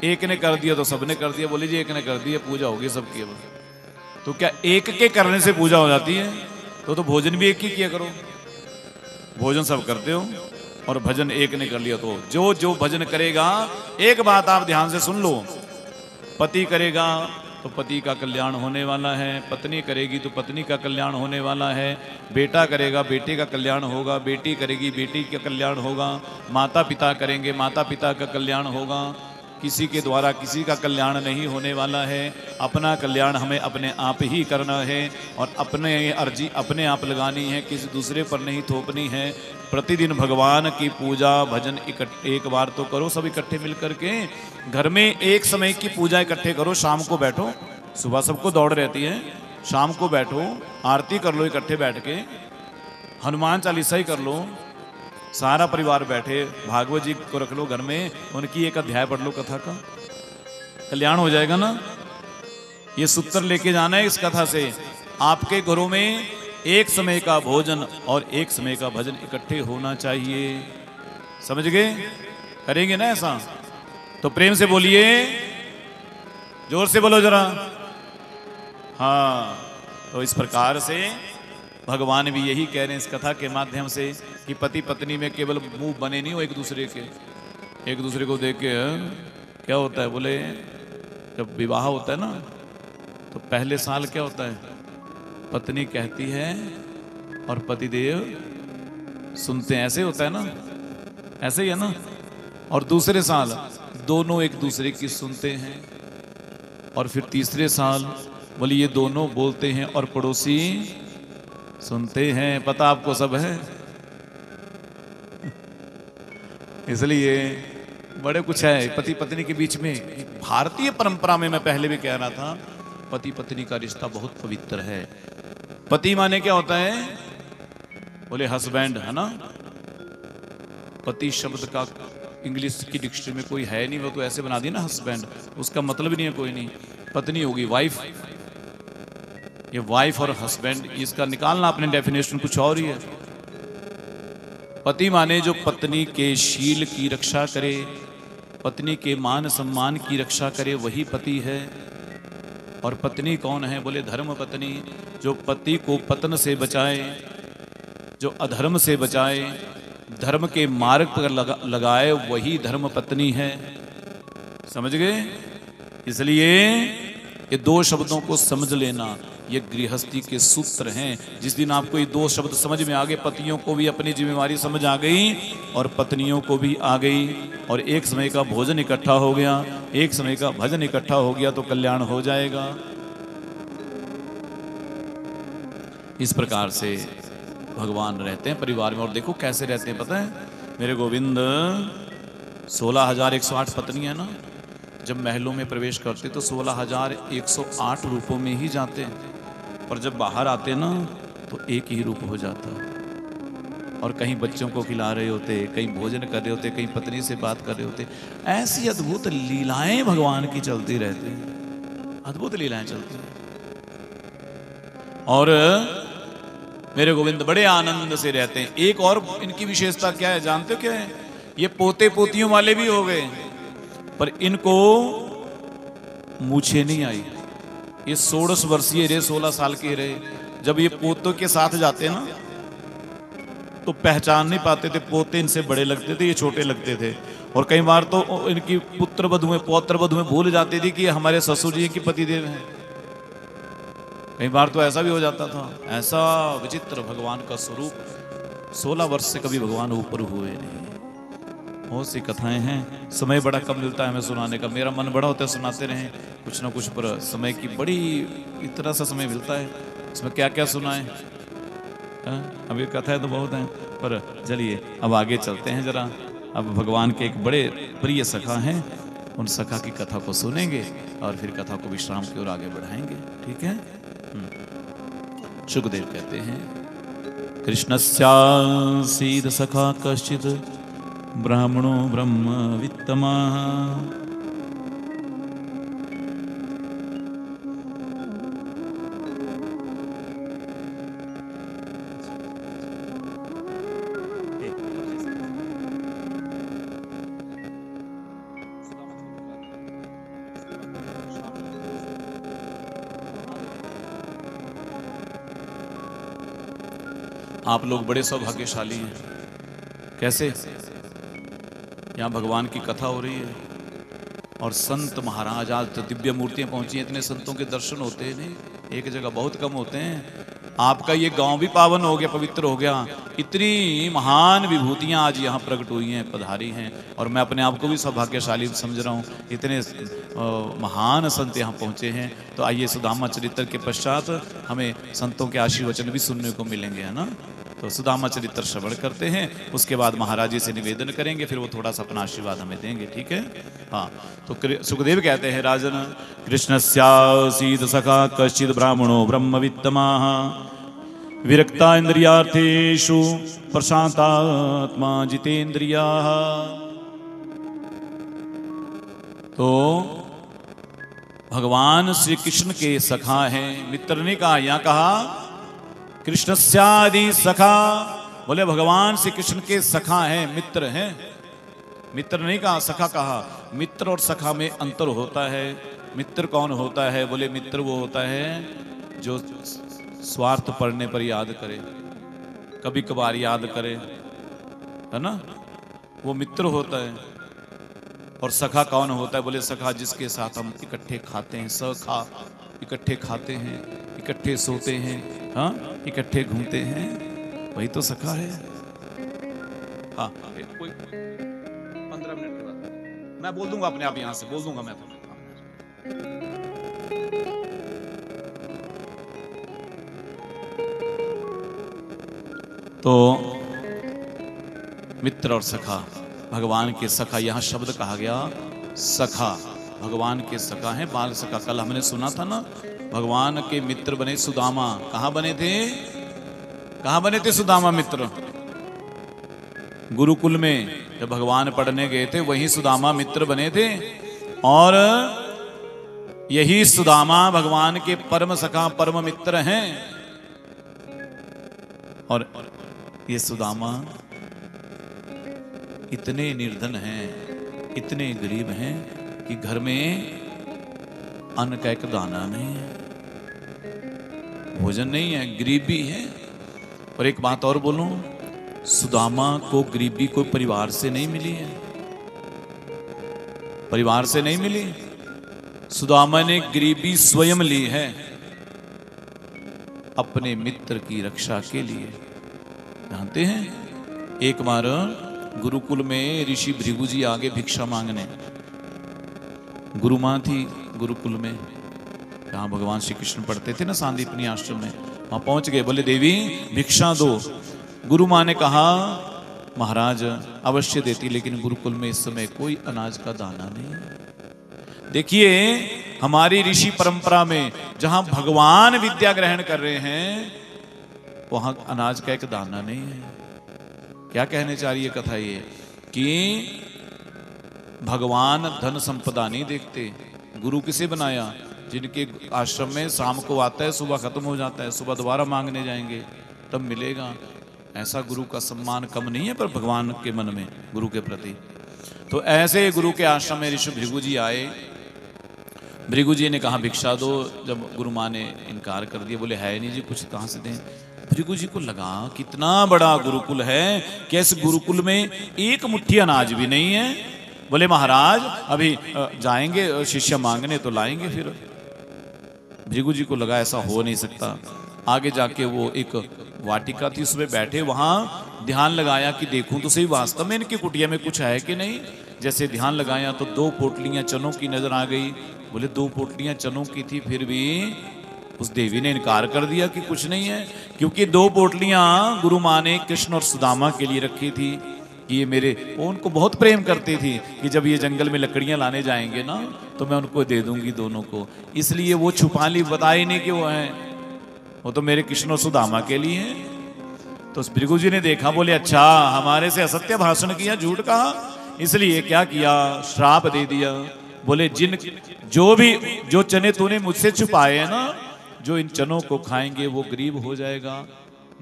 एक ने कर दिया तो सबने कर दिया। बोले जी एक ने कर दिया, पूजा होगी सबकी। तो क्या एक के करने से पूजा हो जाती है? तो भोजन भी एक ही किया करो। भोजन सब करते हो और भजन एक ने कर लिया। तो जो जो भजन करेगा, एक बात आप ध्यान से सुन लो, पति करेगा तो पति का कल्याण होने वाला है, पत्नी करेगी तो पत्नी का कल्याण होने वाला है, बेटा करेगा बेटे का कल्याण होगा, बेटी करेगी बेटी का कल्याण होगा, माता पिता करेंगे माता पिता का कल्याण होगा। किसी के द्वारा किसी का कल्याण नहीं होने वाला है। अपना कल्याण हमें अपने आप ही करना है और अपने अर्जी अपने आप लगानी है, किसी दूसरे पर नहीं थोपनी है। प्रतिदिन भगवान की पूजा भजन एक बार तो करो, सब इकट्ठे मिल करके। घर में एक समय की पूजा इकट्ठे करो। शाम को बैठो, सुबह सबको दौड़ रहती है, शाम को बैठो, आरती कर लो इकट्ठे बैठ के, हनुमान चालीसा ही कर लो, सारा परिवार बैठे, भागवत जी को रख लो घर में, उनकी एक अध्याय पढ़ लो कथा का, कल्याण हो जाएगा ना। ये सूत्र लेके जाना है इस कथा से। आपके घरों में एक समय का भोजन और एक समय का भजन इकट्ठे होना चाहिए। समझ गए? करेंगे ना ऐसा? तो प्रेम से बोलिए, जोर से बोलो जरा। हाँ, तो इस प्रकार से भगवान भी यही कह रहे हैं इस कथा के माध्यम से कि पति पत्नी में केवल मुंह बने नहीं हो एक दूसरे के। एक दूसरे को देख के क्या होता है? बोले जब विवाह होता है ना, तो पहले साल क्या होता है, पत्नी कहती है और पतिदेव सुनते हैं, ऐसे होता है ना, ऐसे ही है ना। और दूसरे साल दोनों एक दूसरे की सुनते हैं, और फिर तीसरे साल बोले ये दोनों बोलते हैं और पड़ोसी सुनते हैं। पता आपको सब है। इसलिए बड़े कुछ है पति पत्नी के बीच में। भारतीय परंपरा में मैं पहले भी कह रहा था, पति पत्नी का रिश्ता बहुत पवित्र है। पति माने क्या होता है, बोले हस्बैंड, है ना। पति शब्द का इंग्लिश की डिक्शनरी में कोई है नहीं, वो तो ऐसे बना दिया ना हस्बैंड, उसका मतलब नहीं है कोई नहीं। पत्नी होगी वाइफ, ये वाइफ और हस्बैंड इसका निकालना अपने डेफिनेशन कुछ और ही है। पति माने जो पत्नी के शील की रक्षा करे, पत्नी के मान सम्मान की रक्षा करे, वही पति है। और पत्नी कौन है, बोले धर्म पत्नी, जो पति को पतन से बचाए, जो अधर्म से बचाए, धर्म के मार्ग पर लगाए, वही धर्म पत्नी है। समझ गए। इसलिए ये दो शब्दों को समझ लेना, ये गृहस्थी के सूत्र हैं। जिस दिन आपको ये दो शब्द समझ में आ गए, पतियों को भी अपनी जिम्मेवारी समझ आ गई और पत्नियों को भी आ गई, और एक समय का भोजन इकट्ठा हो गया, एक समय का भजन इकट्ठा हो गया, तो कल्याण हो जाएगा। इस प्रकार से भगवान रहते हैं परिवार में। और देखो कैसे रहते हैं, पता है मेरे गोविंद, 16,108 पत्नी है ना। जब महलों में प्रवेश करते तो 16,108 रूपों में ही जाते हैं, पर जब बाहर आते ना तो एक ही रूप हो जाता। और कहीं बच्चों को खिला रहे होते, कहीं भोजन कर रहे होते, कहीं पत्नी से बात कर रहे होते। ऐसी अद्भुत लीलाएं भगवान की चलती रहती हैं, अद्भुत लीलाएं चलती हैं। और मेरे गोविंद बड़े आनंद से रहते हैं। एक और इनकी विशेषता क्या है जानते हो क्या है, ये पोते पोतियों वाले भी हो गए, पर इनको मूछें नहीं आई। ये 16 वर्षीय रहे, 16 साल के रहे। जब ये पोतों के साथ जाते ना तो पहचान नहीं पाते थे, पोते इनसे बड़े लगते थे, ये छोटे लगते थे। और कई बार तो इनकी पुत्र वधुएं पौत्र वधुएं भूल जाती थी कि हमारे ससुर जी के पतिदेव हैं। कई बार तो ऐसा भी हो जाता था। ऐसा विचित्र भगवान का स्वरूप। 16 वर्ष से कभी भगवान ऊपर हुए नहीं। बहुत सी कथाएं हैं, समय बड़ा कम मिलता है हमें सुनाने का। मेरा मन बड़ा होता है सुनाते रहें कुछ ना कुछ, पर समय की बड़ी इतना सा समय मिलता है, इसमें क्या क्या सुनाएं। अभी कथाएं तो बहुत हैं, पर चलिए अब आगे चलते हैं जरा। अब भगवान के एक बड़े प्रिय सखा हैं, उन सखा की कथा को सुनेंगे और फिर कथा को विश्राम की ओर आगे बढ़ाएंगे। ठीक है। सुखदेव कहते हैं, कृष्णस्यासीद सखा कश्चित् ब्राह्मणो ब्रह्मवित्तमा। आप लोग बड़े सौभाग्यशाली हैं। कैसे? यहाँ भगवान की कथा हो रही है और संत महाराज, आज तो दिव्य मूर्तियां पहुंची हैं, इतने संतों के दर्शन होते हैं नहीं, एक जगह बहुत कम होते हैं। आपका ये गांव भी पावन हो गया, पवित्र हो गया। इतनी महान विभूतियां आज यहाँ प्रकट हुई हैं, पधारी हैं, और मैं अपने आप को भी सौभाग्यशाली समझ रहा हूँ। इतने महान संत यहाँ पहुँचे हैं। तो आइए सुदामा चरित्र के पश्चात हमें संतों के आशीर्वचन भी सुनने को मिलेंगे, है ना। तो सुदामा चरित्र श्रवण करते हैं, उसके बाद महाराज जी से निवेदन करेंगे, फिर वो थोड़ा सा अपना आशीर्वाद हमें देंगे। ठीक है। हाँ, तो सुखदेव कहते हैं, राजन कृष्णस्यासीद सखा कश्चित् ब्राह्मणो ब्रह्मवित्तमाः विरक्ता इंद्रियार्थेषु प्रशांतात्मा जितेन्द्रियाः। तो भगवान श्री कृष्ण के सखा हैं, मित्र ने कहा, यहाँ कहा कृष्णस्यादि सखा, बोले भगवान श्री कृष्ण के सखा हैं, मित्र हैं। मित्र नहीं कहा, सखा कहा। मित्र और सखा में अंतर होता है। मित्र कौन होता है? बोले मित्र वो होता है जो स्वार्थ पड़ने पर याद करे, कभी कभार याद करे, है ना, वो मित्र होता है। और सखा कौन होता है? बोले सखा जिसके साथ हम इकट्ठे खाते हैं, सखा इकट्ठे खाते हैं, इकट्ठे सोते हैं, हाँ, इकट्ठे घूमते हैं, वही तो सखा है। हाँ, कोई 15 मिनट के बाद मैं बोल दूंगा, अपने आप यहां से बोल दूंगा मैं तो मित्र और सखा, भगवान के सखा, यहां शब्द कहा गया सखा, भगवान के सखा हैं, बाल सखा। कल हमने सुना था ना, भगवान के मित्र बने सुदामा। कहां बने थे? कहां बने थे सुदामा मित्र? गुरुकुल में जब भगवान पढ़ने गए थे वहीं सुदामा मित्र बने थे। और यही सुदामा भगवान के परम सखा, परम मित्र हैं। और ये सुदामा इतने निर्धन हैं, इतने गरीब हैं कि घर में अन्न का एक दाना नहीं है, भोजन नहीं है, गरीबी है। और एक बात और बोलूं, सुदामा को गरीबी कोई परिवार से नहीं मिली है, परिवार से नहीं मिली। सुदामा ने गरीबी स्वयं ली है अपने मित्र की रक्षा के लिए। जानते हैं, एक बार गुरुकुल में ऋषि भृगु जी आगे भिक्षा मांगने, गुरु माँ थी गुरुकुल में, जहाँ भगवान श्री कृष्ण पढ़ते थे ना, सांदीपनी आश्रम में, वहां पहुंच गए। बोले देवी भिक्षा दो। गुरु माँ ने कहा महाराज अवश्य देती, लेकिन गुरुकुल में इस समय कोई अनाज का दाना नहीं। देखिए हमारी ऋषि परंपरा में जहां भगवान विद्या ग्रहण कर रहे हैं वहां अनाज का एक दाना नहीं है। क्या कहने चाह रही है कथा? ये कि भगवान धन संपदा नहीं देखते। गुरु किसे बनाया? जिनके आश्रम में शाम को आता है, सुबह खत्म हो जाता है, सुबह दोबारा मांगने जाएंगे तब मिलेगा। ऐसा गुरु का सम्मान कम नहीं है पर भगवान के मन में गुरु के प्रति। तो ऐसे गुरु के आश्रम में ऋषि भृगु जी आए। भृगु जी ने कहा भिक्षा दो। जब गुरु माँ ने इनकार कर दिया, बोले है नहीं जी, कुछ कहाँ से दें। भृगु जी को लगा कितना बड़ा गुरुकुल है कि इस गुरुकुल में एक मुट्ठी अनाज भी नहीं है। बोले महाराज अभी जाएंगे शिष्य मांगने तो लाएंगे। फिर भृगु जी को लगा ऐसा हो नहीं सकता। आगे जाके वो एक वाटिका थी, उसमें बैठे, वहां ध्यान लगाया कि देखूं तो सही वास्तव में इनकी कुटिया में कुछ है कि नहीं। जैसे ध्यान लगाया तो 2 पोटलियां चनों की नजर आ गई। बोले 2 पोटलियां चनों की थी, फिर भी उस देवी ने इनकार कर दिया कि कुछ नहीं है, क्योंकि 2 पोटलियां गुरु माँ ने कृष्ण और सुदामा के लिए रखी थी कि ये मेरे, वो उनको बहुत प्रेम करती थी कि जब ये जंगल में लकड़ियां लाने जाएंगे ना तो मैं उनको दे दूंगी दोनों को। इसलिए वो छुपा ली, बताई नहीं कि वो है, वो तो मेरे कृष्ण और सुदामा के लिए है। तो भृगु जी ने देखा, बोले अच्छा हमारे से असत्य भाषण किया, झूठ कहा, इसलिए क्या किया, श्राप दे दिया। बोले जो चने तूने मुझसे छुपाए हैं ना, जो इन चनों को खाएंगे वो गरीब हो जाएगा,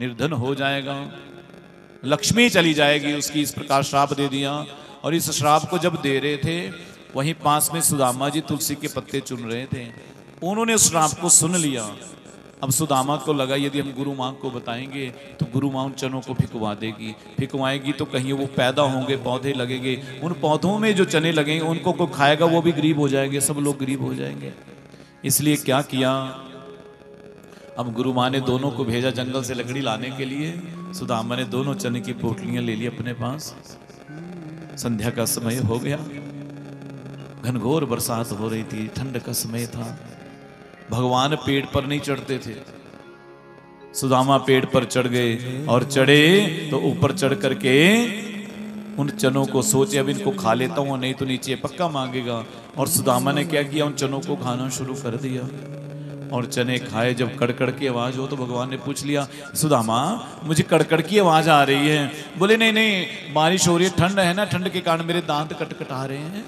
निर्धन हो जाएगा, लक्ष्मी चली जाएगी उसकी। इस प्रकार श्राप दे दिया। और इस श्राप को जब दे रहे थे वहीं पास में सुदामा जी तुलसी के पत्ते चुन रहे थे। उन्होंने उस श्राप को सुन लिया। अब सुदामा को लगा यदि हम गुरु माँ को बताएंगे तो गुरु माँ उन चनों को फिकवा देगी, फिकवाएगी तो कहीं वो पैदा होंगे, पौधे लगेंगे, उन पौधों में जो चने लगेंगे उनको कोई खाएगा, वो भी गरीब हो जाएंगे, सब लोग गरीब हो जाएंगे। इसलिए क्या किया, अब गुरु माँ ने दोनों को भेजा जंगल से लकड़ी लाने के लिए। सुदामा ने दोनों चने की पोटलियां ले ली अपने पास। संध्या का समय हो गया, घनघोर बरसात हो रही थी, ठंड का समय था। भगवान पेड़ पर नहीं चढ़ते थे, सुदामा पेड़ पर चढ़ गए और चढ़े तो ऊपर चढ़ करके उन चनों को सोचे अब इनको खा लेता हूं, नहीं तो नीचे पक्का मांगेगा। और सुदामा ने क्या किया, उन चनों को खाना शुरू कर दिया। और चने खाए, जब कड़कड़ की आवाज हो तो भगवान ने पूछ लिया, सुदामा मुझे कड़कड़ की आवाज आ रही है। बोले नहीं नहीं, बारिश हो रही है, ठंड है ना, ठंड के कारण मेरे दांत कटकटा रहे हैं।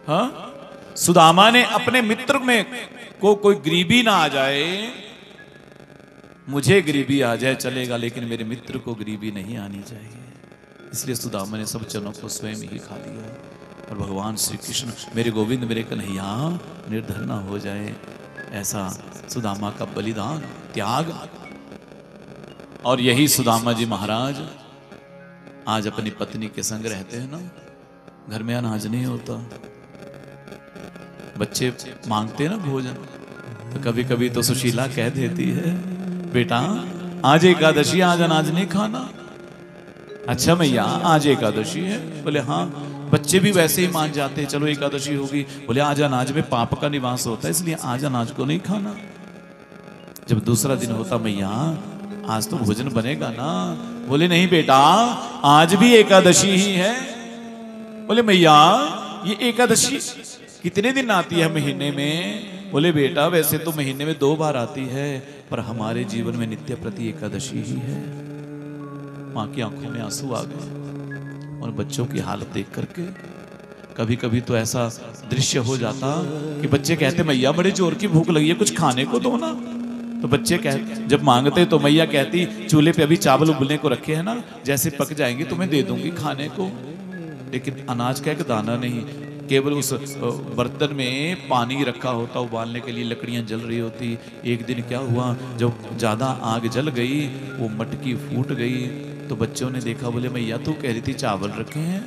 हाँ, सुदामा ने अपने मित्र में को कोई गरीबी ना आ जाए, मुझे गरीबी आ जाए चलेगा, लेकिन मेरे मित्र को गरीबी नहीं आनी चाहिए। इसलिए सुदामा ने सब चनों को स्वयं ही खा लिया। और भगवान श्री कृष्ण, मेरे गोविंद मेरे कन्हैया निर्धन ना हो जाए, ऐसा सुदामा का बलिदान, त्याग। और यही सुदामा जी महाराज आज अपनी पत्नी के संग रहते हैं ना, घर में अनाज नहीं होता, बच्चे मांगते हैं ना भोजन, तो कभी कभी तो सुशीला कह देती है, बेटा आज एकादशी, आज अनाज नहीं खाना। अच्छा मैया आज एकादशी है? बोले हाँ। बच्चे भी वैसे ही मान जाते हैं, चलो एकादशी होगी। बोले आज अनाज में पाप का निवास होता है, इसलिए आज अनाज को नहीं खाना। जब दूसरा दिन होता, मैया आज तो भोजन बनेगा ना? बोले नहीं बेटा, आज भी एकादशी ही है। बोले मैया ये एकादशी कितने दिन आती है महीने में? बोले बेटा वैसे तो महीने में 2 बार आती है, पर हमारे जीवन में नित्य प्रति एकादशी ही है। माँ की आंखों में आंसू आ गए और बच्चों की हालत देख करके। कभी कभी तो ऐसा दृश्य हो जाता कि बच्चे कहते, मैया बड़े जोर की भूख लगी है, कुछ खाने को दो ना। तो बच्चे जब मांगते तो मैया कहती, चूल्हे पे अभी चावल उबलने को रखे हैं ना, जैसे पक जाएंगे तुम्हें दे दूंगी खाने को। लेकिन अनाज का एक दाना नहीं, केवल उस बर्तन में पानी रखा होता, उबालने के लिए लकड़ियां जल रही होती। एक दिन क्या हुआ, जब ज्यादा आग जल गई, वो मटकी फूट गई। तो बच्चों ने देखा, बोले मैया तू कह रही थी चावल रखे हैं,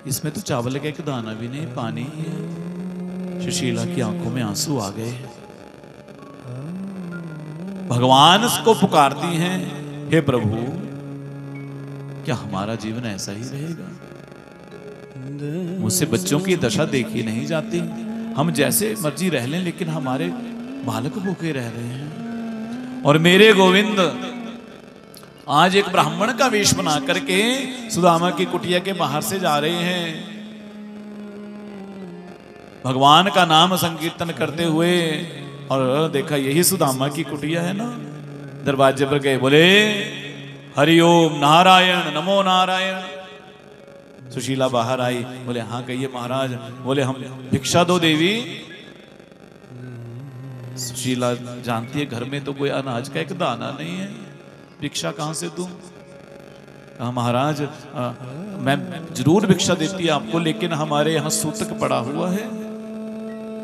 इसमें तो चावल का एक दाना भी नहीं, पानी ही है। सुशीला की आंखों में आंसू आ गए। भगवान को पुकारती हैं, हे प्रभु क्या हमारा जीवन ऐसा ही रहेगा? मुझसे बच्चों की दशा देखी नहीं जाती। हम जैसे मर्जी रह लें, लेकिन हमारे बालक भूखे रह रहे हैं। और मेरे गोविंद आज एक ब्राह्मण का वेश बना करके सुदामा की कुटिया के बाहर से जा रहे हैं, भगवान का नाम संकीर्तन करते हुए। और देखा यही सुदामा की कुटिया है ना। दरवाजे पर गए, बोले हरिओम नारायण नमो नारायण। सुशीला बाहर आई, बोले हाँ कहिए महाराज। बोले हम भिक्षा दो देवी। सुशीला जानती है घर में तो कोई अनाज का एक दाना नहीं है, भिक्षा कहां से दूं? कहा महाराज मैं जरूर भिक्षा देती आपको, लेकिन हमारे यहाँ सूतक पड़ा हुआ है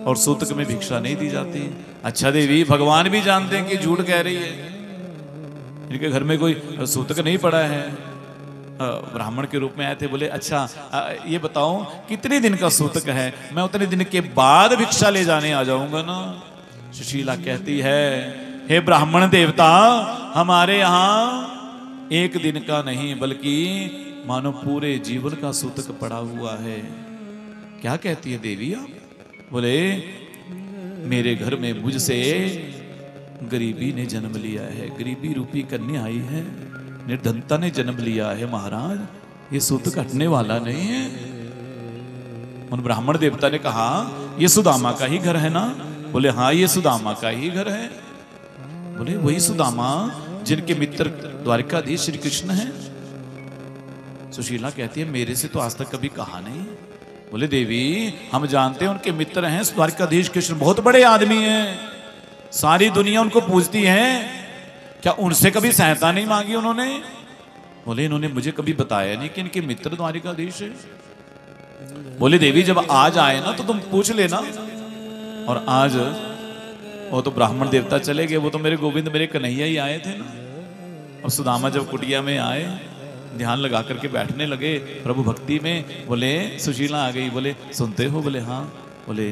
और सूतक में भिक्षा नहीं दी जाती। अच्छा देवी, भगवान भी जानते हैं कि झूठ कह रही है, इनके घर में कोई सूतक नहीं पड़ा है। ब्राह्मण के रूप में आए थे। बोले अच्छा ये बताओ कितने दिन का सूतक है, मैं उतने दिन के बाद भिक्षा ले जाने आ जाऊंगा ना। सुशीला कहती है, हे ब्राह्मण देवता, हमारे यहाँ एक दिन का नहीं बल्कि मानो पूरे जीवन का सूतक पड़ा हुआ है। क्या कहती है देवी आप? बोले मेरे घर में मुझसे गरीबी ने जन्म लिया है, गरीबी रूपी कन्या आई है, निर्धनता ने जन्म लिया है महाराज, ये सूतक हटने वाला नहीं है। उन ब्राह्मण देवता ने कहा, ये सुदामा का ही घर है ना? बोले हाँ ये सुदामा का ही घर है। बोले वही सुदामा जिनके मित्र द्वारिकाधीश श्री कृष्ण हैं। सुशीला कहती है, मेरे से तो आज तक कभी कहा नहीं। बोले देवी हम जानते हैं उनके मित्र हैं द्वारिकाधीश कृष्ण, बहुत बड़े आदमी हैं, सारी दुनिया उनको पूजती है, क्या उनसे कभी सहायता नहीं मांगी उन्होंने? बोले इन्होंने मुझे कभी बताया नहीं कि इनके मित्र द्वारिकाधीश है। बोले देवी जब आज आए ना तो तुम पूछ लेना। और आज वो तो ब्राह्मण देवता चले गए, वो तो मेरे गोविंद मेरे कन्हैया ही आए थे ना। और सुदामा जब कुटिया में आए, ध्यान लगा करके बैठने लगे प्रभु भक्ति में। बोले सुशीला आ गई। बोले सुनते हो? बोले हाँ। बोले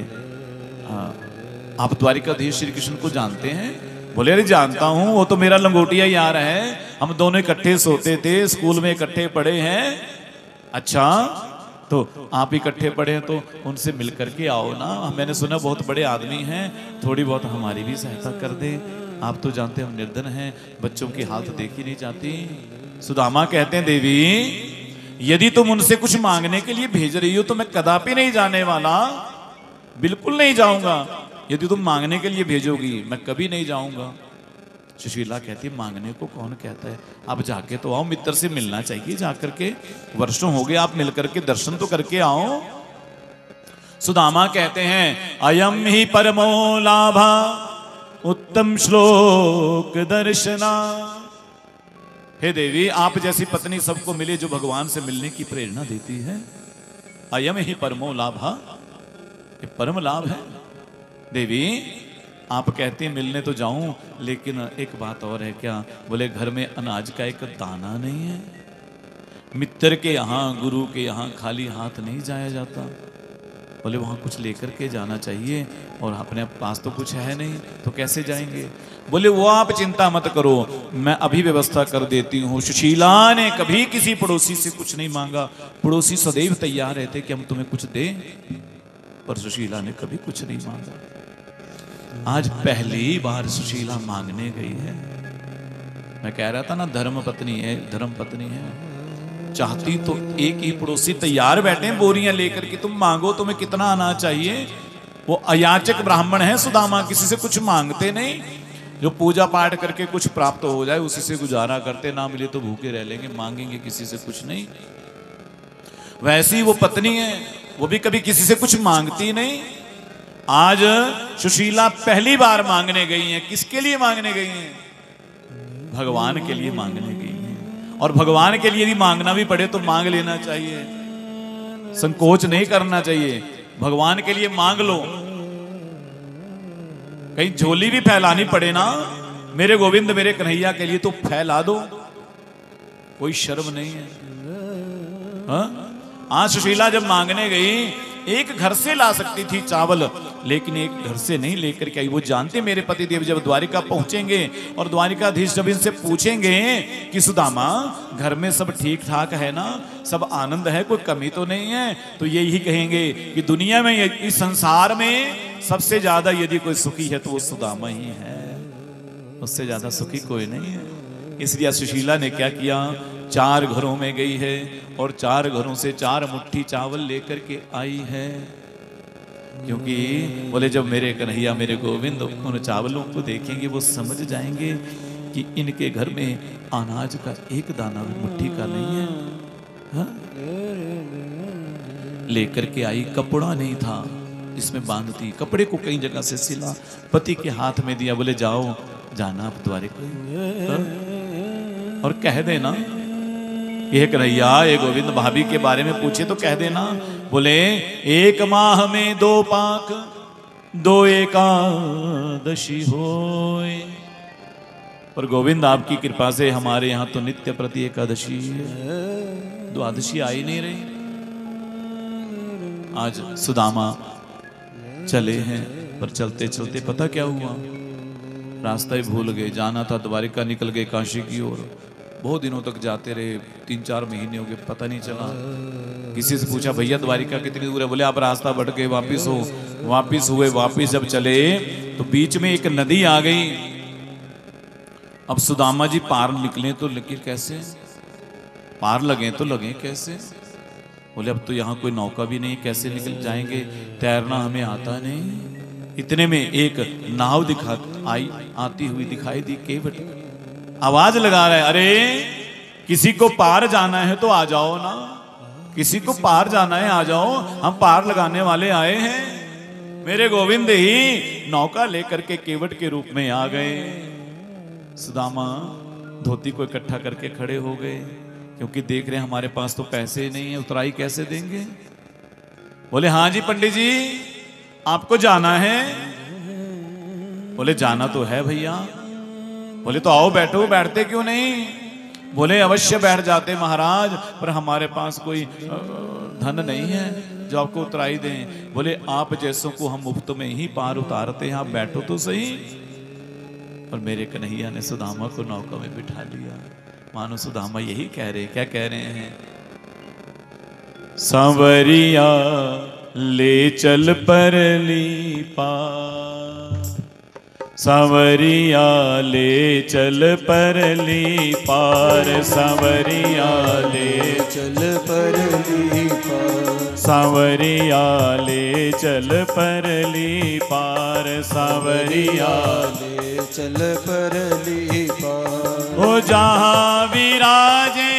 आप द्वारिकाधीश श्री कृष्ण को जानते हैं? बोले अरे जानता हूं, वो तो मेरा लंगोटिया यार है, हम दोनों इकट्ठे सोते थे, स्कूल में इकट्ठे पढ़े हैं। अच्छा तो आप इकट्ठे पढ़े हैं तो उनसे मिल करके आओ ना, मैंने सुना बहुत बड़े आदमी हैं, थोड़ी बहुत हमारी भी सहायता कर दे। आप तो जानते हम निर्धन हैं, बच्चों की हालत देखी नहीं जाती। सुदामा कहते हैं देवी यदि तुम उनसे कुछ मांगने के लिए भेज रही हो तो मैं कदापि नहीं जाने वाला, बिल्कुल नहीं जाऊंगा। यदि तुम मांगने के लिए भेजोगी मैं कभी नहीं जाऊंगा। सुशीला कहती है मांगने को कौन कहता है, आप जाके तो आओ, मित्र से मिलना चाहिए, जाकर के वर्षों हो गए, आप मिल करके दर्शन तो करके आओ। सुदामा कहते हैं अयम ही परमो लाभा उत्तम श्लोक दर्शना। हे देवी आप जैसी पत्नी सबको मिले जो भगवान से मिलने की प्रेरणा देती है। अयम ही परमो लाभा, ये परम लाभ है। देवी आप कहते हैं मिलने तो जाऊं, लेकिन एक बात और है क्या? बोले घर में अनाज का एक दाना नहीं है। मित्र के यहाँ गुरु के यहाँ खाली हाथ नहीं जाया जाता। बोले वहाँ कुछ लेकर के जाना चाहिए और अपने पास तो कुछ है नहीं, तो कैसे जाएंगे? बोले वो आप चिंता मत करो, मैं अभी व्यवस्था कर देती हूँ। सुशीला ने कभी किसी पड़ोसी से कुछ नहीं मांगा। पड़ोसी सदैव तैयार रहते कि हम तुम्हें कुछ दें, पर सुशीला ने कभी कुछ नहीं मांगा। आज पहली बार सुशीला मांगने गई है। मैं कह रहा था ना, धर्म पत्नी है, धर्म पत्नी है। चाहती तो एक ही पड़ोसी तैयार बैठे बोरियां लेकर के, तुम मांगो, तुम्हें कितना आना चाहिए। वो अयाचक ब्राह्मण है सुदामा, किसी से कुछ मांगते नहीं, जो पूजा पाठ करके कुछ प्राप्त हो जाए उसी से गुजारा करते, ना मिले तो भूखे रह लेंगे, मांगेंगे किसी से कुछ नहीं। वैसी वो पत्नी है, वो भी कभी किसी से कुछ मांगती नहीं। आज सुशीला पहली बार मांगने गई हैं। किसके लिए मांगने गई हैं? भगवान के लिए मांगने गई हैं। और भगवान के लिए भी मांगना भी पड़े तो मांग लेना चाहिए, संकोच नहीं करना चाहिए। भगवान के लिए मांग लो, कहीं झोली भी फैलानी पड़े ना, मेरे गोविंद मेरे कन्हैया के लिए तो फैला दो, कोई शर्म नहीं है। हाँ? आज सुशीला जब मांगने गई, एक घर से ला सकती थी चावल, लेकिन एक घर से नहीं लेकर के आई। वो जानते मेरे पति देव जब द्वारिका पहुंचेंगे और द्वारिकाधीश जब इनसे पूछेंगे कि सुदामा घर में सब ठीक ठाक है ना, सब आनंद है, कोई कमी तो नहीं है, तो यही कहेंगे कि दुनिया में, इस संसार में सबसे ज्यादा यदि कोई सुखी है तो वो सुदामा ही है, उससे ज्यादा सुखी कोई नहीं है। इसलिए सुशीला ने क्या किया, 4 घरों में गई है और 4 घरों से 4 मुट्ठी चावल लेकर के आई है। क्योंकि बोले जब मेरे कन्हैया मेरे गोविंद उन चावलों को देखेंगे, वो समझ जाएंगे कि इनके घर में अनाज का एक दाना भी मुट्ठी का नहीं है। हाँ? लेकर के आई, कपड़ा नहीं था इसमें बांधती, कपड़े को कई जगह से सिला, पति के हाथ में दिया, बोले जाओ, जाना आप द्वारिका और कह देना ये कन्हैया ये गोविंद भाभी के बारे में पूछे तो कह देना, बोले 1 माह में 2 पाक 2 एकादशी होए। पर गोविंद आपकी कृपा से हमारे यहाँ तो नित्य प्रति एकादशी है, द्वादशी आई नहीं रही। आज सुदामा चले हैं, पर चलते चलते पता क्या हुआ, रास्ता ही भूल गए। जाना था द्वारिका, निकल गए काशी की ओर। बहुत दिनों तक जाते रहे, 3-4 महीने हो गए, पता नहीं चला। किसी से पूछा भैया द्वारिका कितनी दूर है, बोले आप रास्ता भटक गए, वापिस हो। वापिस हुए, वापिस जब चले तो बीच में एक नदी आ गई। अब सुदामा जी पार निकले तो निकले कैसे, पार लगे तो लगे कैसे। बोले अब तो यहाँ कोई नौका भी नहीं, कैसे निकल जाएंगे, तैरना हमें आता नहीं। इतने में एक नाव आती हुई दिखाई दी। केवट आवाज लगा रहा है, अरे किसी को पार जाना है तो आ जाओ ना, किसी को पार जाना है आ जाओ, हम पार लगाने वाले आए हैं। मेरे गोविंद ही नौका लेकर के केवट के रूप में आ गए। सुदामा धोती को इकट्ठा करके खड़े हो गए, क्योंकि देख रहे हैं हमारे पास तो पैसे नहीं है, उतराई कैसे देंगे। बोले हाँ जी पंडित जी आपको जाना है। बोले जाना तो है भैया। बोले तो आओ बैठो, बैठते क्यों नहीं। बोले अवश्य बैठ जाते महाराज, पर हमारे पास कोई धन नहीं है जो आपको उतराई दें। बोले आप जैसों को हम मुफ्त में ही पार उतारते हैं, आप बैठो तो सही। और मेरे कन्हैया ने सुदामा को नौका में बिठा लिया। मानो सुदामा यही कह रहे, क्या कह रहे हैं, सांवरिया ले चल परली पार, सांवरिया ले चल परली पार, सांवरिया ले चल परली पार, सांवरिया ले चल परली पार, सांवरिया ले चल परली पार। हो जहाँ विराजे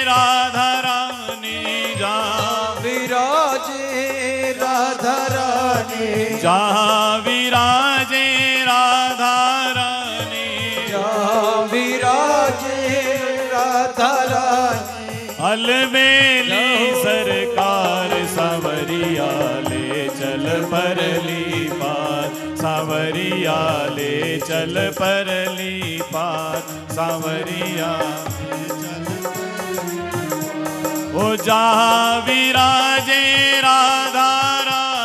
राधा रानी, जहाँ विराजे राधा रानी, जहाँ विराजे राधा रानी, जहाँ विराजे राधा रानी, अलबेली सरकार, सांवरिया ले चल परली पार, सांवरिया ले चल परली पार, सांवरिया ओ जहाँ विराजे राधा रानी,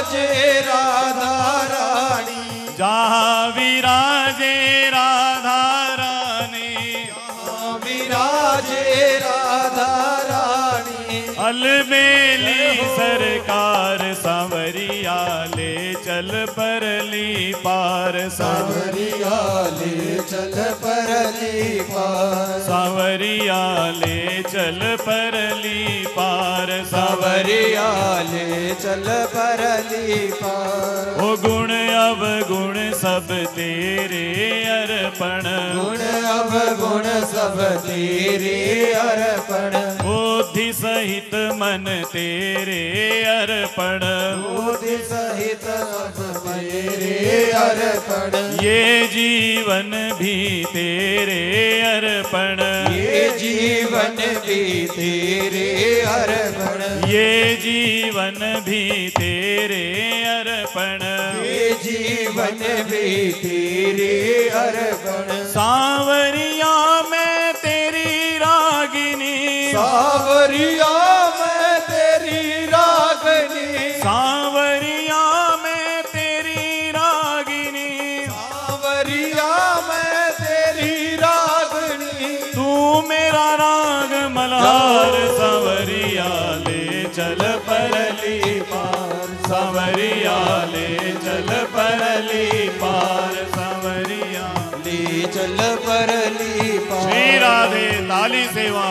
विराजे राधा रानी, जहाँ विराजे राधा रानी, जहाँ विराजे राधा रानी। अलबेली सरकार सांवरिया ले चल परली पार, सांवरिया ले चल परली पार, सांवरिया ले चल परली पार, सांवरिया ले चल परली पार। ओ गुण अवगुण सब तेरे अर्पण, गुण अवगुण सब तेरे अर्पण, बुद्धि सहित मन तेरे अर्पण, बुद्धि सहित सब मेरे अर्पण। ये जीवन भी तेरे अर्पण, ये जीवन भी तेरे अर्पण, ये जीवन भी तेरे अर्पण, ये जीवन भी तेरे अर्पण। सांवरिया मैं तेरी रागिनी, सांवरिया मैं तेरी रागनी, सांवरिया मैं तेरी रागिनी, सांवरिया मैं तेरी रागनी। तू मेरा राग मल्हार, सांवरिया ले चल परली पार, सांवरिया ले चल परली पार, सांवरिया ले चल परली पार। श्री राधे ताली सेवा।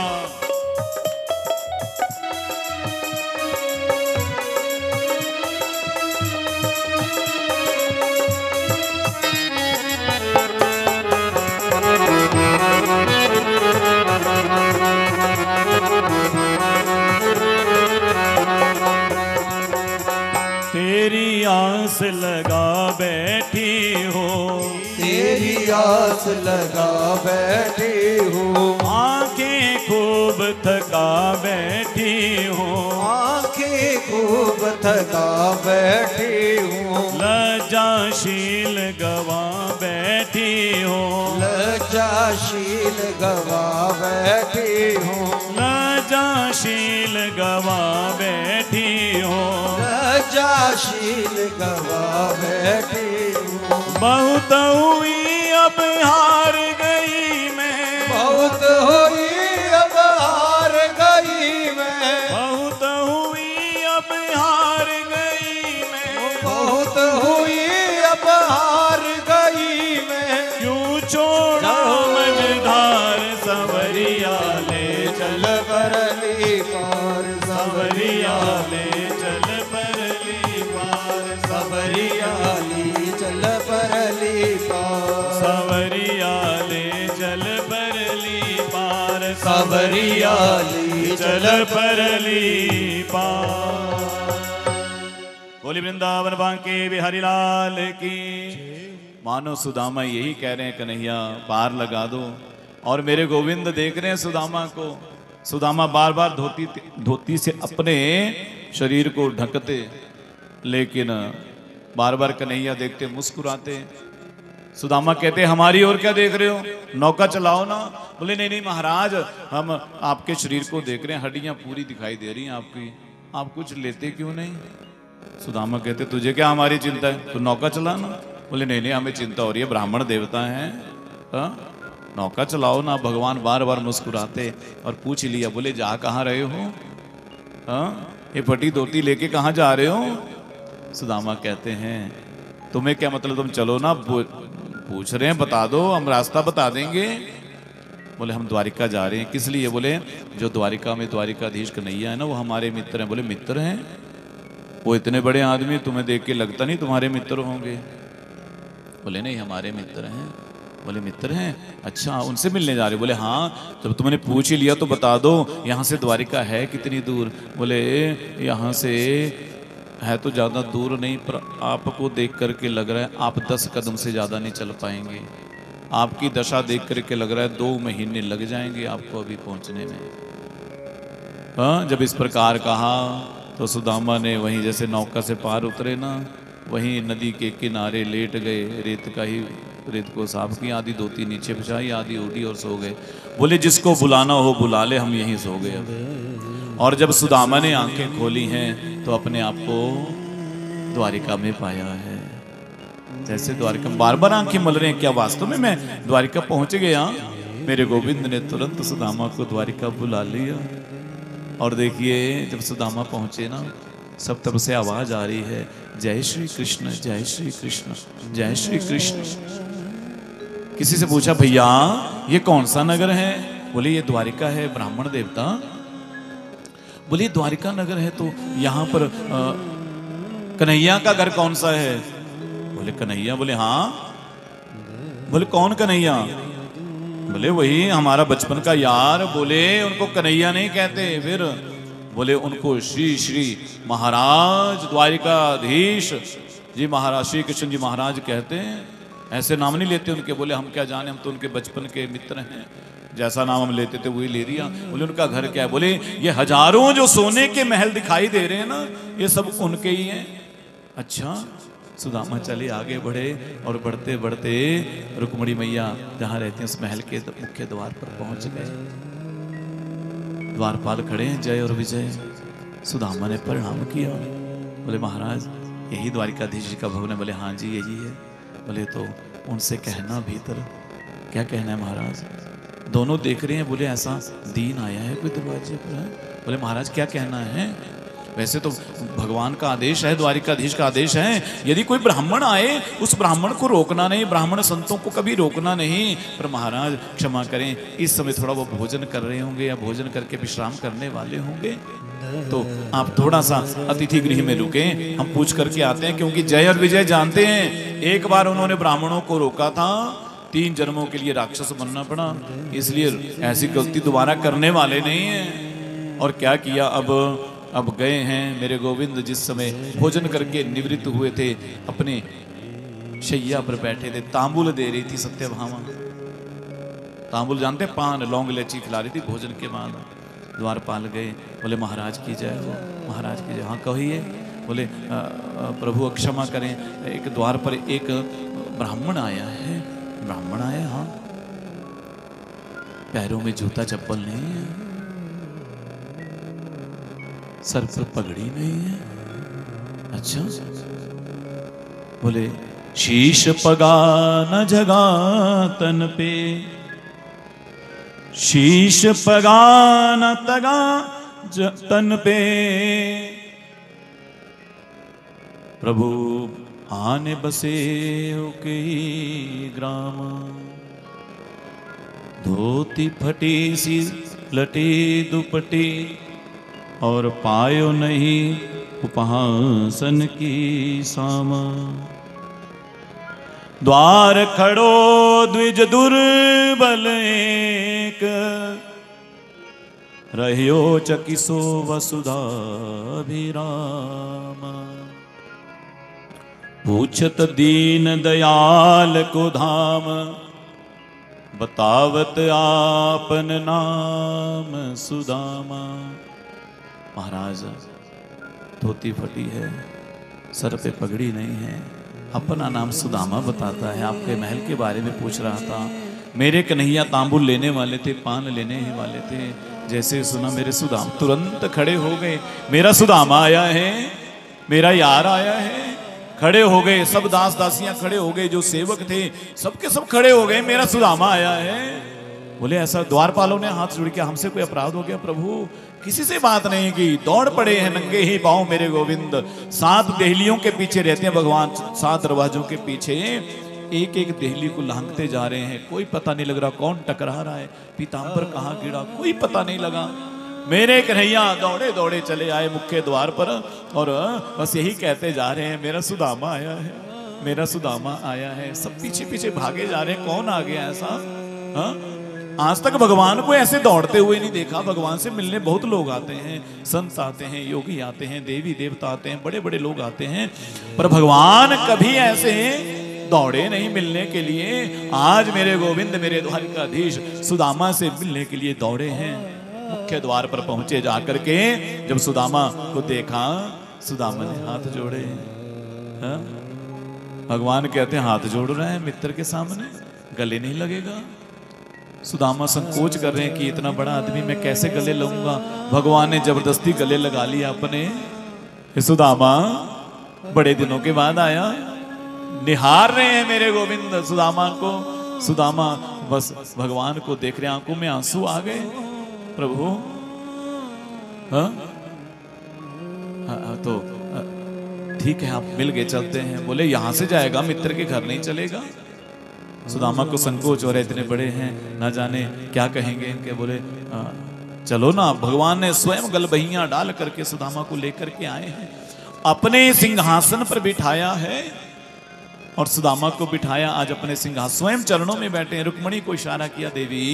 तेरी आस लगा बैठी हो, तेरी आस लगा बैठी हूँ, आंखें खूब थका बैठी हो, आंखें खूब थका बैठी हूँ, लज्जाशील गवा बैठी हो, लज्जाशील गवा बैठी हूँ, लज्जाशील गवा बैठी हो, लज्जाशील गवा बैठी हूँ। बहुत हुई अब हार गई मैं, बहुत हुई अब हार गई मैं, बहुत हुई अब हार गई मैं, बहुत हुई अब हार गई मैं। क्यों छोड़ा मझधार, सांवरिया ले चल परली पार, सांवरिया ले चल परली पार, सांवरिया ले चल परली पार, सांवरिया ले चल परली पार, सांवरिया ले चल परली पार। बोली वृंदावन बांके बिहारी लाल की। मानो सुदामा यही कह रहे हैं, कन्हैया पार लगा दो। और मेरे गोविंद देख रहे हैं सुदामा को। सुदामा बार बार धोती से अपने शरीर को ढकते, लेकिन बार बार कन्हैया देखते मुस्कुराते। सुदामा कहते हमारी ओर क्या देख रहे हो, नौका चलाओ ना। बोले नहीं नहीं महाराज, हम आपके शरीर को देख रहे हैं, हड्डियां पूरी दिखाई दे रही हैं आपकी, आप कुछ लेते क्यों नहीं। सुदामा कहते तुझे क्या हमारी चिंता है, तू नौका चलाना। बोले नहीं नहीं हमें चिंता हो रही है, ब्राह्मण देवता हैं, नौका चलाओ ना। भगवान बार बार मुस्कुराते और पूछ लिया, बोले जा कहाँ रहे हो, ये फटी धोती लेके कहाँ जा रहे हो। सुदामा कहते हैं तुम्हें क्या मतलब, तुम चलो ना, पूछ रहे हैं बता दो, हम रास्ता बता देंगे। बोले हम द्वारिका जा रहे हैं। किस लिए। बोले जो द्वारिका में द्वारिकाधीश कन्हैया है ना, वो हमारे मित्र हैं। बोले मित्र हैं, वो इतने बड़े आदमी, तुम्हें देख के लगता नहीं तुम्हारे मित्र होंगे। बोले नहीं हमारे मित्र हैं। बोले मित्र हैं, अच्छा उनसे मिलने जा रहे हो। बोले हाँ, जब तुमने पूछ ही लिया तो बता दो, यहाँ से द्वारिका है कितनी दूर। बोले यहाँ से है तो ज़्यादा दूर नहीं, पर आपको देख करके लग रहा है आप 10 कदम से ज़्यादा नहीं चल पाएंगे। आपकी दशा देख करके लग रहा है 2 महीने लग जाएंगे आपको अभी पहुँचने में। हाँ, जब इस प्रकार कहा तो सुदामा ने वहीं जैसे नौका से पार उतरे ना, वहीं नदी के किनारे लेट गए, रेत को साफ किया, आधी धोती नीचे बिछाई, आधी उड़ी और सो गए। बोले जिसको बुलाना हो बुला ले, हम यहीं सो गए अब। और जब सुदामा ने आंखें खोली हैं तो अपने आप को द्वारिका में पाया है। जैसे द्वारिका में बार बार आंखें मल रहे हैं, क्या वास्तव में मैं द्वारिका पहुंच गया? मेरे गोविंद ने तुरंत सुदामा को द्वारिका बुला लिया। और देखिए जब सुदामा पहुंचे ना, सब तरफ से आवाज आ रही है, जय श्री कृष्ण, जय श्री कृष्ण, जय श्री कृष्ण। किसी से पूछा, भैया ये कौन सा नगर है? बोले ये द्वारिका है ब्राह्मण देवता। बोले द्वारिका नगर है तो यहाँ पर कन्हैया का घर कौन सा है? बोले कन्हैया। बोले हाँ। बोले कौन कन्हैया? बोले वही हमारा बचपन का यार। बोले उनको कन्हैया नहीं कहते, फिर बोले उनको श्री श्री महाराज द्वारिकाधीश जी महाराज, श्री कृष्ण जी महाराज कहते हैं, ऐसे नाम नहीं लेते उनके। बोले हम क्या जाने, हम तो उनके बचपन के मित्र हैं, जैसा नाम हम लेते थे वही ले दिया। बोले उनका घर क्या है? बोले ये हजारों जो सोने के महल दिखाई दे रहे हैं ना, ये सब उनके ही हैं। अच्छा। सुदामा चले आगे बढ़े और बढ़ते बढ़ते रुक्मणी मैया जहाँ रहती हैं उस महल के मुख्य द्वार पर पहुंच गए। द्वारपाल खड़े हैं, जय और विजय। सुदामा ने प्रणाम किया। बोले महाराज यही द्वारिकाधीश जी का भवन है? बोले हाँ जी यही है। बोले तो उनसे कहना भीतर। क्या कहना है महाराज? दोनों देख रहे हैं। बोले ऐसा दीन आया है कोई दरवाजे पर? बोले महाराज क्या कहना है? वैसे तो भगवान का आदेश है, द्वारिकाधीश का आदेश है, यदि कोई ब्राह्मण आए उस ब्राह्मण को रोकना नहीं, ब्राह्मण संतों को कभी रोकना नहीं। पर महाराज क्षमा करें, इस समय थोड़ा वो भोजन कर रहे होंगे या भोजन करके विश्राम करने वाले होंगे, तो आप थोड़ा सा अतिथि गृह में रुके, हम पूछ करके आते हैं। क्योंकि जय और विजय जानते हैं, एक बार उन्होंने ब्राह्मणों को रोका था, 3 जन्मों के लिए राक्षस बनना पड़ा, इसलिए ऐसी गलती दोबारा करने वाले नहीं है। और क्या किया, अब गए हैं मेरे गोविंद। जिस समय भोजन करके निवृत्त हुए थे, अपने शैया पर बैठे थे, तांबुल दे रही थी सत्यभामा। तांबुल जानते, पान लौंग इलायची खिला रही थी भोजन के बाद। द्वारपाल गए, बोले महाराज की जय हो, महाराज की जय। हाँ कहिए। बोले प्रभु क्षमा करें, एक द्वार पर एक ब्राह्मण आया है। ब्राह्मण आया? हाँ। पैरों में जूता चप्पल नहीं है, सर पर पगड़ी नहीं है। अच्छा। बोले शीश पगा न जगा तन पे, शीश पगा न तगा तन पे, प्रभु आने बसे हो के ग्राम, धोती फटी सी लटी दुपटी, और पायो नहीं उपहासन की सामा, द्वार खड़ो द्विज दुर्बल एक, रह्यो चकिसो वसुधा विरामा, पूछत दीन दयाल को धाम, बतावत आपन नाम सुदामा। महाराज धोती फटी है, सर पे पगड़ी नहीं है, अपना नाम सुदामा बताता है, आपके महल के बारे में पूछ रहा था। मेरे कन्हैया तांबुल लेने वाले थे, पान लेने ही वाले थे, जैसे सुना मेरे सुदामा तुरंत खड़े हो गए। मेरा सुदामा आया है, मेरा यार आया है। खड़े हो गए, सब दास दासियां खड़े हो गए, जो सेवक थे सबके सब खड़े हो गए, मेरा सुदामा आया है। बोले ऐसा? द्वारपालों ने हाथ जोड़ के, हमसे कोई अपराध हो गया प्रभु? किसी से बात नहीं की, दौड़ पड़े हैं नंगे ही पांव मेरे गोविंद। 7 देहलियों के पीछे रहते हैं भगवान, 7 दरवाजों के पीछे एक एक देहली को लांघते जा रहे हैं। कोई पता नहीं लग रहा कौन टकरा रहा है, पीताम्बर कहाँ गिरा, कोई पता नहीं लगा। मेरे कन्हैया दौड़े दौड़े चले आए मुख्य द्वार पर, और बस यही कहते जा रहे हैं, मेरा सुदामा आया है, मेरा सुदामा आया है। सब पीछे पीछे भागे जा रहे हैं, कौन आ गया ऐसा? हाँ, आज तक भगवान को ऐसे दौड़ते हुए नहीं देखा। भगवान से मिलने बहुत लोग आते हैं, संत आते हैं, योगी आते हैं, देवी देवता आते हैं, बड़े बड़े लोग आते हैं, पर भगवान कभी ऐसे दौड़े नहीं मिलने के लिए। आज मेरे गोविंद, मेरे द्वारिकाधीश सुदामा से मिलने के लिए दौड़े हैं। मुख्य द्वार पर पहुंचे, जाकर के जब सुदामा को देखा, सुदामा ने हाथ जोड़े। हा? भगवान कहते हैं हाथ जोड़ रहे हैं मित्र के सामने, गले नहीं लगेगा। सुदामा संकोच कर रहे हैं कि इतना बड़ा आदमी मैं कैसे गले लगूंगा। भगवान ने जबरदस्ती गले लगा लिया अपने। सुदामा बड़े दिनों के बाद आया, निहार रहे हैं मेरे गोविंद सुदामा को। सुदामा बस भगवान को देख रहे, आंखों में आंसू आ गए। प्रभु हाँ तो ठीक है, आप मिल गए, चलते हैं। बोले यहां से जाएगा, मित्र के घर नहीं चलेगा। सुदामा को संकोच हो रहे, इतने बड़े हैं, ना जाने क्या कहेंगे इनके। बोले चलो ना। भगवान ने स्वयं गलबहियां डाल करके सुदामा को लेकर के आए हैं, अपने सिंहासन पर बिठाया है और सुदामा को बिठाया आज अपने सिंहासन, स्वयं चरणों में बैठे हैं। रुक्मणी को इशारा किया, देवी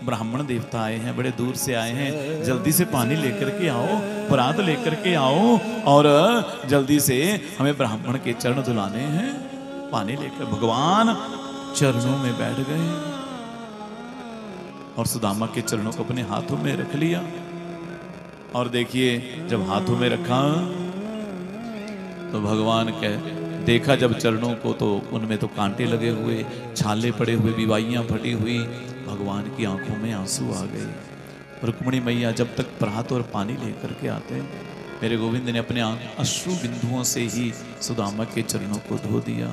ब्राह्मण देवता आए हैं, बड़े दूर से आए हैं, जल्दी से पानी लेकर के आओ, परात लेकर के आओ और जल्दी से हमें ब्राह्मण के चरण धुलाने हैं। पानी लेकर भगवान चरणों में बैठ गए और सुदामा के चरणों को अपने हाथों में रख लिया। और देखिए जब हाथों में रखा तो भगवान देखा जब चरणों को, तो उनमें तो कांटे लगे हुए, छाले पड़े हुए, विवाइयां फटी हुई। भगवान की आंखों में आंसू आ गए। रुक्मणी मैया जब तक प्रहात और पानी लेकर के आते, मेरे गोविंद ने अपने अश्रु बिंदुओं से ही सुदामा के चरणों को धो दिया।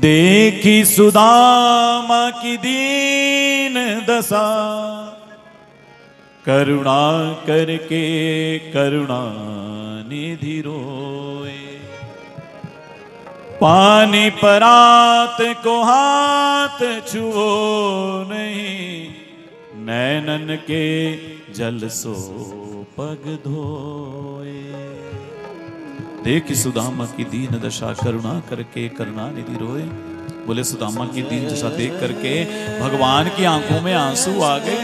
देखी सुदामा की दीन दशा, करुणा करके करुणा निधि रोए। पानी परात को हाथ छुओ नहीं, नैनन के जल सो पग धोए। देखी सुदामा की दीन दशा, करुणा करके करुणा निधि रोए। बोले सुदामा की दीन दशा देख करके भगवान की आंखों में आंसू आ गए।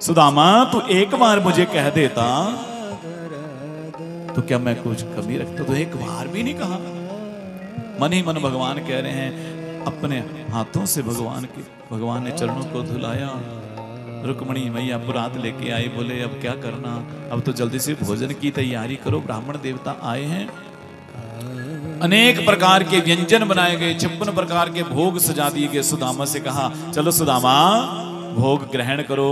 सुदामा तू एक बार मुझे कह देता तो क्या मैं कुछ कमी रखता? तो एक बार भी नहीं कहा। मन ही मन भगवान कह रहे हैं, अपने हाथों से भगवान ने चरणों को धुलाया। रुक्मणी मैया पुरात लेके आई। बोले अब क्या करना, अब तो जल्दी से भोजन की तैयारी करो, ब्राह्मण देवता आए हैं। अनेक प्रकार के व्यंजन बनाए गए, 56 प्रकार के भोग सजा दिए गए। सुदामा से कहा चलो सुदामा भोग ग्रहण करो,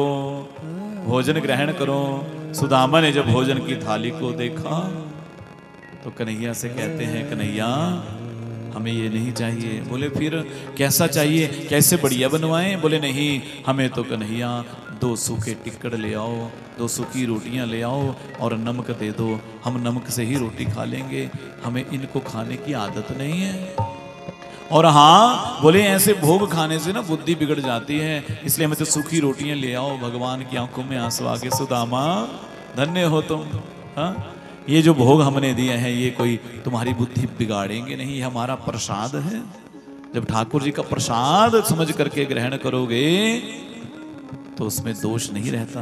भोजन ग्रहण करो। सुदामा ने जब भोजन की थाली को देखा तो कन्हैया से कहते हैं, कन्हैया हमें ये नहीं चाहिए। बोले फिर कैसा चाहिए, कैसे बढ़िया बनवाएं? बोले नहीं, हमें तो कन्हैया 2 सूखे टिक्कड़ ले आओ, 2 सूखी रोटियां ले आओ और नमक दे दो, हम नमक से ही रोटी खा लेंगे, हमें इनको खाने की आदत नहीं है। और हाँ बोले ऐसे भोग खाने से ना बुद्धि बिगड़ जाती है, इसलिए हमें तो सूखी रोटियां ले आओ। भगवान की आंखों में आंसू आ गए। सुदामा धन्य हो तुम, हाँ ये जो भोग हमने दिए हैं ये कोई तुम्हारी बुद्धि बिगाड़ेंगे नहीं, हमारा प्रसाद है। जब ठाकुर जी का प्रसाद समझ करके ग्रहण करोगे तो उसमें दोष नहीं रहता।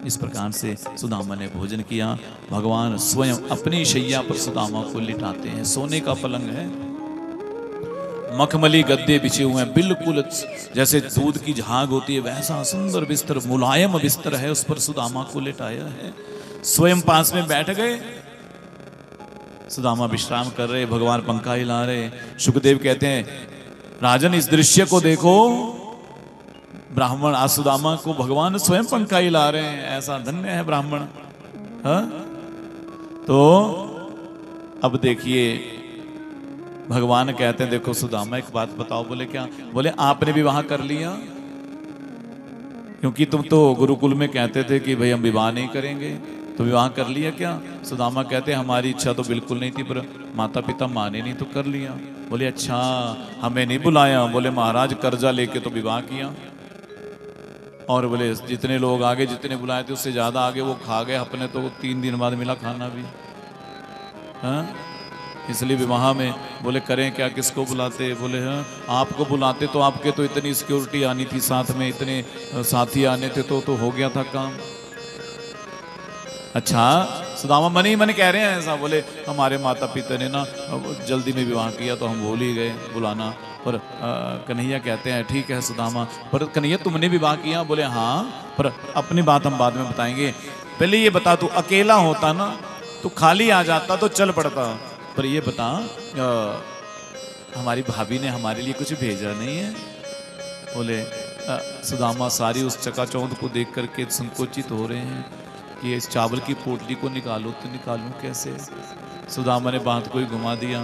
इस प्रकार से सुदामा ने भोजन किया। भगवान स्वयं अपनी शैया पर सुदामा को लिटाते हैं। सोने का पलंग है, मखमली गद्दे बिछे हुए हैं, बिल्कुल जैसे दूध की झाग होती है वैसा सुंदर बिस्तर, मुलायम बिस्तर है, उस पर सुदामा को लिटाया है। स्वयं पास में बैठ गए। सुदामा विश्राम कर रहे, भगवान पंखा हिला रहे। सुखदेव कहते हैं राजन इस दृश्य को देखो, ब्राह्मण आज सुदामा को भगवान स्वयं पंखा हिला रहे हैं, ऐसा धन्य है ब्राह्मण। हाँ? तो अब देखिए भगवान कहते हैं देखो सुदामा एक बात बताओ। बोले क्या? बोले आपने विवाह कर लिया, क्योंकि तुम तो गुरुकुल में कहते थे कि भाई हम विवाह नहीं करेंगे, तो विवाह कर लिया क्या? सुदामा कहते हैं हमारी इच्छा तो बिल्कुल नहीं थी, पर माता पिता माने नहीं तो कर लिया। बोले अच्छा हमें नहीं बुलाया? बोले महाराज कर्जा लेके तो विवाह किया, और बोले जितने लोग आगे जितने बुलाए थे उससे ज्यादा आगे वो खा गए, अपने तो 3 दिन बाद मिला खाना भी। हाँ इसलिए विवाह में बोले करें क्या, किसको बुलाते? बोले हाँ आपको बुलाते तो आपके तो इतनी सिक्योरिटी आनी थी, साथ में इतने साथी आने थे तो हो गया था काम। अच्छा सुदामा मन ही मन कह रहे हैं ऐसा। बोले हमारे माता पिता ने ना जल्दी में विवाह किया तो हम भूल ही गए बुलाना। पर कन्हैया कहते हैं ठीक है सुदामा, पर कन्हैया तुमने विवाह किया? बोले हाँ, पर अपनी बात हम बाद में बताएंगे, पहले ये बता तू अकेला होता ना तो खाली आ जाता तो चल पड़ता, पर ये बता हमारी भाभी ने हमारे लिए कुछ भेजा नहीं है? बोले सुदामा सारी उस चकाचौंध को देख करके संकोचित हो रहे हैं कि इस चावल की पोटली को निकालो तो निकालूं कैसे? सुदामा ने बात को ही घुमा दिया,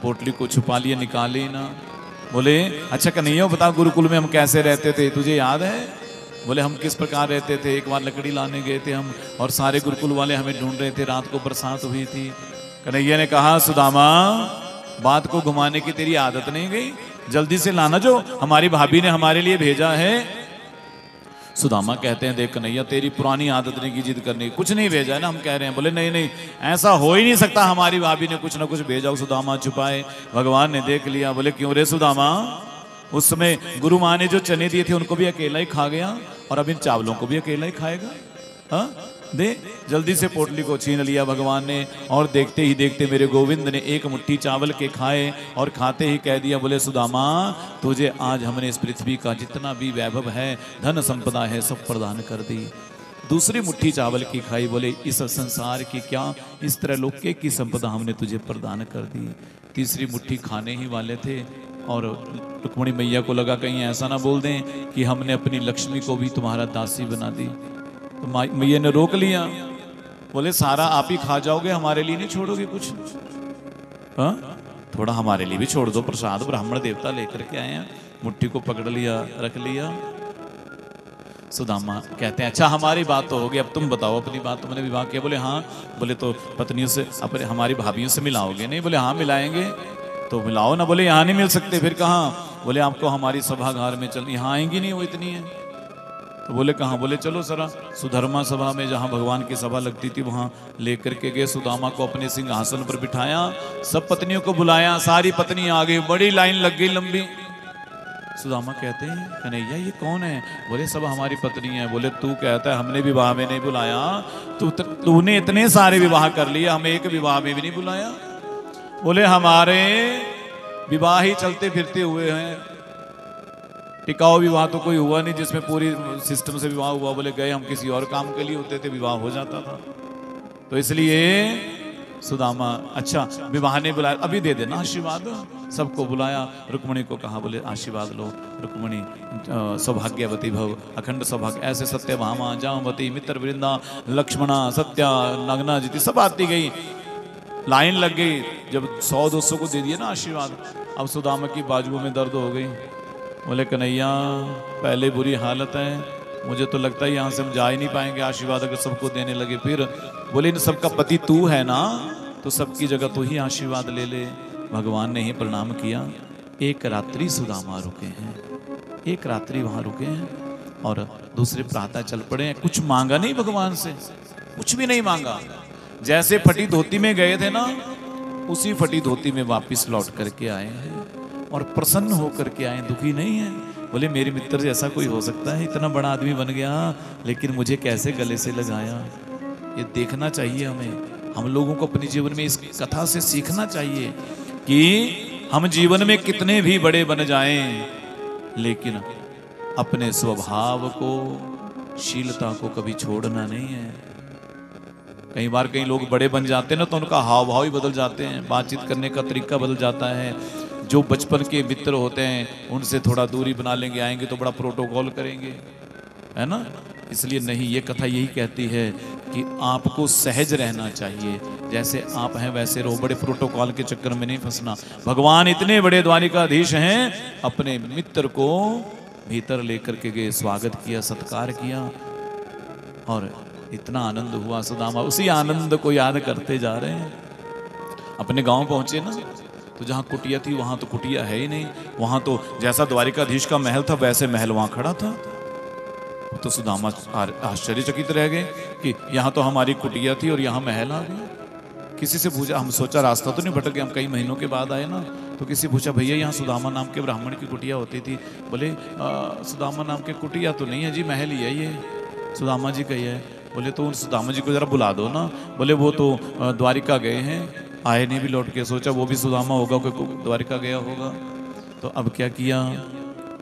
पोटली को छुपा लिया, निकाली ना। बोले अच्छा कन्हैया बता गुरुकुल में हम कैसे रहते थे, तुझे याद है? बोले हम किस प्रकार रहते थे, एक बार लकड़ी लाने गए थे हम और सारे गुरुकुल वाले हमें ढूंढ रहे थे, रात को बरसात हुई थी। कन्हैया ने कहा सुदामा बात को घुमाने की तेरी आदत नहीं गई, जल्दी से लाना जो हमारी भाभी ने हमारे लिए भेजा है। सुदामा कहते हैं देख कन्हैया तेरी पुरानी आदत नहीं की जिद करने की, कुछ नहीं भेजा है ना, हम कह रहे हैं। बोले नहीं नहीं ऐसा हो ही नहीं सकता, हमारी भाभी ने कुछ ना कुछ भेजा। सुदामा छुपाए, भगवान ने देख लिया। बोले क्यों रे सुदामा, उस समय गुरु माँ ने जो चने दिए थे उनको भी अकेला ही खा गया और अब इन चावलों को भी अकेला ही खाएगा? हाँ दे। जल्दी से पोटली को छीन लिया भगवान ने और देखते ही देखते मेरे गोविंद ने एक मुट्ठी चावल के खाए और खाते ही कह दिया बोले सुदामा तुझे आज हमने इस पृथ्वी का जितना भी वैभव है, धन संपदा है, सब प्रदान कर दी। दूसरी मुट्ठी चावल की खाई, बोले इस संसार की क्या इस त्रैलोक्य की संपदा हमने तुझे प्रदान कर दी। तीसरी मुट्ठी खाने ही वाले थे और रुक्मिणी मैया को लगा कहीं ऐसा ना बोल दें कि हमने अपनी लक्ष्मी को भी तुम्हारा दासी बना दी। तो मैया ने रोक लिया, बोले सारा आप ही खा जाओगे, हमारे लिए नहीं छोड़ोगे कुछ? हाँ थोड़ा हमारे लिए भी छोड़ दो, प्रसाद ब्राह्मण देवता लेकर के आए हैं। मुट्ठी को पकड़ लिया, रख लिया। सुदामा कहते हैं अच्छा हमारी बात तो होगी, अब तुम बताओ अपनी बात, तुमने विवाह किया? बोले हाँ। बोले तो पत्नियों से अपने हमारी भाभियों से मिलाओगे? नहीं। बोले हाँ मिलाएंगे। तो मिलाओ ना। बोले यहाँ नहीं मिल सकते, फिर कहाँ? बोले आपको हमारी सभागार में चल, यहाँ आएंगी नहीं, वो इतनी है। तो बोले कहाँ? बोले चलो सरा सुधर्मा सभा में, जहाँ भगवान की सभा लगती थी वहाँ लेकर के गए। सुदामा को अपने सिंहासन पर बिठाया, सब पत्नियों को बुलाया, सारी पत्नी आ गई, बड़ी लाइन लग गई लंबी। सुदामा कहते हैं कन्हैया ये कौन है? बोले सब हमारी पत्नी है। बोले तू कहता है हमने विवाह में नहीं बुलाया, तूने इतने सारे विवाह कर लिए, हमें एक विवाह में भी नहीं बुलाया। बोले हमारे विवाह ही चलते फिरते हुए हैं, टिकाऊ विवाह तो कोई हुआ नहीं जिसमें पूरी सिस्टम से विवाह हुआ। बोले गए हम किसी और काम के लिए होते थे, विवाह हो जाता था। तो इसलिए सुदामा अच्छा विवाह ने बुलाया, अभी दे देना आशीर्वाद। सबको बुलाया, रुक्मिणी को कहा बोले आशीर्वाद लो, रुक्मिणी सौभाग्यवती भव, अखंड सौभाग्य। ऐसे सत्यभामा, जामवती, मित्र वृंदा, लक्ष्मणा, सत्या, नग्ना जीती सब आती गई, लाइन लग गई। जब 100-200 को दे दिया ना आशीर्वाद, अब सुदामा की बाजुओं में दर्द हो गई। बोले कन्हैया पहले बुरी हालत है, मुझे तो लगता है यहाँ से हम जा ही नहीं पाएंगे, आशीर्वाद अगर सबको देने लगे फिर। बोले इन सबका पति तू है ना, तो सबकी जगह तू ही आशीर्वाद ले ले। भगवान ने ही प्रणाम किया। एक रात्रि सुदामा रुके हैं, एक रात्रि वहां रुके हैं और दूसरे प्रातः चल पड़े हैं। कुछ मांगा नहीं भगवान से, कुछ भी नहीं मांगा। जैसे फटी धोती में गए थे ना, उसी फटी धोती में वापिस लौट करके आए हैं और प्रसन्न होकर के आए, दुखी नहीं है। बोले मेरे मित्र जैसा कोई हो सकता है, इतना बड़ा आदमी बन गया लेकिन मुझे कैसे गले से लगाया। ये देखना चाहिए हमें, हम लोगों को अपने जीवन में इस कथा से सीखना चाहिए कि हम जीवन में कितने भी बड़े बन जाएं, लेकिन अपने स्वभाव को, शीलता को कभी छोड़ना नहीं है। कई बार कई लोग बड़े बन जाते हैं ना, तो उनका हाव भाव ही बदल जाते हैं, बातचीत करने का तरीका बदल जाता है। जो बचपन के मित्र होते हैं उनसे थोड़ा दूरी बना लेंगे, आएंगे तो बड़ा प्रोटोकॉल करेंगे, है ना। इसलिए नहीं, ये कथा यही कहती है कि आपको सहज रहना चाहिए, जैसे आप हैं वैसे रहो, बड़े प्रोटोकॉल के चक्कर में नहीं फंसना। भगवान इतने बड़े द्वारिकाधीश हैं, अपने मित्र को भीतर लेकर के गए, स्वागत किया, सत्कार किया और इतना आनंद हुआ। सुदामा उसी आनंद को याद करते जा रहे हैं। अपने गांव पहुंचे ना, तो जहाँ कुटिया थी वहां तो कुटिया है ही नहीं, वहां तो जैसा द्वारिकाधीश का महल था वैसे महल वहां खड़ा था। तो सुदामा आश्चर्यचकित रह गए कि यहाँ तो हमारी कुटिया थी और यहाँ महल आ गया। किसी से पूछा, हम सोचा रास्ता तो नहीं भटक गए, हम कई महीनों के बाद आए ना, तो किसी पूछा भैया यहाँ सुदामा नाम के ब्राह्मण की कुटिया होती थी? बोले सुदामा नाम के कुटिया तो नहीं है जी, महल ही है ये, सुदामा जी का ही है। बोले तो उन सुदामा जी को जरा बुला दो ना। बोले वो तो द्वारिका गए हैं, आए नहीं भी लौट के। सोचा वो भी सुदामा होगा, कोई द्वारिका गया होगा। तो अब क्या किया?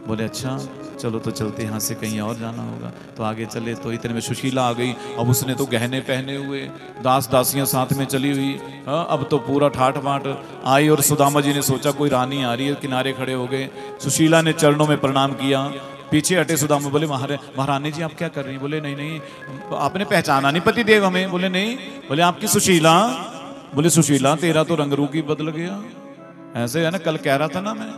बोले अच्छा चलो तो चलते, यहाँ से कहीं और जाना होगा। तो आगे चले तो इतने में सुशीला आ गई। अब उसने तो गहने पहने हुए, दास दासियां साथ में चली हुई, अब तो पूरा ठाठ बाट आई। और सुदामा जी ने सोचा कोई रानी आ रही है, किनारे खड़े हो गए। सुशीला ने चरणों में प्रणाम किया, पीछे हटे सुदामा। बोले महारानी जी आप क्या कर रही हैं? बोले नहीं नहीं, आपने पहचाना नहीं पति देव हमें? बोले नहीं। बोले आपकी सुशीला? बोले सुशीला तेरा तो रंग रूप ही बदल गया। ऐसे है ना, कल कह रहा था ना मैं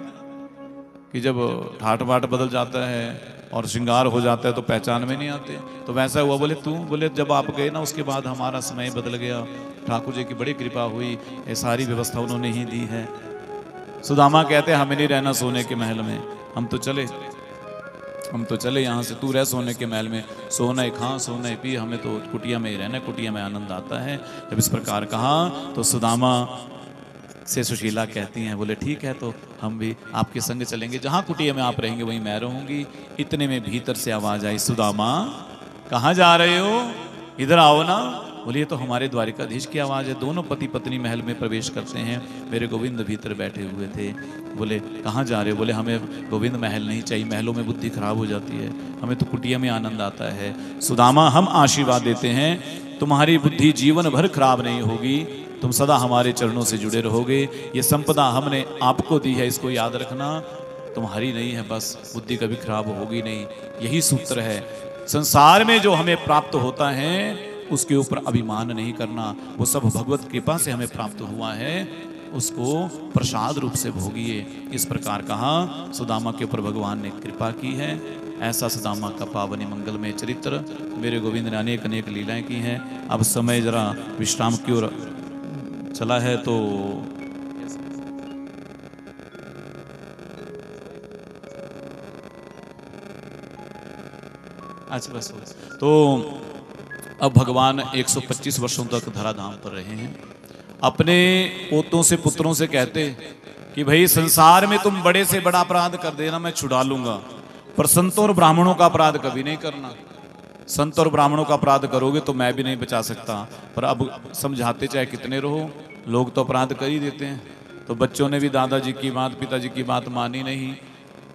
कि जब ठाट बाट बदल जाता है और श्रृंगार हो जाता है तो पहचान में नहीं आते, तो वैसा हुआ। बोले तू, बोले जब आप गए ना उसके बाद हमारा समय बदल गया, ठाकुर जी की बड़ी कृपा हुई, ये सारी व्यवस्था उन्होंने ही दी है। सुदामा कहते हमें नहीं रहना सोने के महल में, हम तो चले यहाँ से, तू रह सोने के महल में, सोना ही खा सोना ही पी, हमें तो कुटिया में ही रहना, कुटिया में आनंद आता है। जब इस प्रकार कहा तो सुदामा से सुशीला कहती हैं, बोले ठीक है तो हम भी आपके संग चलेंगे, जहाँ कुटिया में आप रहेंगे वहीं मैं रहूंगी। इतने में भीतर से आवाज आई, सुदामा कहाँ जा रहे हो, इधर आओ ना। बोले ये तो हमारे द्वारिकाधीश की आवाज़ है। दोनों पति पत्नी महल में प्रवेश करते हैं, मेरे गोविंद भीतर बैठे हुए थे। बोले कहाँ जा रहे हो, बोले हमें गोविंद महल नहीं चाहिए, महलों में बुद्धि खराब हो जाती है, हमें तो कुटिया में आनंद आता है। सुदामा हम आशीर्वाद देते हैं, तुम्हारी बुद्धि जीवन भर खराब नहीं होगी, तुम सदा हमारे चरणों से जुड़े रहोगे। ये संपदा हमने आपको दी है, इसको याद रखना, तुम्हारी नहीं है, बस बुद्धि कभी खराब होगी नहीं। यही सूत्र है। संसार में जो हमें प्राप्त होता है उसके ऊपर अभिमान नहीं करना, वो सब भगवत कृपा से हमें प्राप्त हुआ है, उसको प्रसाद रूप से भोगिए। इस प्रकार कहा, सुदामा के ऊपर भगवान ने कृपा की है। ऐसा सुदामा का पावनी मंगलमय चरित्र मेरे गोविंद ने अनेक अनेक लीलाएं की हैं। अब समय जरा विश्राम की ओर चला है, तो अच्छा बस तो अब भगवान 125 वर्षों तक धराधाम पर रहे हैं। अपने पोतों से पुत्रों से कहते कि भाई संसार में तुम बड़े से बड़ा अपराध कर देना, मैं छुड़ा लूंगा, पर संतों और ब्राह्मणों का अपराध कभी नहीं करना। संत और ब्राह्मणों का अपराध करोगे तो मैं भी नहीं बचा सकता। पर अब समझाते चाहे कितने रहो, लोग तो अपराध कर ही देते हैं। तो बच्चों ने भी दादाजी की बात, पिताजी की बात मानी नहीं।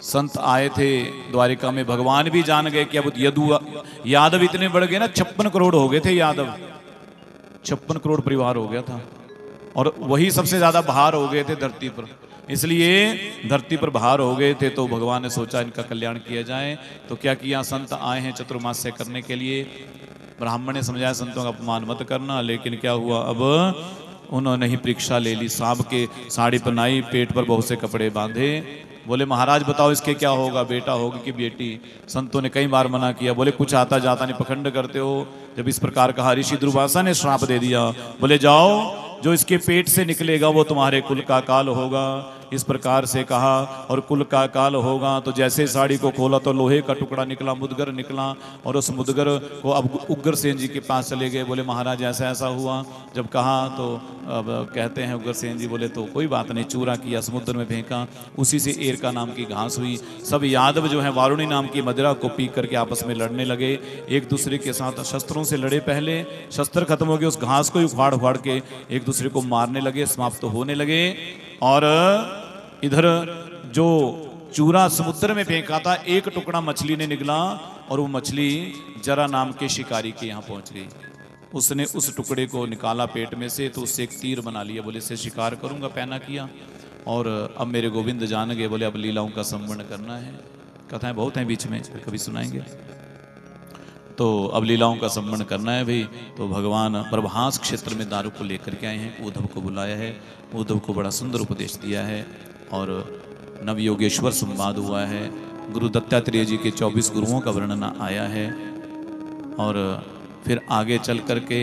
संत आए थे द्वारिका में, भगवान भी जान गए कि अब यादव इतने बढ़ गए ना, 56 करोड़ हो गए थे यादव, 56 करोड़ परिवार हो गया था, और वही सबसे ज्यादा भार हो गए थे धरती पर। इसलिए धरती पर भार हो गए थे, तो भगवान ने सोचा इनका कल्याण किया जाए। तो क्या किया, संत आए हैं चतुर्मास्य करने के लिए। ब्राह्मण ने समझाया संतों का अपमान मत करना, लेकिन क्या हुआ, अब उन्होंने ही परीक्षा ले ली। सांप के साड़ी पहनाई, पेट पर बहुत से कपड़े बांधे। बोले महाराज बताओ इसके क्या होगा, बेटा होगी कि बेटी। संतों ने कई बार मना किया, बोले कुछ आता जाता नहीं, पखंड करते हो। जब इस प्रकार कहा, ऋषि दुर्वासा ने श्राप दे दिया, बोले जाओ, जो इसके पेट से निकलेगा वो तुम्हारे कुल का काल होगा। इस प्रकार से कहा, और कुल का काल होगा। तो जैसे साड़ी को खोला तो लोहे का टुकड़ा निकला, मुदगर निकला, और उस मुदगर को अब उग्रसेन जी के पास चले गए। बोले महाराज ऐसा ऐसा हुआ। जब कहा तो अब कहते हैं उग्रसेन जी बोले तो कोई बात नहीं, चूरा किया, समुद्र में फेंका, उसी से एरका नाम की घास हुई। सब यादव जो है वारुणी नाम की मदिरा को पी करके आपस में लड़ने लगे, एक दूसरे के साथ शस्त्रों से लड़े। पहले शस्त्र खत्म हो गए, उस घास को उखाड़ उखाड़ के एक दूसरे को मारने लगे, समाप्त होने लगे। और इधर जो चूरा समुद्र में फेंका था, एक टुकड़ा मछली ने निकला, और वो मछली जरा नाम के शिकारी के यहाँ पहुंच गई। उसने उस टुकड़े को निकाला पेट में से, तो उससे एक तीर बना लिया, बोले इससे शिकार करूंगा, पहना किया। और अब मेरे गोविंद जान गए, बोले अब लीलाओं का संवरण करना है। कथाएं बहुत हैं बीच में, कभी सुनाएंगे। तो अब लीलाओं का संवरण करना है भाई। तो भगवान प्रभास क्षेत्र में दारू को लेकर के आए हैं, उद्धव को बुलाया है, उद्धव को बड़ा सुंदर उपदेश दिया है, और नवयोगेश्वर संवाद हुआ है। गुरु दत्तात्रेय जी के 24 गुरुओं का वर्णन आया है। और फिर आगे चल करके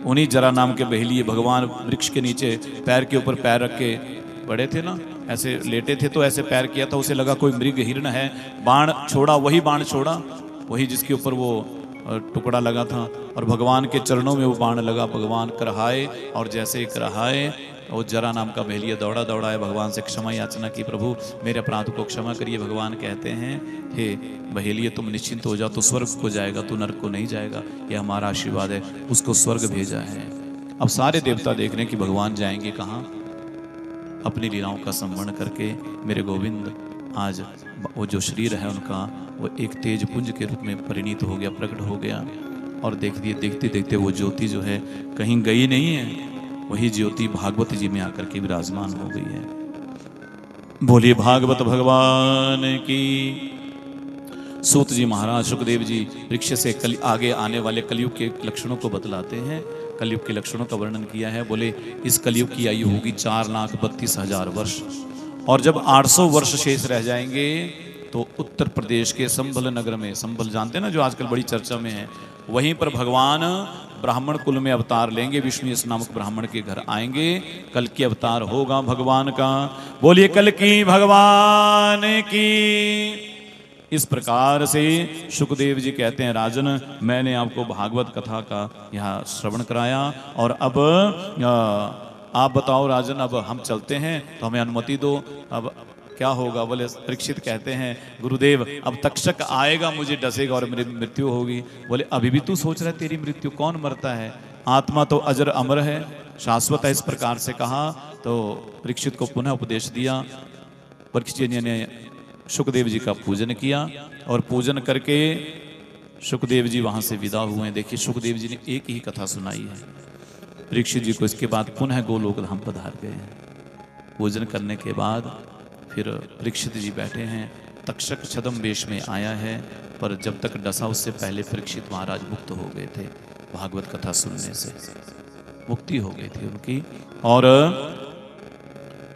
उन्हीं जरा नाम के बहेलिए भगवान वृक्ष के नीचे पैर के ऊपर पैर रख के बड़े थे ना, ऐसे लेटे थे, तो ऐसे पैर किया था, उसे लगा कोई मृग हिरण है, बाण छोड़ा, वही बाण छोड़ा, वही जिसके ऊपर वो टुकड़ा लगा था, और भगवान के चरणों में वो बाण लगा। भगवान कराए, और जैसे ही कराए वो जरा नाम का बहेलिया दौड़ा दौड़ा है, भगवान से क्षमा याचना की, प्रभु मेरे अपराध को क्षमा करिए। भगवान कहते हैं, हे बहेलिए तुम निश्चिंत हो जाओ, तो स्वर्ग को जाएगा, तो नरक को नहीं जाएगा, यह हमारा आशीर्वाद है। उसको स्वर्ग भेजा है। अब सारे देवता देख रहे हैं कि भगवान जाएंगे कहाँ, अपनी लीलाओं का संवरण करके। मेरे गोविंद आज वो जो शरीर है उनका, वो एक तेज पुंज के रूप में परिणीत हो गया, प्रकट हो गया। और देखते देखते वो ज्योति जो है कहीं गई नहीं है, वही ज्योति भागवत जी में आकर के विराजमान हो गई है। बोलिए भागवत भगवान की। सूत जी महाराज, सुखदेव जी वृक्ष से आगे आने वाले कलयुग के लक्षणों को बतलाते हैं। कलयुग के लक्षणों का वर्णन किया है। बोले इस कलयुग की आयु होगी 4,32,000 वर्ष, और जब 800 वर्ष शेष रह जाएंगे तो उत्तर प्रदेश के संभल नगर में, संभल जानते हैं ना जो आजकल बड़ी चर्चा में है, वहीं पर भगवान ब्राह्मण कुल में अवतार लेंगे। विष्णु नामक ब्राह्मण के घर आएंगे, कल की अवतार होगा भगवान का। बोलिए कल की भगवान की। इस प्रकार से शुकदेव जी कहते हैं राजन, मैंने आपको भागवत कथा का यहाँ श्रवण कराया, और अब आप बताओ राजन, अब हम चलते हैं तो हमें अनुमति दो, अब क्या होगा। बोले परीक्षित कहते हैं गुरुदेव अब तक्षक आएगा, मुझे डसेगा और मेरी मृत्यु होगी। बोले अभी भी तू सोच रहा है तेरी मृत्यु, कौन मरता है, आत्मा तो अजर अमर है, शाश्वत है। इस प्रकार से कहा तो परीक्षित को पुनः उपदेश दिया। परीक्षित जी ने शुकदेव जी का पूजन किया, और पूजन करके शुकदेव जी वहां से विदा हुए। देखिए शुकदेव जी ने एक ही कथा सुनाई है। परीक्षित जी को इसके बाद पुनः गोलोक धाम पधार गए हैं। पूजन करने के बाद फिर परीक्षित जी बैठे हैं, तक्षक छद्म वेश में आया है, पर जब तक डसा उससे पहले परीक्षित महाराज मुक्त हो गए थे। भागवत कथा सुनने से मुक्ति हो गई थी उनकी। और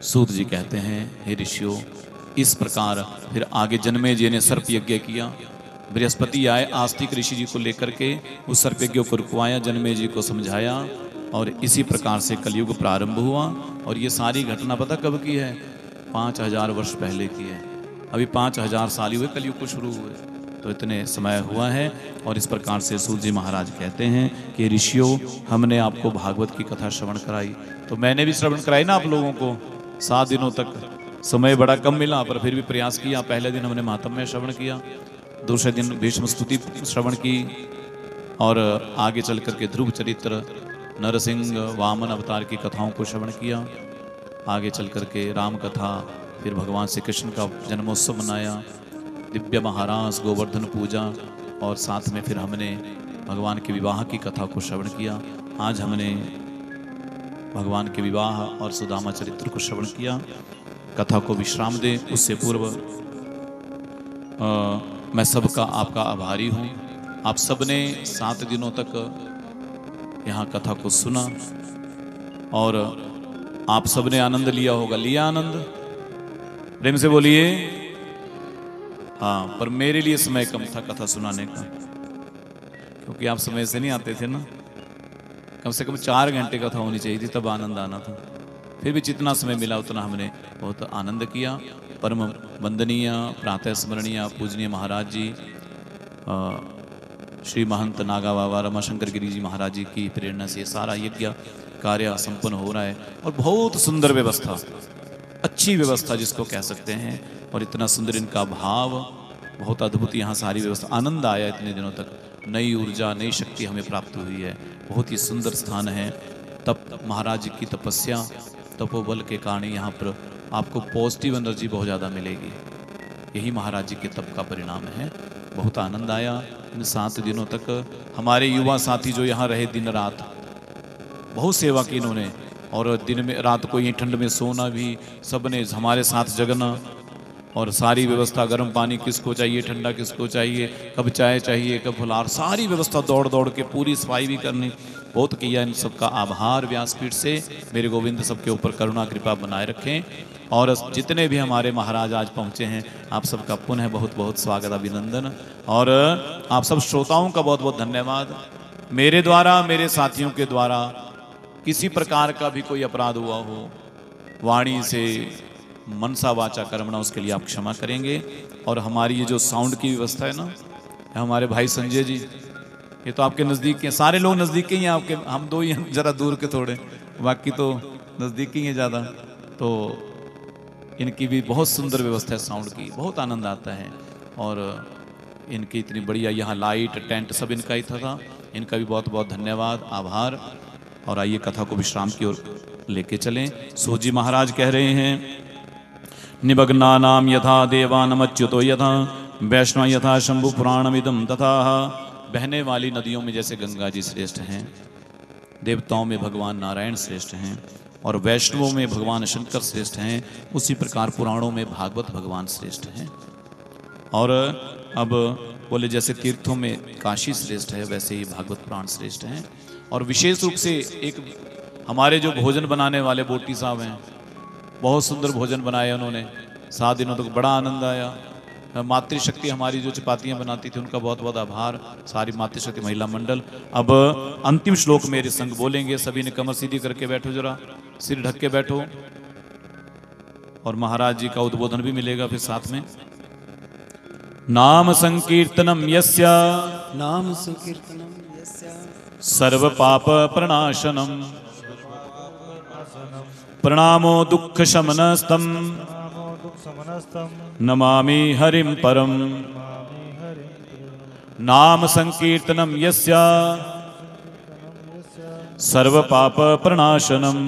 सूत जी कहते हैं हे ऋषियों, इस प्रकार फिर आगे जन्मेजय ने सर्प यज्ञ किया। बृहस्पति आए आस्तिक ऋषि जी को लेकर के, उस सर्प यज्ञ को रुकवाया, जन्मेजय को समझाया, और इसी प्रकार से कलयुग प्रारंभ हुआ। और ये सारी घटना पता कब की है? 5000 वर्ष पहले की है। अभी 5000 साल हुए कलयुग को शुरू हुए, तो इतने समय हुआ है। और इस प्रकार से सूत जी महाराज कहते हैं कि ऋषियों, हमने आपको भागवत की कथा श्रवण कराई, तो मैंने भी श्रवण कराई ना आप लोगों को। 7 दिनों तक समय बड़ा कम मिला, पर फिर भी प्रयास किया। पहले दिन हमने महात्म्य श्रवण किया, दूसरे दिन भीष्म स्तुति श्रवण की, और आगे चल करके ध्रुव चरित्र, नरसिंह वामन अवतार की कथाओं को श्रवण किया। आगे चल करके राम कथा, फिर भगवान श्री कृष्ण का जन्मोत्सव मनाया, दिव्य महारास, गोवर्धन पूजा, और साथ में फिर हमने भगवान के विवाह की कथा को श्रवण किया। आज हमने भगवान के विवाह और सुदामा चरित्र को श्रवण किया। कथा को विश्राम दे उससे पूर्व मैं सबका आपका आभारी हूँ। आप सबने 7 दिनों तक यहाँ कथा को सुना, और आप सबने आनंद लिया होगा। लिया आनंद? प्रेम से बोलिए हाँ। पर मेरे लिए समय कम था कथा सुनाने का, क्योंकि आप समय से नहीं आते थे ना। कम से कम 4 घंटे कथा होनी चाहिए थी, तब आनंद आना था। फिर भी जितना समय मिला उतना हमने बहुत आनंद किया। परम वंदनीय, प्रातः स्मरणीय, पूजनीय महाराज जी, श्री महंत नागा बाबा रमाशंकर गिरी जी महाराज जी की प्रेरणा से सारा यज्ञ कार्य संपन्न हो रहा है। और बहुत सुंदर व्यवस्था, अच्छी व्यवस्था जिसको कह सकते हैं, और इतना सुंदर इनका भाव, बहुत अद्भुत यहाँ सारी व्यवस्था। आनंद आया इतने दिनों तक, नई ऊर्जा, नई शक्ति हमें प्राप्त हुई है। बहुत ही सुंदर स्थान है। तप महाराज जी की तपस्या, तपोबल के कारण यहाँ पर आपको पॉजिटिव एनर्जी बहुत ज़्यादा मिलेगी। यही महाराज जी के तप का परिणाम है। बहुत आनंद आया इन 7 दिनों तक। हमारे युवा साथी जो यहाँ रहे दिन रात, बहुत सेवा की इन्होंने, और दिन में रात को यहीं ठंड में सोना भी, सबने हमारे साथ जगना, और सारी व्यवस्था, गर्म पानी किसको चाहिए, ठंडा किसको चाहिए, कब चाय चाहिए, कब फलार, सारी व्यवस्था दौड़ दौड़ के पूरी सफाई भी करनी, बहुत किया। इन सबका आभार व्यासपीठ से। मेरे गोविंद सबके ऊपर करुणा कृपा बनाए रखें। और जितने भी हमारे महाराज आज पहुँचे हैं, आप सबका पुनः बहुत बहुत स्वागत, अभिनंदन, और आप सब श्रोताओं का बहुत बहुत धन्यवाद। मेरे द्वारा, मेरे साथियों के द्वारा किसी प्रकार का भी कोई अपराध हुआ हो, वाणी से, मनसा वाचा कर्मणा, उसके लिए आप क्षमा करेंगे। और हमारी ये जो साउंड की व्यवस्था है ना, हमारे भाई संजय जी, ये तो आपके नज़दीक के, सारे लोग नज़दीक के ही हैं आपके, हम 2 ही हैं ज़रा दूर के थोड़े, बाकी तो नज़दीक ही हैं ज़्यादा। तो इनकी भी बहुत सुंदर व्यवस्था है साउंड की, बहुत आनंद आता है। और इनकी इतनी बढ़िया यहाँ लाइट, टेंट सब इनका ही था। इनका भी बहुत बहुत धन्यवाद, आभार। और आइए कथा को विश्राम की ओर लेके चलें। सूजी महाराज कह रहे हैं, निमग्नानां यथा देवानमच्युतो यथा वैष्णव यथा शंभु पुराणमिदं तथा। बहने वाली नदियों में जैसे गंगा जी श्रेष्ठ हैं, देवताओं में भगवान नारायण श्रेष्ठ हैं, और वैष्णवों में भगवान शंकर श्रेष्ठ हैं, उसी प्रकार पुराणों में भागवत भगवान श्रेष्ठ हैं। और अब बोले जैसे तीर्थों में काशी श्रेष्ठ है वैसे ही भागवत पुराण श्रेष्ठ हैं। और विशेष रूप से एक हमारे जो भोजन बनाने वाले बोटी साहब हैं, बहुत सुंदर भोजन बनाया उन्होंने, 7 दिनों तक बड़ा आनंद आया। मातृशक्ति हमारी जो चपातियां बनाती थी उनका बहुत बहुत आभार, सारी मातृशक्ति महिला मंडल। अब अंतिम श्लोक मेरे संग बोलेंगे, सभी ने कमर सीधी करके बैठो, जरा सिर ढक के बैठो, और महाराज जी का उद्बोधन भी मिलेगा फिर साथ में। नाम संकीर्तनम यस्य, नाम संकीर्तनम यस्य, सर्व पाप प्रणाशनम, प्रणामो दुख शमनस्तम, नमामि हरिं परम। नाम संकीर्तनम यस्य, सर्व पाप प्रणाशनम,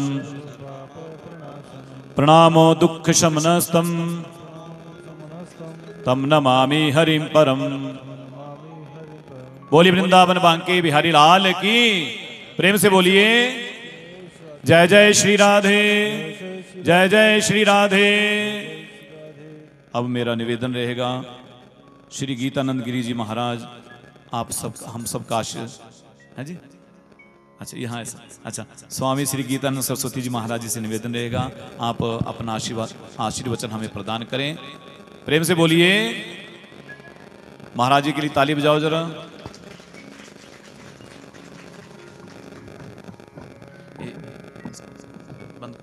प्रणामो दुख शमनस्तम, तम नमामि हरिं परम। बोलिए वृंदावन बांके बिहारी लाल की, प्रेम से बोलिए जय जय श्री राधे, जय जय श्री राधे। अब मेरा निवेदन रहेगा, श्री गीतानंद गिरी जी महाराज, आप सब हम सब का आशीर्वाद है जी। अच्छा यहाँ ऐसा, अच्छा स्वामी श्री गीतानंद सरस्वती जी महाराज जी से निवेदन रहेगा, आप अपना आशीर्वचन हमें प्रदान करें। प्रेम से बोलिए, महाराज जी के लिए ताली बजाओ जरा। बंद।